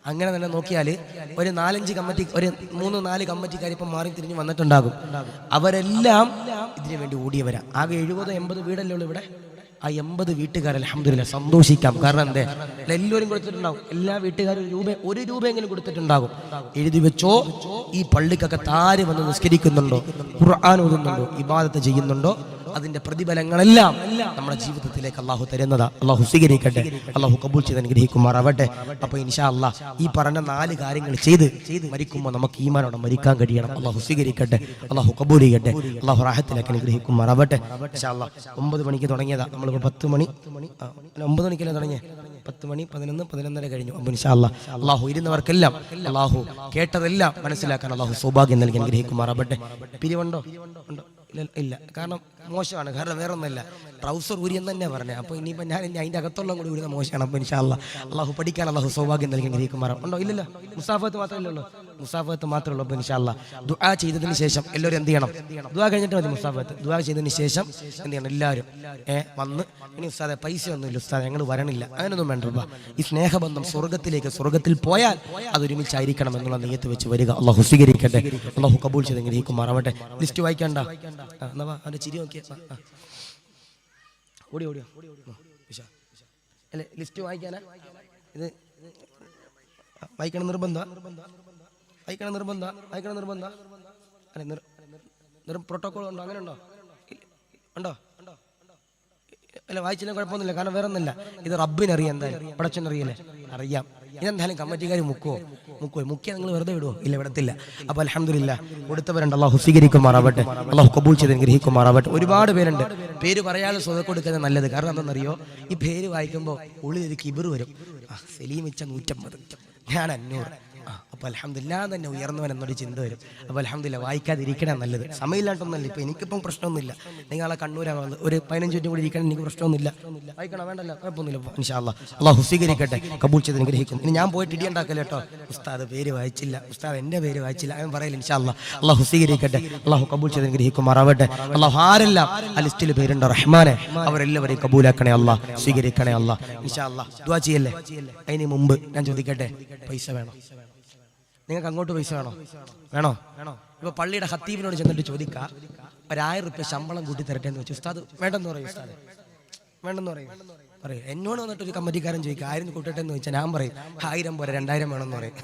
അങ്ങനെ തന്നെ നോക്കിയാൽ ഒരു 4-5 കമ്മിറ്റി, ഒരു 3-4 കമ്മിറ്റിക്കാർ ഇപ്പം മാറി തിരിഞ്ഞ് വന്നിട്ടുണ്ടാകും. അവരെല്ലാം ഇതിനു വേണ്ടി ഓടിയവരാ. ആകെ 70-80 വീടല്ലേ ഉള്ളൂ ഇവിടെ. ആ 80 വീട്ടുകാർ അൽഹംദുലില്ലാഹ് സന്തോഷിക്കാം. കാരണം എന്തേ, എല്ലാവരും കൊടുത്തിട്ടുണ്ടാവും. എല്ലാ വീട്ടുകാരും ഒരു രൂപയെങ്കിലും കൊടുത്തിട്ടുണ്ടാകും. എഴുതി വെച്ചോ, ഈ പള്ളിക്കൊക്കെ താര് വന്ന് നിസ്കരിക്കുന്നുണ്ടോ, ഖുർആൻ ഓതുന്നുണ്ടോ, ഇബാദത്ത് ചെയ്യുന്നുണ്ടോ, അതിന്റെ പ്രതിഫലങ്ങളെല്ലാം നമ്മുടെ ജീവിതത്തിലേക്ക് അള്ളാഹു തരുന്നതാ. അള്ളാഹു സ്വീകരിക്കട്ടെ, അള്ളാഹു കബൂൽ ചെയ്ത് അനുഗ്രഹിക്കുമാറാവട്ടെ. അപ്പൊ ഇൻഷാ അല്ലാഹ് ഈ പറഞ്ഞ 4 കാര്യങ്ങൾ ചെയ്ത് മരിക്കുമ്പോൾ നമുക്ക് ഈമാനോടെ മരിക്കാൻ കഴിയണം. അള്ളാഹു സ്വീകരിക്കട്ടെ, അള്ളാഹു കബൂൽ ചെയ്യട്ടെ, അള്ളാഹു റാഹത്തിലേക്ക് അനുഗ്രഹിക്കുമാറാവട്ടെ. ഇൻഷാ അല്ലാഹ് 9 മണിക്ക് തുടങ്ങിയതാ. നമ്മളിപ്പോൾ 10 മണി 9 മണിക്കല്ലേ തുടങ്ങിയ, 10 മണി 11, 11:30 കഴിഞ്ഞു. അപ്പോൾ ഇൻഷാ അല്ലാഹ് അള്ളാഹു ഇരുന്നവർക്കെല്ലാം അള്ളാഹു കേട്ടതെല്ലാം മനസ്സിലാക്കാൻ അള്ളാഹു സൗഭാഗ്യം നൽകി അനുഗ്രഹിക്കുമാറാവട്ടെ. പിരിവുണ്ടോ? ഇല്ല, കാരണം മോശമാണ്. കാരണം വേറെ ഒന്നല്ല, ട്രൗസർ ഊരിയെന്ന് തന്നെ പറഞ്ഞത്. അപ്പോൾ ഇനിയിപ്പോൾ ഞാൻ അതിൻ്റെ അകത്തുള്ള കൂടി ഊരുന്ന മോശമാണ്. അപ്പോൾ ഇൻഷാ അല്ലാഹ് അള്ളാഹു പഠിക്കാൻ അള്ളാഹു സൗഭാഗ്യം നൽകി അനുഗ്രഹിക്കുമാറാവും. ഉണ്ടോ? ഇല്ലല്ലോ, മുസാഫത്ത് മാത്രമല്ലേ ഉള്ളൂ. മുസാഫത്ത് മാത്രമേ ഉള്ളൂ. അപ്പോൾ ഇൻഷാ അല്ലാഹ് ദുആ ചെയ്തതിന് ശേഷം എല്ലാവരും എന്ത് ചെയ്യണം? ദുആ കഴിഞ്ഞിട്ട് മതി മുസാഫത്ത്. ദുആ ചെയ്തതിന് ശേഷം എന്ത് ചെയ്യണം? എല്ലാവരും വന്ന്, ഇനി ഉസ്താദെ പൈസ ഒന്നുമില്ല ഉസ്താദെ, ഞങ്ങൾ വരണില്ല, അങ്ങനെയൊന്നും വേണ്ട. ഈ സ്നേഹബന്ധം സ്വർഗത്തിൽ പോയാൽ അതൊരുമിച്ചായിരിക്കണം എന്നുള്ള നെയ്യത്ത് വെച്ച് വരിക. അള്ളാഹു സ്വീകരിക്കട്ടെ, അള്ളാഹു കബൂൽ ചെയ്ത് അനുഗ്രഹിക്കുമാറാവട്ടെ. ലിസ്റ്റ് വായിക്കണ്ട, അവന്റെ ചിരി നോക്കിയ ഓടിയോ അല്ലെ, ലിസ്റ്റ് വായിക്കാനാ? ഇത് വായിക്കണം നിർബന്ധ അല്ലെ, പ്രോട്ടോകോൾ ഉണ്ടോ? അങ്ങനെ ഉണ്ടോ? അല്ല, വായിച്ചില്ല കുഴപ്പമൊന്നുമില്ല. കാരണം വേറെ ഒന്നുമില്ല, ഇത് റബ്ബിനറിയാം. എന്തായാലും പടച്ചനറിയല്ലേ, അറിയാം. ഇതെന്തായാലും കമ്മിറ്റിക്കാർ മുക്കിയ നിങ്ങൾ വെറുതെ വിടുവോ? ഇല്ല, വിടത്തില്ല. അപ്പോൾ അൽഹംദുലില്ലാഹ് കൊടുത്തവരുണ്ട്, അള്ളാഹു സ്വീകരിക്കുമാറാവട്ടെ, അള്ളാഹു കബൂൽ ചെയ്ത് അനുഗ്രഹിക്കുമാറാവട്ടെ. ഒരുപാട് പേരുണ്ട്. പേര് പറയാതെ സ്വതം കൊടുക്കുന്നത് നല്ലത്. കാരണം എന്താണെന്നറിയോ, ഈ പേര് വായിക്കുമ്പോൾ ഉള്ളിലൊരു കിബിർ വരും. സലീമിച്ച 150, ഞാൻ 500. അപ്പോൾ അൽഹംദുലില്ലാഹ് തന്നെ ഉയർന്നവൻ എന്നൊരു ചിന്ത വരും. അപ്പോൾ അൽഹംദുലില്ലാഹ് വായിക്കാതിരിക്കണേ നല്ലത്. സമയമില്ലാണ്ടൊന്നല്ല. ഇപ്പം എനിക്കിപ്പം പ്രശ്നമൊന്നുമില്ല. നിങ്ങളെ കണ്ണൂരാണ് ഒരു 15 മിനിറ്റ് കൂടി ഇരിക്കണം, എനിക്ക് പ്രശ്നമൊന്നുമില്ല. വായിക്കണം, വേണ്ടല്ലോ, കുഴപ്പമൊന്നുമില്ല. ഇൻഷാ അല്ലാഹ് അള്ളാഹു സ്വീകരിക്കട്ടെ, കബൂൽ ചെയ്ത് അനുഗ്രഹിക്കും. ഇനി ഞാൻ പോയിട്ട് ഇടിയുണ്ടാക്കല്ലോ കേട്ടോ, ഉസ്താദ് പേര് വായിച്ചില്ല, ഉസ്താദ് എൻ്റെ പേര് വായിച്ചില്ല, അവൻ പറയില്ല. ഇൻഷാ അല്ലാഹ് അള്ളാഹു സ്വീകരിക്കട്ടെ, അള്ളാഹു കബൂൽ ചെയ്ത് അനുഗ്രഹിക്കുമാറാവട്ടെ. അള്ളാഹു ആരെല്ലാം ആ ലിസ്റ്റിൽ പേരുണ്ട് റഹ്മാനെ, അവരെല്ലാവരെയും കബൂലാക്കണേ അല്ലാഹ്, സ്വീകരിക്കണേ അല്ലാഹ്. ഇൻഷാ അല്ലാഹ് ദുആ ചെയ്യല്ലേ. അതിന് മുമ്പ് ഞാൻ ചോദിക്കട്ടെ, പൈസ വേണോ? നിങ്ങൾക്ക് അങ്ങോട്ട് പൈസ വേണോ? ഇപ്പൊ പള്ളിയുടെ ഖത്തീബിനോട് ചെന്നിട്ട് ചോദിക്കുക, 1000 രൂപ ശമ്പളം കൂട്ടി തരട്ടെ എന്ന് വെച്ചു. ഉസ്താദ് വേണ്ടെന്ന് പറയും. ഉസ്താദ് വേണ്ടെന്ന് പറയും. എന്നോട് വന്നിട്ട് ഒരു കമ്മിറ്റിക്കാരൻ ചോദിക്കുക 1000 കൂട്ടട്ടെ എന്ന് വെച്ചാൽ ഞാൻ പറയും 1000 പോരെ, 2000 വേണമെന്ന് പറയും.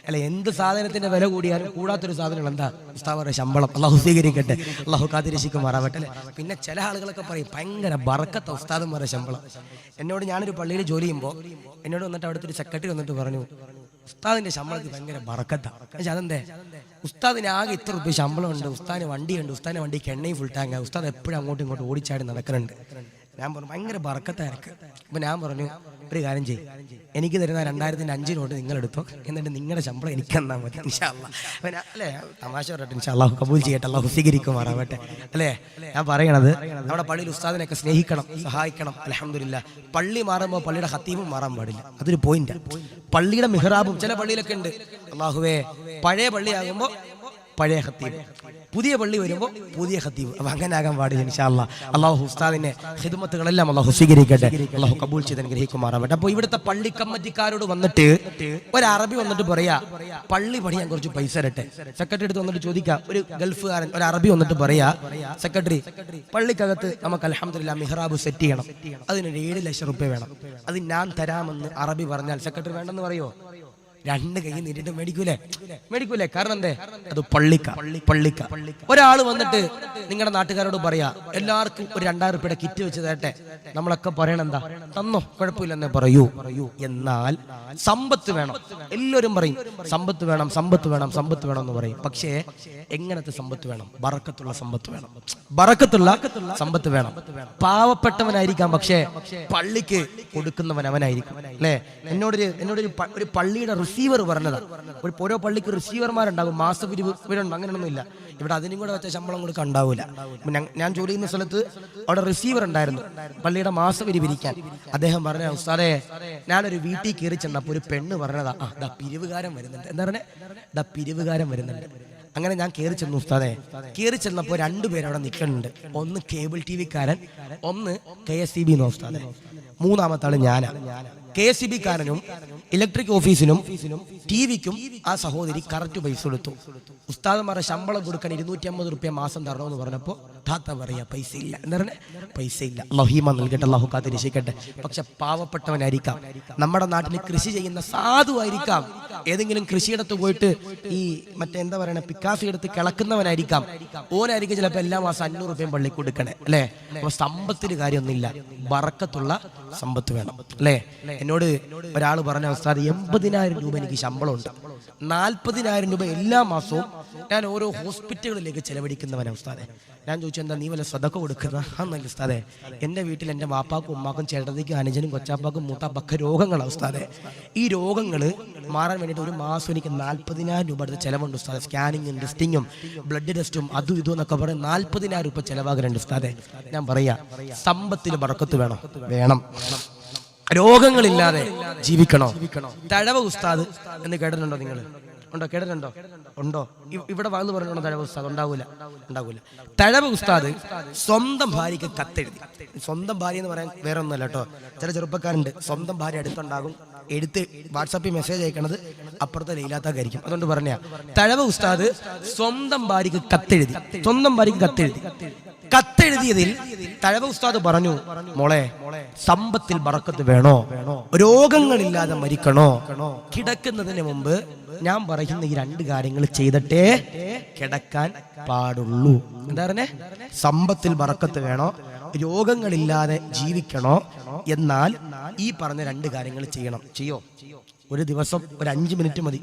അല്ല, എന്ത് സാധനത്തിന്റെ വില കൂടിയാലും കൂടാത്തൊരു സാധനങ്ങൾ എന്താ? ഉസ്താദ് ശമ്പളം. അള്ളാഹു സ്വീകരിക്കട്ടെ, അള്ളാഹു കാത്തിരക്ഷിക്കുമാറാവട്ടെ. പിന്നെ ചില ആളുകളൊക്കെ പറയും ഭയങ്കര ബറക്കത്ത ഉസ്താദന്മാരുടെ ശമ്പളം. എന്നോട്, ഞാനൊരു പള്ളിയിൽ ജോലി ചെയ്യുമ്പോൾ എന്നോട് വന്നിട്ട് അവിടുത്തെ ഒരു സെക്രട്ടറി വന്നിട്ട് പറഞ്ഞു, ഉസ്താദിന്റെ ശമ്പളത്തിൽ ഭയങ്കര ബറക്കത്താ. അതെന്തേ? ഉസ്താദിന് ആകെ ഇത്ര രൂപ ശമ്പളം ഉണ്ട്, ഉസ്താദിന് വണ്ടിയുണ്ട്, ഉസ്താദിന്റെ വണ്ടിക്ക് എണ്ണയും ഫുൾ ടാങ്കാണ്, ഉസ്താദ് എപ്പോഴും അങ്ങോട്ടും ഇങ്ങോട്ടും ഓടിച്ചാടി നടക്കുന്നുണ്ട്. ഞാൻ പറഞ്ഞു ഭയങ്കര ബറക്കത്തായിരിക്കും. അപ്പൊ ഞാൻ പറഞ്ഞു, ഒരു കാര്യം ചെയ്യും, എനിക്ക് തരുന്ന 2005 നോട്ട് നിങ്ങൾ എടുത്തോ, എന്നിട്ട് നിങ്ങളുടെ ശമ്പളം എനിക്ക് തന്നാൽ മതി. ഇൻഷാ അല്ലാഹ്. അല്ലേ, തമാശ പറയട്ടെ. ഇൻഷാ അല്ലാഹു കബൂൽ ചെയ്യട്ടെ, അല്ലാഹു സ്വീകരിക്കുമാറാവട്ടെ. അല്ലേ, ഞാൻ പറയണത് നമ്മുടെ പള്ളിയിൽ ഉസ്താദിനെയൊക്കെ സ്നേഹിക്കണം, സഹായിക്കണം. അൽഹംദുലില്ലാഹ് പള്ളി മാറുമ്പോൾ പള്ളിയുടെ ഖത്തീബും മാറാൻ പാടില്ല. അതൊരു പോയിന്റ്. പള്ളിയുടെ മിഹ്റാബും ചില പള്ളിയിലൊക്കെ ഉണ്ട്. അല്ലാഹുവേ, പഴയ പള്ളിയാകുമ്പോൾ പഴയ ഖത്തീബ്, പുതിയ പള്ളി വരുമ്പോൾ പുതിയ ഖത്തീബ്. അപ്പൊ അങ്ങനെ ആകാൻ പാടില്ല. ഇൻഷാ അല്ലാഹ് അല്ലാഹു ഉസ്താദിന്റെ ഖിദ്മത്തുകളെല്ലാം അല്ലാഹു സ്വീകരിക്കട്ടെ, അല്ലാഹു കബൂൽ ചെയ്ത് അനുഗ്രഹിക്കുമാറാവട്ടെ. അപ്പോൾ ഇവിടുത്തെ പള്ളി കമ്മിറ്റിക്കാരോട് വന്നിട്ട് ഒരു അറബി വന്നിട്ട് പറയാ, പള്ളി പണിയാൻ കുറച്ച് പൈസ തരട്ടെ. സെക്രട്ടറി അടുത്ത് വന്നിട്ട് ചോദിക്കാം, ഒരു ഗൾഫുകാരൻ ഒരു അറബി വന്നിട്ട് പറയാ, സെക്രട്ടറി പള്ളിക്കകത്ത് നമുക്ക് അൽഹംദുലില്ലാഹ് മിഹ്റാബ് സെറ്റ് ചെയ്യണം, അതിന് 7 ലക്ഷം രൂപ വേണം, അത് ഞാൻ തരാമെന്ന് അറബി പറഞ്ഞാൽ സെക്രട്ടറി വേണ്ടെന്ന് പറയോ? 2 കൈ നീട്ടിട്ട് മേടിക്കൂലേ? കാരണം എന്തേ? അത് പള്ളിക്ക. ഒരാൾ വന്നിട്ട് നിങ്ങളുടെ നാട്ടുകാരോട് പറയാ, എല്ലാവർക്കും ഒരു 2000 രൂപയുടെ കിറ്റ് വെച്ച് തരട്ടെ. നമ്മളൊക്കെ പറയണം എന്താ? തന്നോ, കുഴപ്പമില്ലെന്നേ പറയൂ. എന്നാൽ സമ്പത്ത് വേണം. എല്ലാവരും പറയും സമ്പത്ത് വേണം എന്ന് പറയും. പക്ഷേ എങ്ങനത്തെ സമ്പത്ത് വേണം? ബറക്കത്തുള്ള സമ്പത്ത് വേണം. പാവപ്പെട്ടവനായിരിക്കാം, പക്ഷേ പള്ളിക്ക് കൊടുക്കുന്നവൻ അവനായിരിക്കും. അല്ലേ, എന്നോടൊരു പള്ളിയുടെ റിസീവർ പറഞ്ഞതാ. ഓരോ പള്ളിക്ക് റിസീവർമാരുണ്ടാകും, മാസപിരിവ് ഇവരുണ്ട്. അങ്ങനെയൊന്നും ഇല്ല ഇവിടെ. അതിനും കൂടെ വെച്ച ശമ്പളം കൊടുക്കാൻ ഉണ്ടാവില്ല. ഞാൻ ജോലി ചെയ്യുന്ന സ്ഥലത്ത് അവിടെ റിസീവർ ഉണ്ടായിരുന്നു, പള്ളിയുടെ മാസപിരിവ് ഇരിക്കാൻ. അദ്ദേഹം പറഞ്ഞ, ഉസ്താദേ, ഞാനൊരു വീട്ടിൽ കയറി ചെന്നപ്പോൾ ഒരു പെണ്ണ് പറഞ്ഞതാ, പിരിവുകാരൻ വരുന്നുണ്ട്. എന്താ പറഞ്ഞേ? പിരിവുകാരൻ വരുന്നുണ്ട്. അങ്ങനെ ഞാൻ കയറി ചെന്നു. ഉസ്താദേ, കയറി ചെന്നപ്പോൾ 2 പേര് അവിടെ നിൽക്കുന്നുണ്ട്. ഒന്ന് കേബിൾ TV കാരൻ, ഒന്ന് KSCB. ഉസ്താദേ, മൂന്നാമത്തെ ആള് ഞാനാ. KCB കാരനും ഇലക്ട്രിക് ഓഫീസിനും TV-ക്കും ആ സഹോദരി കറക്റ്റ് പൈസ കൊടുത്തു. ഉസ്താദന്മാരെ ശമ്പളം കൊടുക്കാൻ 250 രൂപ മാസം തരണമെന്ന് പറഞ്ഞപ്പോൾ താത്ത പറയാ പൈസ ഇല്ല. എന്താ പറഞ്ഞ പൈസ ഇല്ല. അല്ലാഹു നൽകട്ടെ, അല്ലാഹു കാത്തിരക്ഷിക്കട്ടെ. പക്ഷെ പാവപ്പെട്ടവനായിരിക്കാം, നമ്മുടെ നാട്ടിൽ കൃഷി ചെയ്യുന്ന സാധുവായിരിക്കാം, ഏതെങ്കിലും കൃഷിയിടത്ത് പോയിട്ട് ഈ എന്താ പറയണ പിക്കാസി എടുത്ത് കിളക്കുന്നവനായിരിക്കാം. ഓനായിരിക്കും ചിലപ്പോൾ എല്ലാ മാസം 500 രൂപയും പള്ളി കൊടുക്കണേ അല്ലേ. അപ്പൊ സമ്പത്തിന് കാര്യമൊന്നുമില്ല, ബറക്കത്തുള്ള സമ്പത്ത് വേണം അല്ലേ. എന്നോട് ഒരാൾ പറഞ്ഞ ഉസ്താദ് 80,000 രൂപ എനിക്ക് ശമ്പളമുണ്ട്, 40,000 രൂപ എല്ലാ മാസവും ഞാൻ ഓരോ ഹോസ്പിറ്റലുകളിലേക്ക് ചെലവഴിക്കുന്നവനാണ് ഉസ്താദെ. ഞാൻ ചോദിച്ചു എന്താ നീ വല്ല സദക്ക കൊടുക്കുന്ന? എന്നല്ല ഉസ്താദെ, എൻ്റെ വീട്ടിൽ എൻ്റെ വാപ്പാക്കും ഉമ്മാക്കും ചേട്ടത്തിക്കും അനുജനും കൊച്ചാപ്പാക്കും മൂത്താപ്പൊക്കെ രോഗങ്ങളാണ് ഉസ്താദെ. ഈ രോഗങ്ങൾ മാറാൻ വേണ്ടിയിട്ട് ഒരു മാസം എനിക്ക് 40,000 രൂപ അടുത്ത് ചിലവുണ്ട് ഉസ്താദെ. സ്കാനിങ്ങും ടെസ്റ്റിങ്ങും ബ്ലഡ് ടെസ്റ്റും അതും ഇതും എന്നൊക്കെ പറയും 40,000 രൂപ ചിലവാകലുണ്ട് ഉസ്താദെ. ഞാൻ പറയാ സമ്പത്തിൽ ബർക്കത്ത് വേണം വേണം രോഗങ്ങളില്ലാതെ ജീവിക്കണോ? തഴവ ഉസ്താദ് എന്ന് കേട്ടിട്ടുണ്ടോ നിങ്ങൾ? ഉണ്ടോ? കേട്ടിട്ടുണ്ടോ? ഉണ്ടോ? ഇവിടെ വന്ന് പറഞ്ഞോ തഴവ ഉസ്താദ്? ഉണ്ടാവൂല. തഴവ ഉസ്താദ് സ്വന്തം ഭാര്യക്ക് കത്തെഴുതി. സ്വന്തം ഭാര്യ എന്ന് പറയാൻ വേറെ ഒന്നുമല്ല കേട്ടോ. ചില ചെറുപ്പക്കാരുണ്ട് സ്വന്തം ഭാര്യ അടുത്തുണ്ടാകും, എടുത്ത് വാട്സാപ്പിൽ മെസ്സേജ് അയക്കണത് അപ്പുറത്തെ ലൈലാത്തായിരിക്കും. അതുകൊണ്ട് പറഞ്ഞ തഴവ ഉസ്താദ് സ്വന്തം ഭാര്യക്ക് കത്തെഴുതി. കത്തെഴുതിയതിൽ തഴവ ഉസ്താദ് പറഞ്ഞു, മോളെ സമ്പത്തിൽ ബറക്കത്ത് വേണോ, രോഗങ്ങളില്ലാതെ മരിക്കണോ, കിടക്കുന്നതിന് മുമ്പ് ഞാൻ പറയുന്ന ഈ 2 കാര്യങ്ങൾ ചെയ്തിട്ടേ കിടക്കാൻ പാടുള്ളൂ. എന്താ പറഞ്ഞേ? സമ്പത്തിൽ ബറക്കത്ത് വേണോ, രോഗങ്ങളില്ലാതെ ജീവിക്കണോ, എന്നാൽ ഈ പറഞ്ഞ 2 കാര്യങ്ങൾ ചെയ്യണം. ചെയ്യോ? ഒരു ദിവസം ഒരു 5 മിനിറ്റ് മതി.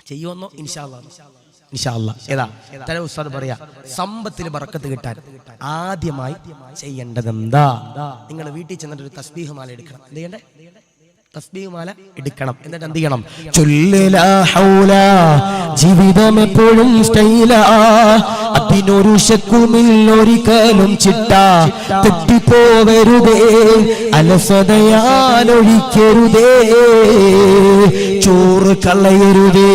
ചെയ്യോന്നോ? ഇൻഷാ അല്ലാഹ്. ഏതാ തല ഉസ്താദ് പറയാ, സമ്പത്തിൽ ബറക്കത്ത് കിട്ടാൻ ആദ്യമായി ചെയ്യേണ്ടത് എന്താ? നിങ്ങൾ വീട്ടിൽ ചെന്നിട്ട് ഒരു തസ്ബീഹ് മാല എടുക്കണം. എന്ത് ചെയ്യണ്ടേ? തസ്ബീഹ് മാല എടുക്കണം. എന്നിട്ട് എന്ത് ചെയ്യണം? ചൊല്ലലാ ഹൗല, ജീവിതം എപ്പോഴും സ്റ്റൈലാ, അതിനൊരു ശക്കുമില്ലൊരിക്കലും ചിട്ട, തെറ്റിപ്പോവരുതേ, അലസതയാലൊഴിക്കരുതേ, ചോറ് കളയരുതേ,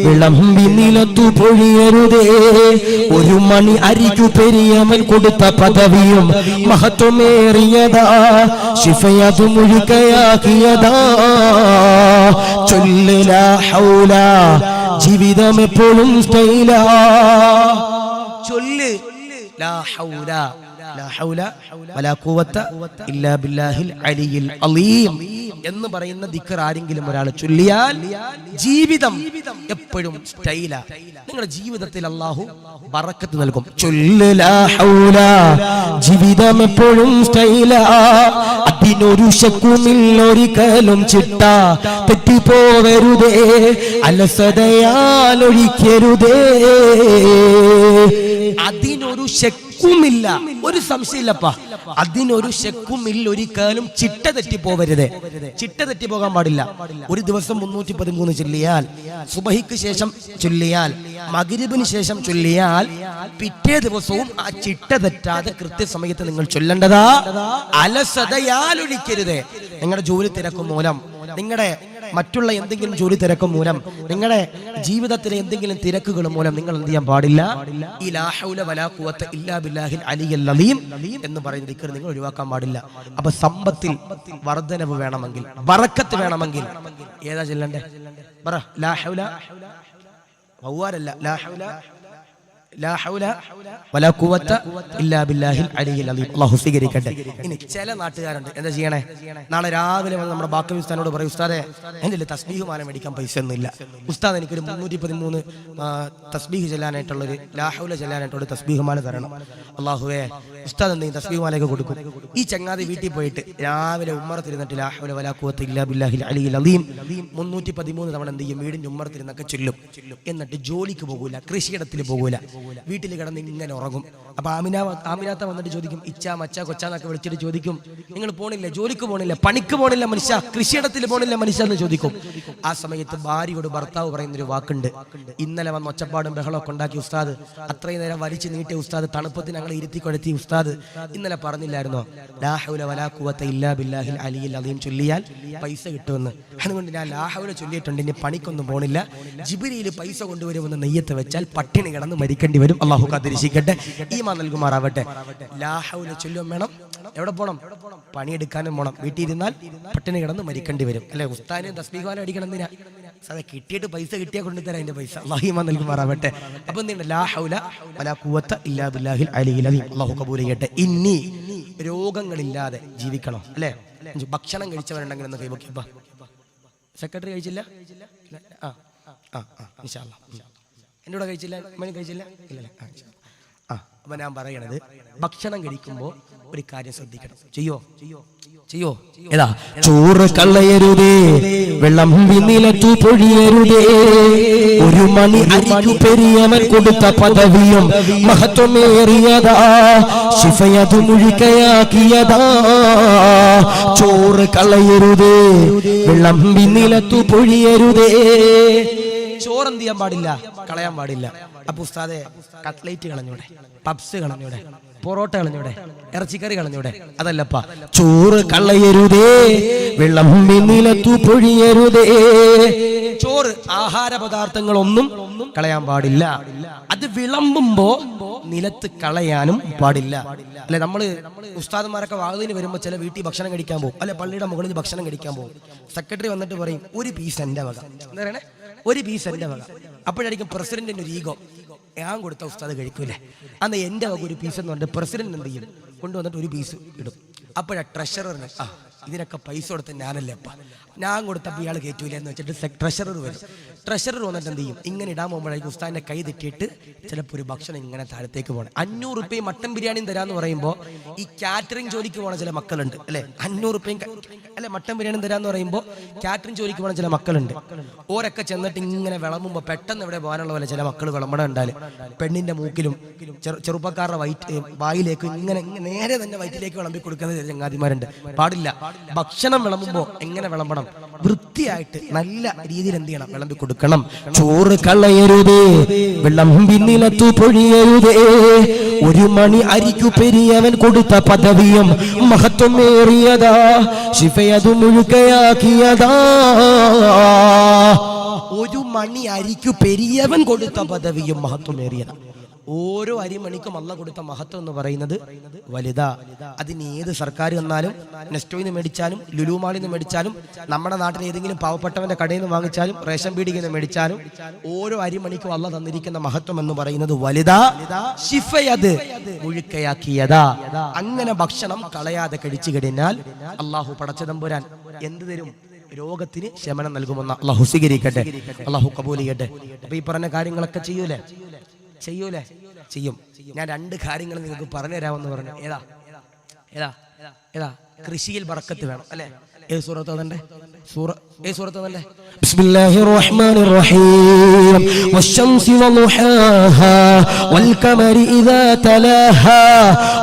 വിളമ്പി നിലത്തു പൊഴിയരുതേ, ഒരു മണി അരിക്കു പെരിയമൻ കൊടുത്ത പദവിയും മഹത്വമേറിയതാ, ശിഫയതു മുഴുകയാക്കിയതാ. ചൊല്ലലാ ഹൗല, ജീവിതം എപ്പോഴും സ്റ്റൈലാ. ചൊല്ല് ലാ ഹൗല വലാ ഖുവത ഇല്ലാ ബില്ലാഹിൽ അലിയിൽ അലീം എന്ന് പറയുന്ന ദിക്ർ ആരെങ്കിലും ഒരാൾ ചൊല്ലിയാൽ ജീവിതം എപ്പോഴും സ്റ്റൈലാ. നിങ്ങളുടെ ജീവിതത്തിൽ അല്ലാഹു ബറക്കത്ത് നൽകും. ചൊല്ല് ലാ ഹൗല, ജീവിതം എപ്പോഴും സ്റ്റൈലാ, അതിനൊരു ശക്കുമില്ലൊരിക്കലും ചിട്ട, തെറ്റിപ്പോവരുതേ, അലസതയാലൊഴിക്കരുതേ. അതിനൊരു ശക്കുമില്ല, ഒരു സംശയമില്ലപ്പാ, അതിനൊരു ശക്കുമില്ല, ഒരിക്കലും ചിട്ട തെറ്റിപ്പോവരുത്. ചിട്ട തെറ്റിപ്പോകാൻ പാടില്ല. ഒരു ദിവസം 313 ചൊല്ലിയാൽ, സുബഹിക്ക് ശേഷം ചൊല്ലിയാൽ, മഗ്രിബിന് ശേഷം ചൊല്ലിയാൽ, പിറ്റേ ദിവസവും ആ ചിട്ട തെറ്റാതെ കൃത്യസമയത്ത് നിങ്ങൾ ചൊല്ലേണ്ടതാ. അലസതയാലൊഴിക്കരുത്. നിങ്ങളുടെ ജോലി തിരക്കും മൂലം, നിങ്ങളുടെ മറ്റുള്ള എന്തെങ്കിലും ജോലി തിരക്കും മൂലം, നിങ്ങളുടെ ജീവിതത്തിലെ എന്തെങ്കിലും തിരക്കുകൾ മൂലം നിങ്ങൾ എന്ത് ചെയ്യാൻ പാടില്ല? ഈ ലാ ഹൗല വലാ ഖുവത ഇല്ലാ ബില്ലാഹിൽ അലിയിൽ അലീം എന്ന് പറയുന്ന ദിക്ർ നിങ്ങൾ ഒഴിവാക്കാൻ പാടില്ല. അപ്പൊ സമ്പത്തിൽ വർധനവ് വേണമെങ്കിൽ, ബറക്കത്ത് വേണമെങ്കിൽ ഏതാ ചൊല്ലണ്ടേ? പറ. ലാ ഹൗല വവ്വാരല്ല, ലാ ഹൗല വലാ ഖുവത ഇല്ലാ ബില്ലാഹിൽ അലിയിൽ അലീം. അല്ലാഹു സ്വീകരിക്കട്ടെ. ഇനി ചില നാട്ടുകാരുണ്ട്, എന്താ ചെയ്യണേ? നാളെ രാവിലെ വന്ന് നമ്മുടെ ബാക്കി ഉസ്താദിനോട് പറയും, ഉസ്താദെ എൻ്റെ തസ്ബീഹ് മാല മേടിക്കാൻ പൈസ ഒന്നുമില്ല ഉസ്താദ്, എനിക്കൊരു 313 തസ്ബീഹ് ചെല്ലാനായിട്ടുള്ളൊരു ലാ ഹൗല ചെല്ലാനായിട്ടുള്ള തസ്ബീഹ് മാല തരണം. അല്ലാഹുവേ, ഉസ്താദ് എന്തെങ്കിലും തസ്ബീഹ് മാലയൊക്കെ കൊടുക്കും. ഈ ചങ്ങാതി വീട്ടിൽ പോയിട്ട് രാവിലെ ഉമ്മറത്തിരുന്നിട്ട് ലാ ഹൗല വലാ ഖുവത ഇല്ലാ ബില്ലാഹിൽ അലിയിൽ അലീം 313 തവണ എന്ത് ചെയ്യും? വീടിന്റെ ഉമ്മറത്തിരുന്നൊക്കെ ചൊല്ലും. എന്നിട്ട് ജോലിക്ക് പോകൂല, കൃഷിയിടത്തിൽ പോകൂല, വീട്ടിൽ കിടന്ന് ഇങ്ങനെ ഉറങ്ങും. അപ്പൊ ആമിനാത്ത വന്നിട്ട് ചോദിക്കും, ഇച്ച മച്ച കൊച്ചാന്നൊക്കെ വിളിച്ചിട്ട് ചോദിക്കും, നിങ്ങൾ പോണില്ലേ, ജോലിക്ക് പോണില്ല, പണിക്ക് പോണില്ല മനുഷ്യ, കൃഷിയിടത്തിൽ പോണില്ല മനുഷ്യ എന്ന് ചോദിക്കും. ആ സമയത്ത് ഭാര്യയോട് ഭർത്താവ് പറയുന്നൊരു വാക്കുണ്ട്, ഇന്നലെ വന്ന് ഒച്ചപ്പാടും ബഹളമൊക്കെ ഉണ്ടാക്കി ഉസ്താദ്, അത്രയും നേരം വലിച്ചു നീട്ടിയ ഉസ്താദ്, തണുപ്പത്തിന് ഞങ്ങൾ ഇരുത്തി കൊഴുത്തി ഉസ്താദ്, ഇന്നലെ പറഞ്ഞില്ലായിരുന്നോ ലാ ഹൗല വലാ ഖുവത ഇല്ലാ ബില്ലാഹിൽ അലിയിൽ അലീം ചൊല്ലിയാൽ പൈസ കിട്ടുമെന്ന്? അതുകൊണ്ട് ഞാൻ ലാ ഹൗല ചൊല്ലിയിട്ടുണ്ട്, ഇനി പണിക്കൊന്നും പോണില്ല, ജിബ്രീൽ പൈസ കൊണ്ടുവരുമെന്ന് നെയ്യത്ത് വെച്ചാൽ പട്ടിണി കിടന്ന് മരിക്കേണ്ടി വരും. അല്ലാഹു കാത്തിരക്ഷിക്കട്ടെ, ഈമാൻ നൽകുമാറാവട്ടെ. ലാ ഹൗല ചൊല്ലും വേണം, എവിടെ പോകണം? പണിയെടുക്കാനും പോകണം. വീട്ടിൽ ഇരുന്നാൽ പട്ടിണി കിടന്ന് മരിക്കേണ്ടി വരും അല്ലെ? ഉസ്താദിനും തസ്ബീഹാനും അടിക്കണം. എന്തിനാ? സാറേ കിട്ടിയിട്ട് പൈസ കിട്ടിയാൽ കൊണ്ടുതരാം അതിന്റെ പൈസ. അല്ലാഹു നൽകുമാറാവട്ടെ. അപ്പൊ എന്തുണ്ട്? ലാ ഹൗല വലാ ഖുവത ഇല്ലാ ബില്ലാഹിൽ അലിയിൽ അദീം. അല്ലാഹു കബൂൽ ചെയ്യട്ടെ. ഇനി രോഗങ്ങളില്ലാതെ ജീവിക്കണം അല്ലെ? ഭക്ഷണം കഴിച്ചവരുണ്ടെങ്കിൽ എന്ന് കൈവക്കിയപ്പ സെക്രട്ടറി കഴിച്ചില്ല? ഇൻഷാ അല്ലാഹ്. എൻ്റെ കൂടെ കഴിച്ചില്ല? കഴിച്ചില്ല? ഇല്ലല്ലേ? അപ്പൊ ഞാൻ പറയണത്, ഭക്ഷണം കഴിക്കുമ്പോ ഒരു കാര്യം ശ്രദ്ധിക്കണം. ചെയ്യോ? ഏതാ? ചോറ് കളയരുതേ, വെള്ളം നിലത്തു പൊഴിയരുതേ, ഒരു മണി അരിക്കു പെരിയവൻ കൊടുത്ത പദവിയും മഹത്വമേറിയതാ, ശിഫയതു മുഴുക്കയാക്കിയതാ. ചോറ് കളയരുതേ, വെള്ളം നിലത്തു പൊഴിയരുതേ. ചോറ് എന്ത് ചെയ്യാൻ പാടില്ല? കളയാൻ പാടില്ല. അപ്പൊ ഉസ്താദെ കട്ട്ലേറ്റ് കളഞ്ഞൂടെ? പപ്സ് കളഞ്ഞൂടെ? പൊറോട്ട കളഞ്ഞൂടെ? ഇറച്ചിക്കറി കളഞ്ഞൂടെ? അതല്ലപ്പാ. ചോറ് കളയരുതേ, വെള്ളം നിലത്തു പൊഴിയരുതേ. ചോറ്, ആഹാര പദാർത്ഥങ്ങളൊന്നും കളയാൻ പാടില്ല. അത് വിളമ്പുമ്പോ നിലത്ത് കളയാനും പാടില്ല. അല്ലെ, നമ്മള് ഉസ്താദന്മാരൊക്കെ വാതിന് വരുമ്പോ ചില വീട്ടിൽ ഭക്ഷണം കഴിക്കാൻ പോകും, അല്ലെ പള്ളിയുടെ മുകളിൽ ഭക്ഷണം കഴിക്കാൻ പോകും. സെക്രട്ടറി വന്നിട്ട് പറയും, ഒരു പീസ് എന്റെ വക. എന്താ പറയണേ? ഒരു പീസ് എന്റെ വക. അപ്പോഴായിരിക്കും പ്രസിഡന്റിന്റെ ഒരു ഈഗോ, ഞാൻ കൊടുത്ത ഉസ്താദ് കഴിക്കൂലേ, അന്ന് എന്റെ വക ഒരു പീസ് എന്ന് പറഞ്ഞിട്ട് പ്രസിഡന്റ് എന്ത് ചെയ്യും? കൊണ്ടുവന്നിട്ട് ഒരു പീസ് ഇടും. അപ്പോഴാ ട്രഷററിന് ഇതിനൊക്കെ പൈസ കൊടുത്ത് ഞാനല്ലേ അപ്പ, ഞാൻ കൊടുത്തപ്പോൾ ഇയാൾ കയറ്റൂല എന്ന് വെച്ചിട്ട് ട്രഷറർ വരും. ട്രഷറർ വന്നിട്ട് എന്ത് ചെയ്യും? ഇങ്ങനെ ഇടാൻ പോകുമ്പോഴേക്കും ഉസ്താദിന്റെ കൈ തെറ്റിയിട്ട് ചിലപ്പോൾ ഒരു ഭക്ഷണം ഇങ്ങനെ താഴത്തേക്ക് പോകണം. 500 രൂപയും മട്ടൻ ബിരിയാണിയും തരാന്ന് പറയുമ്പോൾ ഈ കാറ്ററിംഗ് ജോലിക്ക് പോകണ ചില മക്കളുണ്ട് അല്ലെ? 500 രൂപയും അല്ലെ മട്ടൻ ബിരിയാണിയും തരാന്ന് പറയുമ്പോൾ കാറ്ററിംഗ് ജോലിക്ക് പോകണ ചില മക്കളുണ്ട്. ഓരൊക്കെ ചെന്നിട്ട് ഇങ്ങനെ വിളമ്പുമ്പോൾ പെട്ടെന്ന് ഇവിടെ പോകാനുള്ള പോലെ ചില മക്കൾ വിളമ്പണം ഉണ്ടാല് പെണ്ണിന്റെ മൂക്കിലും ചെറുപ്പക്കാരുടെ വായിലേക്ക് ഇങ്ങനെ നേരെ തന്നെ വയറ്റിലേക്ക് വിളമ്പി കൊടുക്കുന്ന ചില ചങ്ങാതിമാരുണ്ട്. പാടില്ല. ഭക്ഷണം വിളമ്പുമ്പോ എങ്ങനെ വിളമ്പണം? വൃത്തിയായിട്ട് നല്ല രീതിയിൽ എന്ത് ചെയ്യണം? വിളമ്പി കൊടുക്കണം. ചോറ് കളയരുതേ, വെള്ളം നിലത്തു പൊഴിയരുതേ, ഒരു മണി അരിക്കു പെരിയവൻ കൊടുത്ത പദവിയും മഹത്വമേറിയതാ, ശിഫയതു മുഴുക്കയാക്കിയതാ. ഒരു മണി അരിക്കു പെരിയവൻ കൊടുത്ത പദവിയും മഹത്വമേറിയതാ. ഓരോ അരിമണിക്കും അള്ള കൊടുത്ത മഹത്വം എന്ന് പറയുന്നത് വലുതാ. അതിന് ഏത് സർക്കാർ വന്നാലും, നെസ്റ്റോയിൽ നിന്ന് മേടിച്ചാലും, ലുലുമാളിൽ നിന്ന് മേടിച്ചാലും, നമ്മുടെ നാട്ടിൽ ഏതെങ്കിലും പാവപ്പെട്ടവന്റെ കടയിൽ നിന്ന് വാങ്ങിച്ചാലും, റേഷൻ പീടികയിൽ നിന്ന് മേടിച്ചാലും, ഓരോ അരിമണിക്കും അള്ള തന്നിരിക്കുന്ന മഹത്വം എന്ന് പറയുന്നത് വലുതാ, ശിഫയത് മുഴുക്കയാക്കിയതാ. അങ്ങനെ ഭക്ഷണം കളയാതെ കഴിച്ചു കഴിഞ്ഞാൽ അള്ളാഹു പടച്ചതമ്പുരാൻ എന്ത് തരും? രോഗത്തിന് ശമനം നൽകുമെന്ന് അള്ളാഹു സ്വീകരിക്കട്ടെ, അള്ളാഹു കബൂൽ ചെയ്യട്ടെ. അപ്പൊ ഈ പറഞ്ഞ കാര്യങ്ങളൊക്കെ ചെയ്യൂലേ? ചെയ്യും. ഞാൻ 2 കാര്യങ്ങൾ നിങ്ങൾക്ക് പറഞ്ഞു തരാമെന്ന് പറഞ്ഞു. ഏതാ? കൃഷിയിൽ ബർക്കത്ത് വേണം അല്ലെ? ഏത് സൂറത്ത് അതന്റെ? ഏത് സൂറത്ത് അതന്റെ? ബിസ്മില്ലാഹിർ റഹ്മാനിർ റഹീം. വശംസി വളുഹാഹാ വൽഖമരി ഇദാ തലാഹാ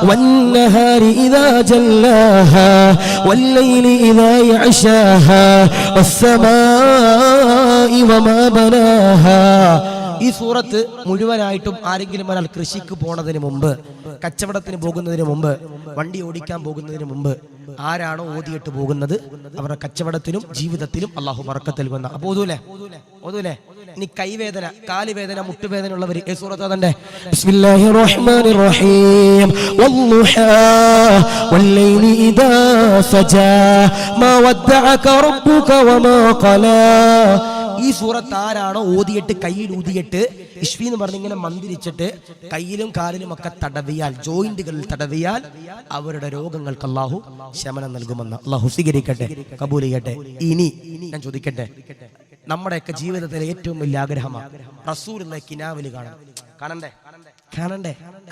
വന്നഹാരി ഇദാ ജല്ലാഹാ വല്ലൈലി ഇദാ യഅശാഹാ വസ്സമാഇ വമാ ബനാഹാ. ഈ സൂറത്ത് മുഴുവനായിട്ടും ആരെങ്കിലും ഒരാൾ കൃഷിക്ക് പോണതിന് മുമ്പ്, കച്ചവടത്തിന് പോകുന്നതിന് മുമ്പ്, വണ്ടി ഓടിക്കാൻ പോകുന്നതിന് മുമ്പ് ആരാണോ ഓതിയിട്ട് പോകുന്നത് അവരുടെ കച്ചവടത്തിനും ജീവിതത്തിലും അള്ളാഹു ബർക്കത്ത് നൽകുന്ന. അപ്പൊ ഓതൂലേ? ഇനി കൈവേദന, കാലുവേദന, മുട്ടുവേദന ഉള്ളവർ ഈ സൂറത്ത് അതന്റെ? ബിസ്മില്ലാഹിർ റഹ്മാനിർ റഹീം. വല്ലുഹാ വല്ലൈലി ഇദാ സജാ മാ വദ്ദഅക റബ്ബുക വമാ ഖലാ. ഈ സൂറത്ത് ആരാണോ ഓതിയിട്ട് കയ്യിൽ ഊതിയിട്ട് ഇഷ്ഫി എന്ന് പറഞ്ഞ് ഇങ്ങനെ മന്ദിരിച്ചിട്ട് കയ്യിലും കാലിലും ഒക്കെ തടവിയാൽ, ജോയിന്റുകളിൽ തടവിയാൽ അവരുടെ രോഗങ്ങൾക്ക് അള്ളാഹു ശമനം നൽകുമെന്ന് അള്ളാഹു സ്വീകരിക്കട്ടെ, കബൂൽ ചെയ്യട്ടെ. ഇനി ഞാൻ ചോദിക്കട്ടെ, നമ്മുടെയൊക്കെ ജീവിതത്തിലെ ഏറ്റവും വലിയ ആഗ്രഹമാണ് റസൂലിനെ കിനാവിൽ കാണണ്ടേ?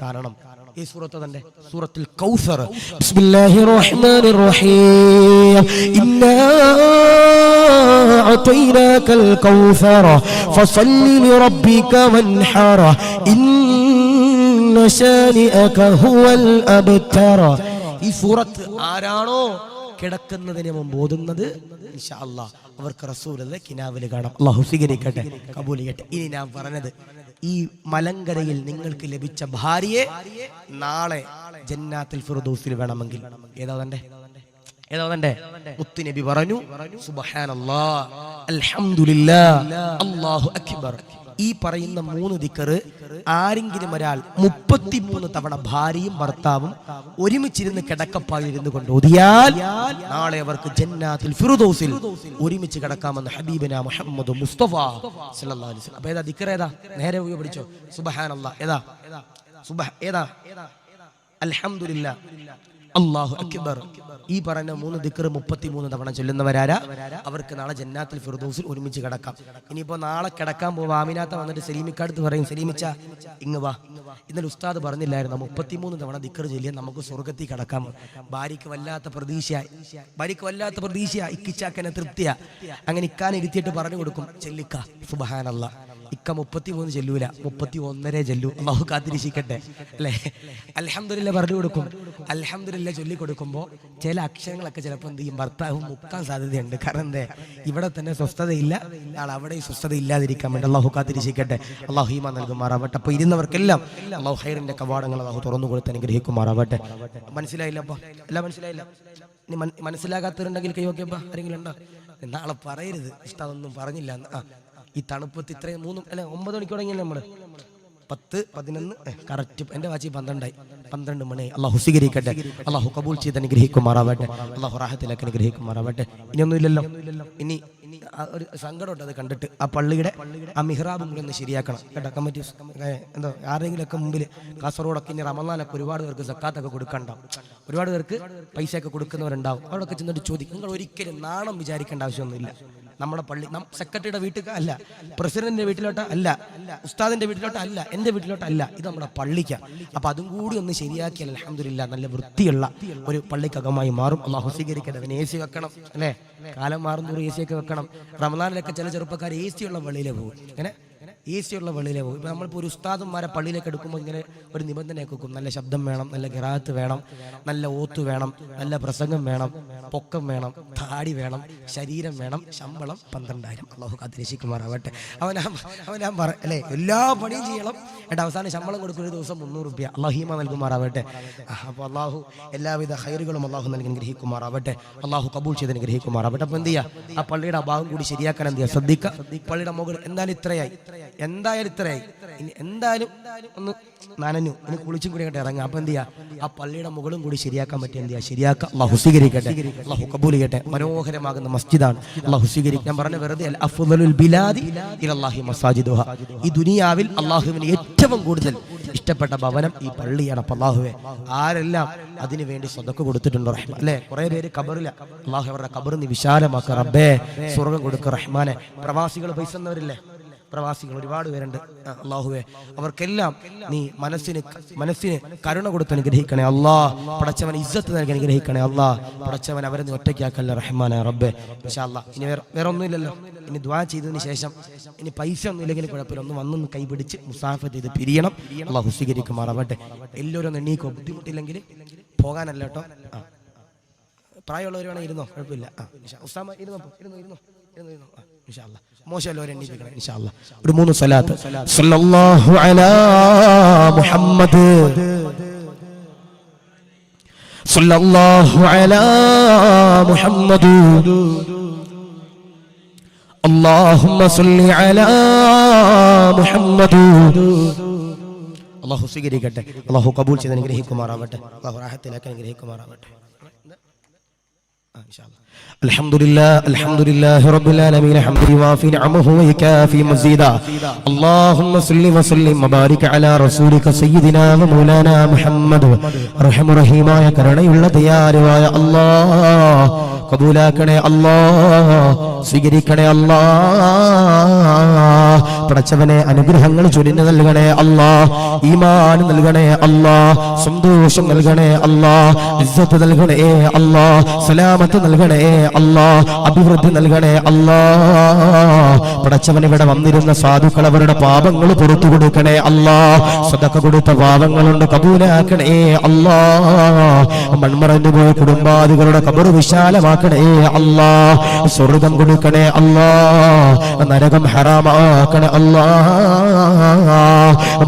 കാരണം ഈ സൂറത്ത് തന്നെ സൂറത്തുൽ കൗസർ. ബിസ്മില്ലാഹിർ റഹ്മാനിർ റഹീം. ഇന്നാ അഅതൈനാകൽ കൗസർ ഫസല്ലി ലിറബ്ബിക വൻഹർ ഇന്ന ശാനിഅക ഹുവൽ അബ്തർ. ഈ സൂറത്ത് ആരാണോ കിടക്കുന്നതിന് മുമ്പ് ഓതുന്നത് ഇൻഷാ അല്ലാഹ് അവർക്ക് റസൂലുള്ളാഹിയെ കിനാവിൽ കാണാം. അല്ലാഹു സ്വീകരിക്കട്ടെ, കബൂൽ ചെയ്യട്ടെ. ഇനി ഞാൻ പറഞ്ഞത്, ഈ മലങ്കരയിൽ നിങ്ങൾക്ക് ലഭിച്ച ഭാര്യയെ നാളെ ജന്നാത്തുൽ ഫിർദൗസിൽ വേണമെങ്കിൽ ഏതാ തന്റെ? മുത്തുനബി പറഞ്ഞു, സുബ്ഹാനല്ലാഹ്, അൽഹംദുലില്ലാഹ്, അല്ലാഹു അക്ബർ, ഈ പറയുന്ന 3 ദിക്റ് ആരെങ്കിലും ഒരാൾ 33 തവണ ഭാര്യയും ഭർത്താവും ഒരുമിച്ചിരുന്ന് കിടക്കപ്പായിലിരുന്ന് കൊണ്ട് ഓതിയാൽ നാളെ അവർക്ക് ജന്നാത്തുൽ ഫിർദൗസിൽ ഒരുമിച്ച് കിടക്കാമെന്ന് ഹബീബന മുഹമ്മദ് മുസ്തഫ സല്ലല്ലാഹു അലൈഹി വസല്ലം. അപ്പൊ ഏതാ ദിക്ർ? ഏതാ? നേരെ പോയി പഠിച്ചോ. സുബ്ഹാനല്ലാഹ്. ഏതാ? അൽഹംദുലില്ലാഹ്, അല്ലാഹു അക്ബർ. ഈ പറഞ്ഞ 3 ദിക്ർ 33 തവണ ചൊല്ലുന്നവരാരാ? അവർക്ക് നാളെ ജന്നാത്തുൽ ഫിർദൗസിൽ ഒരുമിച്ച് കിടക്കാം. ഇനിയിപ്പോ നാളെ കിടക്കാൻ പോവാ ആമിനാത്ത വന്നിട്ട് സലീമിക്കടുത്ത് പറയും, സലീമിച്ച ഇങ്ങ് വാ, ഇന്നലെ ഉസ്താദ് പറഞ്ഞില്ലായിരുന്നു 33 തവണ ദിക്ർ ചൊല്ലിയാൽ നമുക്ക് സ്വർഗത്തിൽ കിടക്കാം. ഭാര്യയ്ക്ക് വല്ലാത്ത പ്രതീക്ഷ, ഇക്കിച്ചാക്കനെ തൃപ്തിയാ. അങ്ങനെ ഇക്കാനെ ഇരുത്തിയിട്ട് പറഞ്ഞു കൊടുക്കും, ചെല്ലിക്ക സുബ്ഹാനല്ലാഹ്. ഇക്ക 33 ചെല്ലൂല, 31 ചെല്ലൂ. അല്ലാഹു കാത്തിരിക്കട്ടെ അല്ലേ? അൽഹംദുലില്ലാഹ് പറഞ്ഞു കൊടുക്കും. അൽഹംദുലില്ലാഹ് ചൊല്ലിക്കൊടുക്കുമ്പോൾ ചില അക്ഷരങ്ങളൊക്കെ ചിലപ്പോൾ എന്ത് ചെയ്യും, ഭർത്താവ് മുക്കാൻ സാധ്യതയുണ്ട്. കാരണം എന്തേ, ഇവിടെ തന്നെ സ്വസ്ഥതയില്ല, നാളെ അവിടെ സ്വസ്ഥത ഇല്ലാതിരിക്കാൻ വേണ്ടി അല്ലാഹു കാത്തിരിക്കട്ടെ. അല്ലാഹു ഈമാൻ നൽകുമാറാവട്ടെ. അപ്പോൾ ഇരുന്നവർക്കെല്ലാം അല്ലാഹു ഖൈറിന്റെ കവാടങ്ങൾ അല്ലാഹു തുറന്നു കൊടുത്ത് അനുഗ്രഹിക്കുമാറാവട്ടെ. മനസ്സിലായില്ല? അപ്പോൾ എല്ലാം മനസ്സിലായില്ല? ഇനി മനസ്സിലാകാത്തവരുണ്ടെങ്കിൽ കൈവയ്ക്കപ്പ ആരെങ്കിലും ഉണ്ടോ? നാളെ പറയരുത് ഉസ്താദൊന്നും പറഞ്ഞില്ല. ഈ തണുപ്പത്ത് ഇത്രയും 9 മണിക്ക് തുടങ്ങിയല്ലേ നമ്മള്? 10, 11 കറക്റ്റ്. എൻ്റെ വാച്ചി 12 മണി. അല്ലാഹു സ്വീകരിക്കട്ടെ. അല്ലാഹു കബൂൽ ചെയ്ത് അനുഗ്രഹിക്കുമാറാവട്ടെ. അല്ലാഹു റാഹത്തിലേക്ക് അനുഗ്രഹിക്കുമാറാവട്ടെ. ഇനിയൊന്നുമില്ലല്ലോ. ഇനി ഒരു സങ്കടമുണ്ട് അത് കണ്ടിട്ട്. ആ പള്ളിയുടെ ആ മിഹ്റാബും കൂടി ഒന്ന് ശരിയാക്കണം കേട്ടോ. കമ്മിറ്റി എന്തോ ആരെങ്കിലുമൊക്കെ മുമ്പിൽ കാസർഗോഡൊക്കെ ഇനി റമദാനൊക്കെ ഒരുപാട് പേർക്ക് സക്കാത്തൊക്കെ കൊടുക്കണ്ടാവും, ഒരുപാട് പേർക്ക് പൈസയൊക്കെ കൊടുക്കുന്നവരുണ്ടാവും. അവിടെയൊക്കെ ചെന്നിട്ട് ചോദിക്കും. നിങ്ങൾ ഒരിക്കലും നാണം വിചാരിക്കേണ്ട ആവശ്യമൊന്നുമില്ല. നമ്മുടെ പള്ളി സെക്രട്ടറിയുടെ വീട്ടിൽ അല്ല, പ്രസിഡന്റിന്റെ വീട്ടിലോട്ട് അല്ല, ഉസ്താദിന്റെ വീട്ടിലോട്ട് അല്ല, എൻ്റെ വീട്ടിലോട്ട് അല്ല, ഇത് നമ്മുടെ പള്ളിക്കാണ്. അപ്പൊ അതും കൂടി ഒന്ന് ശരിയാക്കിയാൽ അൽഹംദുലില്ലാഹ് നല്ല വൃത്തിയുള്ള ഒരു പള്ളിക്കകമായി മാറും. അല്ലാഹു സ്വീകരിക്കട്ടെ. പിന്നെ AC വെക്കണം അല്ലേ? കാലം മാറുന്നതോറും AC ഒക്കെ വെക്കണം. റമദാനിലൊക്കെ ചില ചെറുപ്പക്കാർ AC ഉള്ള പള്ളിയിലേ പോകും. ഇങ്ങനെ AC ഉള്ള പള്ളിയിലേ പോകും. ഇപ്പൊ നമ്മളിപ്പോൾ ഒരു ഉസ്താദന്മാരെ പള്ളിയിലേക്ക് എടുക്കുമ്പോൾ ഇങ്ങനെ ഒരു നിബന്ധനയൊക്കെ വെക്കും. നല്ല ശബ്ദം വേണം, നല്ല ഖിറാഅത്ത് വേണം, നല്ല ഓത്ത് വേണം, നല്ല പ്രസംഗം വേണം, പൊക്കം വേണം, താടി വേണം, ശരീരം വേണം, ശമ്പളം 12,000. അല്ലാഹു കാത്തിരക്ഷിക്കുമാറാവട്ടെ. അവനാൻ പറ അല്ലേ, എല്ലാ പണിയും ചെയ്യണം, എന്നിട്ട് അവസാനം ശമ്പളം കൊടുക്കുന്ന ഒരു ദിവസം 300 രൂപ. അല്ലാഹു ഈമാൻ നൽകുമാറാവട്ടെ. അപ്പോൾ അല്ലാഹു എല്ലാവിധ ഖൈറുകളും അല്ലാഹു നൽകി അനുഗ്രഹിക്കുമാറാവട്ടെ. അല്ലാഹു കബൂൽ ചെയ്ത് അനുഗ്രഹിക്കുമാറാവട്ടെ. അപ്പോൾ എന്ത് ചെയ്യുക, ആ പള്ളിയുടെ ആ ഭാഗം കൂടി ശരിയാക്കാൻ എന്ത് ചെയ്യുക, ശ്രദ്ധിക്കുക. പള്ളിയുടെ മുകളിൽ എന്തായാലും ഇത്രയായി, ഇനി എന്തായാലും ഒന്ന് നനഞ്ഞു, ഇനി കുളിച്ചും കൂടി അങ്ങോട്ട് ഇറങ്ങാം. അപ്പൊ എന്ത് ചെയ്യാ, ആ പള്ളിയുടെ മുകളും കൂടി ശരിയാക്കാൻ പറ്റിയ എന്ത് ചെയ്യാ, ശരിയാക്കാം. അല്ലാഹു സ്വീകരിക്കട്ടെ. അല്ലാഹു കബൂൽ ചെയ്യട്ടെ. മനോഹരമാകുന്ന മസ്ജിദാണ്. അല്ലാഹു സ്വീകരിക്കും. ഞാൻ പറഞ്ഞ വെറുതെ അൽ അഫ്ളലുൽ ബിലാദി ഇലല്ലാഹി മസാജിദുഹാ. ഈ ദുനിയാവിൽ അല്ലാഹുവിന് ഏറ്റവും കൂടുതൽ ഇഷ്ടപ്പെട്ട ഭവനം ഈ പള്ളിയാണ്. അപ്പൊ അല്ലാഹുവേ, ആരെല്ലാം അതിനു വേണ്ടി സ്വതക്ക കൊടുത്തിട്ടുണ്ടോ റഹ്മാൻ അല്ലേ? കുറെ പേര് ഖബറില, അല്ലാഹു അവരുടെ ഖബർ നീ വിശാലമാക്ക റബ്ബേ, സ്വർഗ്ഗം കൊടുക്ക റഹ്മാനെ. പ്രവാസികൾ പൈസ എന്നവരില്ലേ, പ്രവാസികൾ ഒരുപാട് പേരുണ്ട്. അല്ലാഹുവേ, അവർക്കെല്ലാം നീ മനസ്സിന് കരുണ കൊടുത്ത് അനുഗ്രഹിക്കണേ അല്ലാ. പടച്ചവൻ ഇസ്സത്ത് നൽകി അനുഗ്രഹിക്കണേ അല്ലാ. പടച്ചവൻ അവരെ നീ ഒറ്റയ്ക്കാക്കല്ല റഹ്മാനെ റബ്ബേ. ഇൻഷാ അല്ലാഹ് ഇനി വേറെ ഒന്നുമില്ലല്ലോ. ഇനി ദുആ ചെയ്തതിന് ശേഷം ഇനി പൈസ ഒന്നും ഇല്ലെങ്കിലും കുഴപ്പമില്ല, ഒന്ന് കൈപിടിച്ച് മുസാഫത്ത് ചെയ്ത് പിരിയണം. അല്ലാഹു സ്വീകരിക്കുമാറാവട്ടെ. എല്ലാവരും എണ്ണീക്കോ, ബുദ്ധിമുട്ടില്ലെങ്കിൽ പോകാനല്ല കേട്ടോ. പ്രായമുള്ളവർ വേണം ഇരുന്നോ, കുഴപ്പമില്ല. ഉസ്താമ ഇരുന്നോ. ഇൻഷാ അല്ലാഹ് മോശമല്ലോ എണ്ണീപ്പിക്കണം. ഇൻഷാ അല്ലാഹ് ഒരു 3 സ്വലാത്ത്. സല്ലല്ലാഹു അലാ മുഹമ്മദ്, സല്ലല്ലാഹു അലാ മുഹമ്മദ്, അല്ലാഹുമ്മ സല്ലി അലാ മുഹമ്മദ്. അല്ലാഹു സ്വീകരിക്കട്ടെ. അല്ലാഹു കബൂൽ ചെയ്ത് അനുഗ്രഹിക്കുമാറാവട്ടെ. അല്ലാഹു റാഹത്തിലാക്കി അനുഗ്രഹിക്കുമാറാവട്ടെ. الحمد لله رب العالمين حمد يوافي نعمه ويكافي مزيدا. اللهم صل وسلم وبارك على رسولك سيدنا ومولانا محمد. رحم رحيമായ കരുണയുള്ള ദയാലുവായ അല്ലാഹ് കബൂലാക്കണേ അല്ലാഹ്, സ്വീകരിക്കണേ അല്ലാഹ്. പടച്ചവനെ അനുഗ്രഹങ്ങൾ ചൊരിഞ്ഞു നൽകണേ അല്ലാഹ്, ഈമാൻ നൽകണേ അല്ലാഹ്, സന്തോഷം നൽകണേ അല്ലാഹ്, ഇസ്സത്ത് നൽകണേ അല്ലാഹ്, സലാമത്ത് നൽകണേ അല്ലാഹ്, അഭിവൃദ്ധി നൽകണേ അല്ലാഹ്. പടച്ചവൻ ഇവിടെ വന്നിരുന്ന സാധുക്കൾ അവരുടെ പാപങ്ങൾ പുറത്തു കൊടുക്കണേ അല്ലാഹ്. സദഖ കൊടുത്ത പാപങ്ങളുണ്ട്, കബൂലാക്കണേ അല്ലാഹ്. മൺമറഞ്ഞു പോയ കുടുംബാദികളുടെ ഖബർ വിശാലമാക്കണേ അല്ലാഹ്. സ്വർഗ്ഗം കൊടുക്കണേ അല്ലാഹ്, നരകം ഹറാമാക്കണേ അല്ലാഹ്.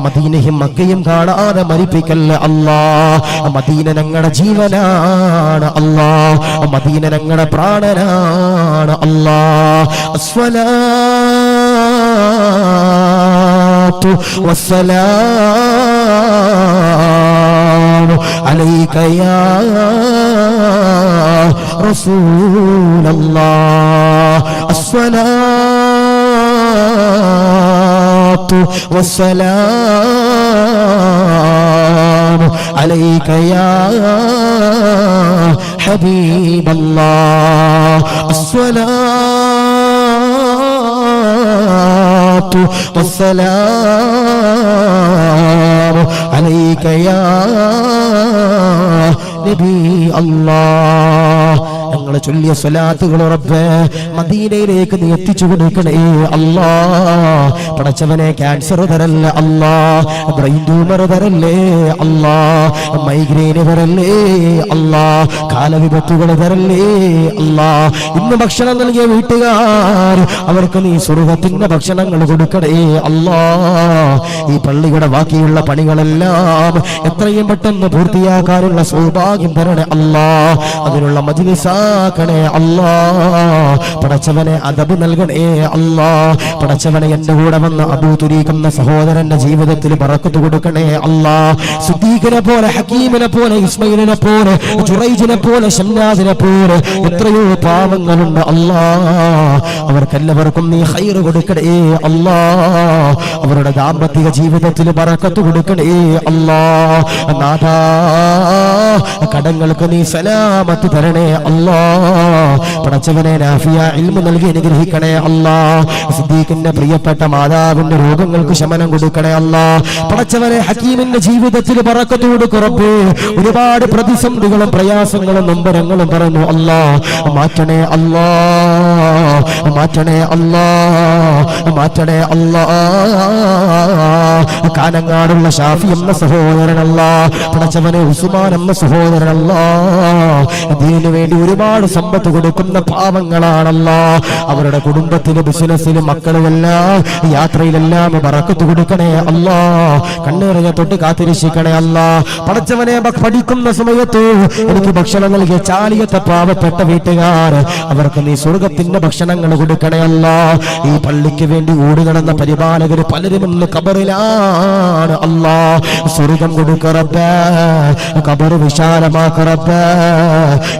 മദീനയും മക്കയും കാണാതെ മരിപ്പിക്കല്ലേ അല്ലാഹ്. മദീന ഞങ്ങളുടെ ജീവനാണ് അല്ലാഹ്, മദീന ഞങ്ങളുടെ പ്രാണനാണ് അല്ലാഹ്. അസ്സലാ والسلام عليك يا رسول الله الصلاة والسلام عليك يا حبيب الله الصلاة والسلام عليك يا നബി അല്ലാഹ് ഞങ്ങളെ ചൊല്ലിയ സ്വലാത്തുകൾ റബ്ബേ മദീനയിലേക്ക് നീ എത്തിച്ചു കൊടുക്കണേ അല്ലാഹ് പടച്ചവനെ ക്യാൻസർ തരല്ലേ അല്ലാഹ് ബ്രെയിൻ ട്യൂമർ തരല്ലേ അല്ലാഹ് മൈഗ്രെയിൻ തരല്ലേ അല്ലാഹ് കാലവിപത്തുകൾ തരല്ലേ അല്ലാഹ് ഇന്ന് ഭക്ഷണം നൽകിയ വീട്ടുകാർ അവർക്ക് നീ സ്വർഗ്ഗത്തിന്റെ ഭക്ഷണങ്ങൾ കൊടുക്കണേ അല്ലാഹ് ഈ പള്ളിയുടെ ബാക്കിയുള്ള പണികളെല്ലാം എത്രയും പെട്ടെന്ന് പൂർത്തിയാക്കാനുള്ള സൗഭാഗ്യം തരണേ അല്ലാഹ് അതിനുള്ള മജ്ലിസാക്കണേ അല്ലാഹ് പടച്ചവനെ അദബ് നൽകണേ അല്ലാഹ് പടച്ചവനെ എന്റെ കൂടെ വന്ന അബൂ തുരീഖ് എന്ന സഹോദരന്റെ ജീവിതത്തിൽ ബറക്കത്ത് കൊടുക്കണേ അല്ലാഹ് സിദ്ദീഖിനെ പോലെ ഹക്കീമിനെ പോലെ ഇസ്മായിലിനെ പോലെ ജുറൈജിനെ പോലെ ഷംനാദിനെ പോലെ എത്രയോ പാവങ്ങളുണ്ട് അല്ലാഹ് അവർക്കെല്ലാവർക്കും നീ ഖൈർ കൊടുക്കണേ അല്ലാഹ് അവരുടെ ദാമ്പത്തിക ജീവിതത്തിൽ ബറക്കത്ത് കൊടുക്കണേ അല്ലാഹ് നാഥാ കടങ്ങൾക്ക് നീ സലാമത്ത് തരണേ അല്ലാഹ് പടച്ചവനെ നാഫിയ ഇൽമു നൽകി അനുഗ്രഹിക്കണേ അല്ലാഹ് സിദ്ദീഖിന്റെ പ്രിയപ്പെട്ട മാതാവിന്റെ രോഗങ്ങൾക്ക് ശമനം കൊടുക്കണേ അല്ലാഹ് പടച്ചവനെ ഹക്കീമിന്റെ ജീവിതത്തിൽ ബറക്കത്ത് കൊടുക്കൂ റബ്ബേ ഒരുപാട് പ്രതിസന്ധികളും പ്രയാസങ്ങളും നൊമ്പരങ്ങളും പറഞ്ഞു അല്ലാഹ് മാറ്റണേ അല്ലാഹ് മാറ്റണേ അല്ലാഹ് മാറ്റണേ അല്ലാഹ് കാനങ്ങാടുള്ള ഷാഫി എന്ന സഹോദരനല്ല പടച്ചവനെ ഉസ്മാൻ എന്ന സഹോദരനല്ല ദീനു വേണ്ടി ഒരുപാട് സമ്പത്ത് കൊടുക്കുന്ന പാവങ്ങളാണല്ല അവരുടെ കുടുംബത്തിലും ബിസിനസ്സിലും മക്കളുമെല്ലാം യാത്രയിലെല്ലാം ബറക്കത്ത് കൊടുക്കണേ അല്ലാ കണ്ണേറിയ തൊട്ട് കാത്തിരിക്കണേ അല്ലാ പടച്ചവനെ പഠിക്കുന്ന സമയത്ത് എനിക്ക് ഭക്ഷണം നൽകിയ ചാലിയത്തെ പാവപ്പെട്ട വീട്ടുകാർ അവർക്ക് നീ സ്വർഗത്തിന്റെ ഭക്ഷണങ്ങൾ കൊടുക്കണേ അല്ലാ ഈ പള്ളിക്ക് വേണ്ടി ഓടുകടന്ന പരിപാലകർ പലരും ഇന്ന് ഖബറിലാണ് അല്ലാ സ്വർഗം കൊടുക്ക റബ്ബേ ഖബർ വിശാലമാക്ക റബ്ബേ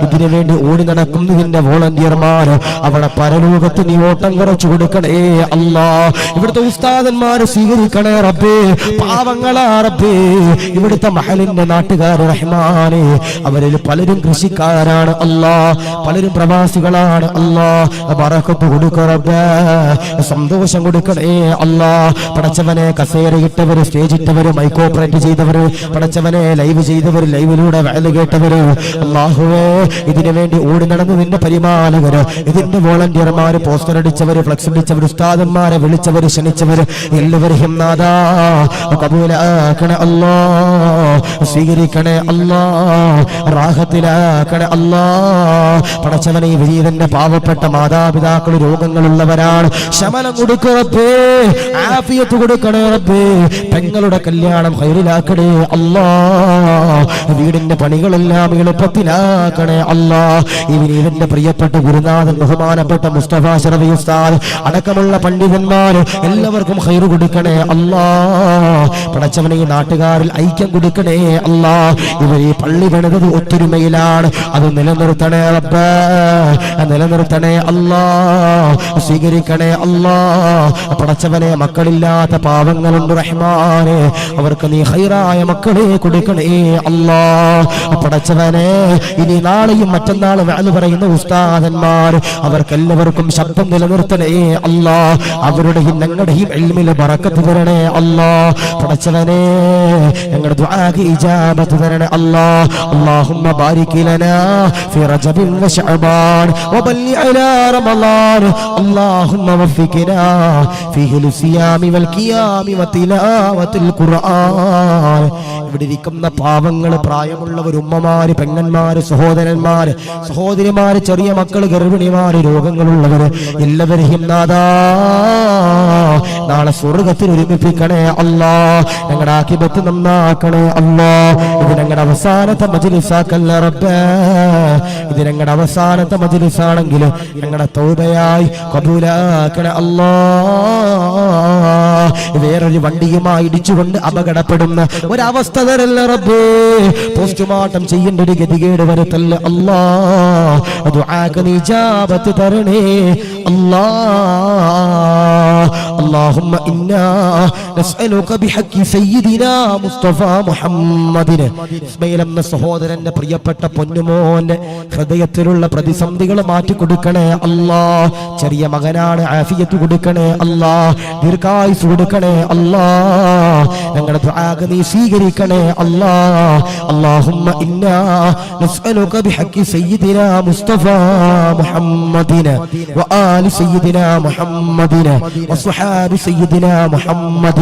ഇതിനു വേണ്ടി ഓടി നടക്കുന്നതിന്റെ വോളണ്ടിയർമാർ അവിടെ പരലോകത്ത് നീ ഓട്ടം കുറച്ചു കൊടുക്കണേ അല്ലാ ഇവിടുത്തെ ഉസ്താദന്മാരെ സ്വീകരിക്കണേ റബ്ബേ പാവങ്ങളാ റബ്ബേ ഇവിടുത്തെ മഹലിന്റെ നാട്ടുകാർ റഹ്മാനെ അവരിൽ പലരും കൃഷിക്കാരാണ് അല്ലാ പലരും പ്രവാസികളാണ് അല്ലാ ബറക്കത്ത് കൊടുക്ക റബ്ബേ സന്തോഷം കൊടുക്കണേ അല്ലാ പടച്ചവനെ കസേര ഇട്ടവര് സ്റ്റേജ് ഇട്ടവര് മൈക്ക് ഓപ്പറേറ്റ് ചെയ്തവര് പടച്ചവനെ ലൈവ് ചെയ്തവര് ലൈവിലൂടെ വയല് കേട്ടവര് അല്ലാഹുവേ ഇതിനു വേണ്ടി ഓടി നടന്നു നിന്റെ പരിപാലകര് ഇതിന്റെ വോളണ്ടിയർമാര് പോസ്റ്റർ അടിച്ചവര് ഫ്ലക്സ് അടിച്ചവര് ഉസ്താദന്മാരെ വിളിച്ചവര് ക്ഷണിച്ചവര് എല്ലാവരെയും നാദാ കബൂലാക്കണേ അല്ലാ സ്വീകരിക്കണേ അല്ലാ റാഹത്തിലാക്കണേ അല്ലാ പടച്ചവനെ ഈ വിനീതന്റെ പാവപ്പെട്ട മാതാപിതാക്കൾ രോഗങ്ങളുള്ളവരാണ് ശമനം കൊടുക്കേ റബ്ബേ ആഫിയത്ത് കൊടുക്കണേ റബ്ബേ പെങ്ങളുടെ കല്യാണം ഖൈറിലാക്കണേ അല്ലാ വീടിന്റെ പണികളെല്ലാം എളുപ്പത്തിലാക്കണേ അല്ലാ ഈ വിനീതന്റെ പ്രിയപ്പെട്ട ഗുരുനാഥൻ ബഹുമാനപ്പെട്ട മുസ്തഫ ശറഫി ഉസ്താദ് അടക്കമുള്ള പണ്ഡിതന്മാർ എല്ലാവർക്കും ഖൈർ കൊടുക്കണേ അല്ലാ പടച്ചവനെ ഈ നാട്ടുകാരിൽ ഐക്യം കൊടുക്കണേ അല്ലാ ഇവർ ഈ പള്ളി പണിതത് ഒത്തൊരുമയിലാണ് അത് നിലനിർത്തണേ റബ്ബേ നിലനിർത്തണേ അല്ലാ സ്വീകരിക്കണേ അല്ലാ പടച്ചവനെ മക്കളില്ലാത്ത പാവങ്ങളുണ്ട് റഹ്മാനെ അവർക്ക് നീ ഖൈറായ മക്കളെ കൊടുക്കണേ അല്ലാ പടച്ചവനെ ഇനി നാളെയും മറ്റന്നാളും വഅദ് പറയുന്ന ഉസ്താദന്മാർ അവർക്കെല്ലാവർക്കും ശബ്ദം നിലനിർത്തണേ അല്ലാ അവരുടെയും ഞങ്ങളുടെയും ഇൽമിൽ ബറക്കത്ത് തരണേ അല്ലാ പടച്ചവനെ ഞങ്ങളുടെ ദുആക്ക് ഇജാബത്ത് തരണേ അല്ലാ അല്ലാഹുമ്മ ബാരിക് ലനാ ഫി റജബിൻ വശഅബാൻ വബല്ലിഅനാ റമളാൻ അല്ലാഹുമ്മ വഫിഖ്നാ ഫീഹി ലിസിയാമി വൽ ഖിയാമി വതിലാവത്തിൽ ഖുർആൻ ഇവിടെ ഇരിക്കുന്ന പാവങ്ങള് പ്രായമുള്ളവർ ഉമ്മമാര് പെങ്ങന്മാര് സഹോദരന്മാര് സഹോദരിമാര് ചെറിയ മക്കള് ഗർഭിണിമാര് രോഗങ്ങളുള്ളവര് എല്ലാവരെയും നാദാ നാളെ സ്വർഗത്തിൽ ഒരുമിപ്പിക്കണേ അല്ലാ. ഞങ്ങളുടെ ആഖിബത്ത് നന്നാക്കണേ അല്ലാ. ഇത് ഞങ്ങളുടെ അവസാനത്തെ മജ്‌ലിസാക്കല്ല റബ്ബേ, ഇത് ഞങ്ങളുടെ അവസാനത്തെ മജ്‌ലിസാണെങ്കിൽ ഞങ്ങളുടെ തൗബയായി കബൂലാക്കണേ അല്ലാ. വേറൊരു വണ്ടിയുമായി ഇടിച്ചുകൊണ്ട് അപകടപ്പെടുന്ന ഒരവസ്ഥ തരല്ല റബ്ബേ. പോസ്റ്റ്മോർട്ടം ചെയ്യേണ്ട ഒരു ഗതികേട് വരുത്തല്ല അല്ലാ. ദുആക്ക് നീ ഇജാബത്ത് തരണേ അല്ലാ. اللهم إنا نسألك بحق سيدنا മുസ്തഫ മുഹമ്മദിന് ഇസ്മയിൽ എന്ന സഹോദരന്റെ പ്രിയപ്പെട്ട പൊന്നുമോന്റെ ഹൃദയത്തിലുള്ള പ്രതിസന്ധികൾ മാറ്റിക്കൊടുക്കണേ അല്ലാ. ചെറിയ മകനാണ്, ആഫിയത്ത് കൊടുക്കണേ അല്ലാ, ദീർഘായുസ് കൊടുക്കണേ അല്ലാ. ഞങ്ങളുടെ ദുആക്ക് നീ സ്വീകരിക്കണേ അല്ലാ. اللهم إنا نسألك بحق سيدنا مصطفى محمد وآل سيدنا محمد وصحاب سيدنا محمد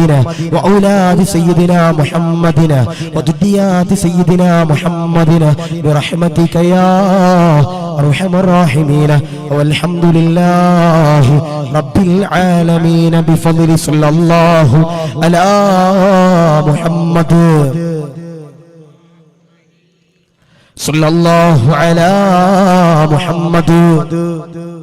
وأولاد سيدنا محمد وذريات سيدنا محمد برحمتك يا أرحم الراحمين. والحمد لله رب العالمين بفضل صلى الله على محمد صلى الله على محمد.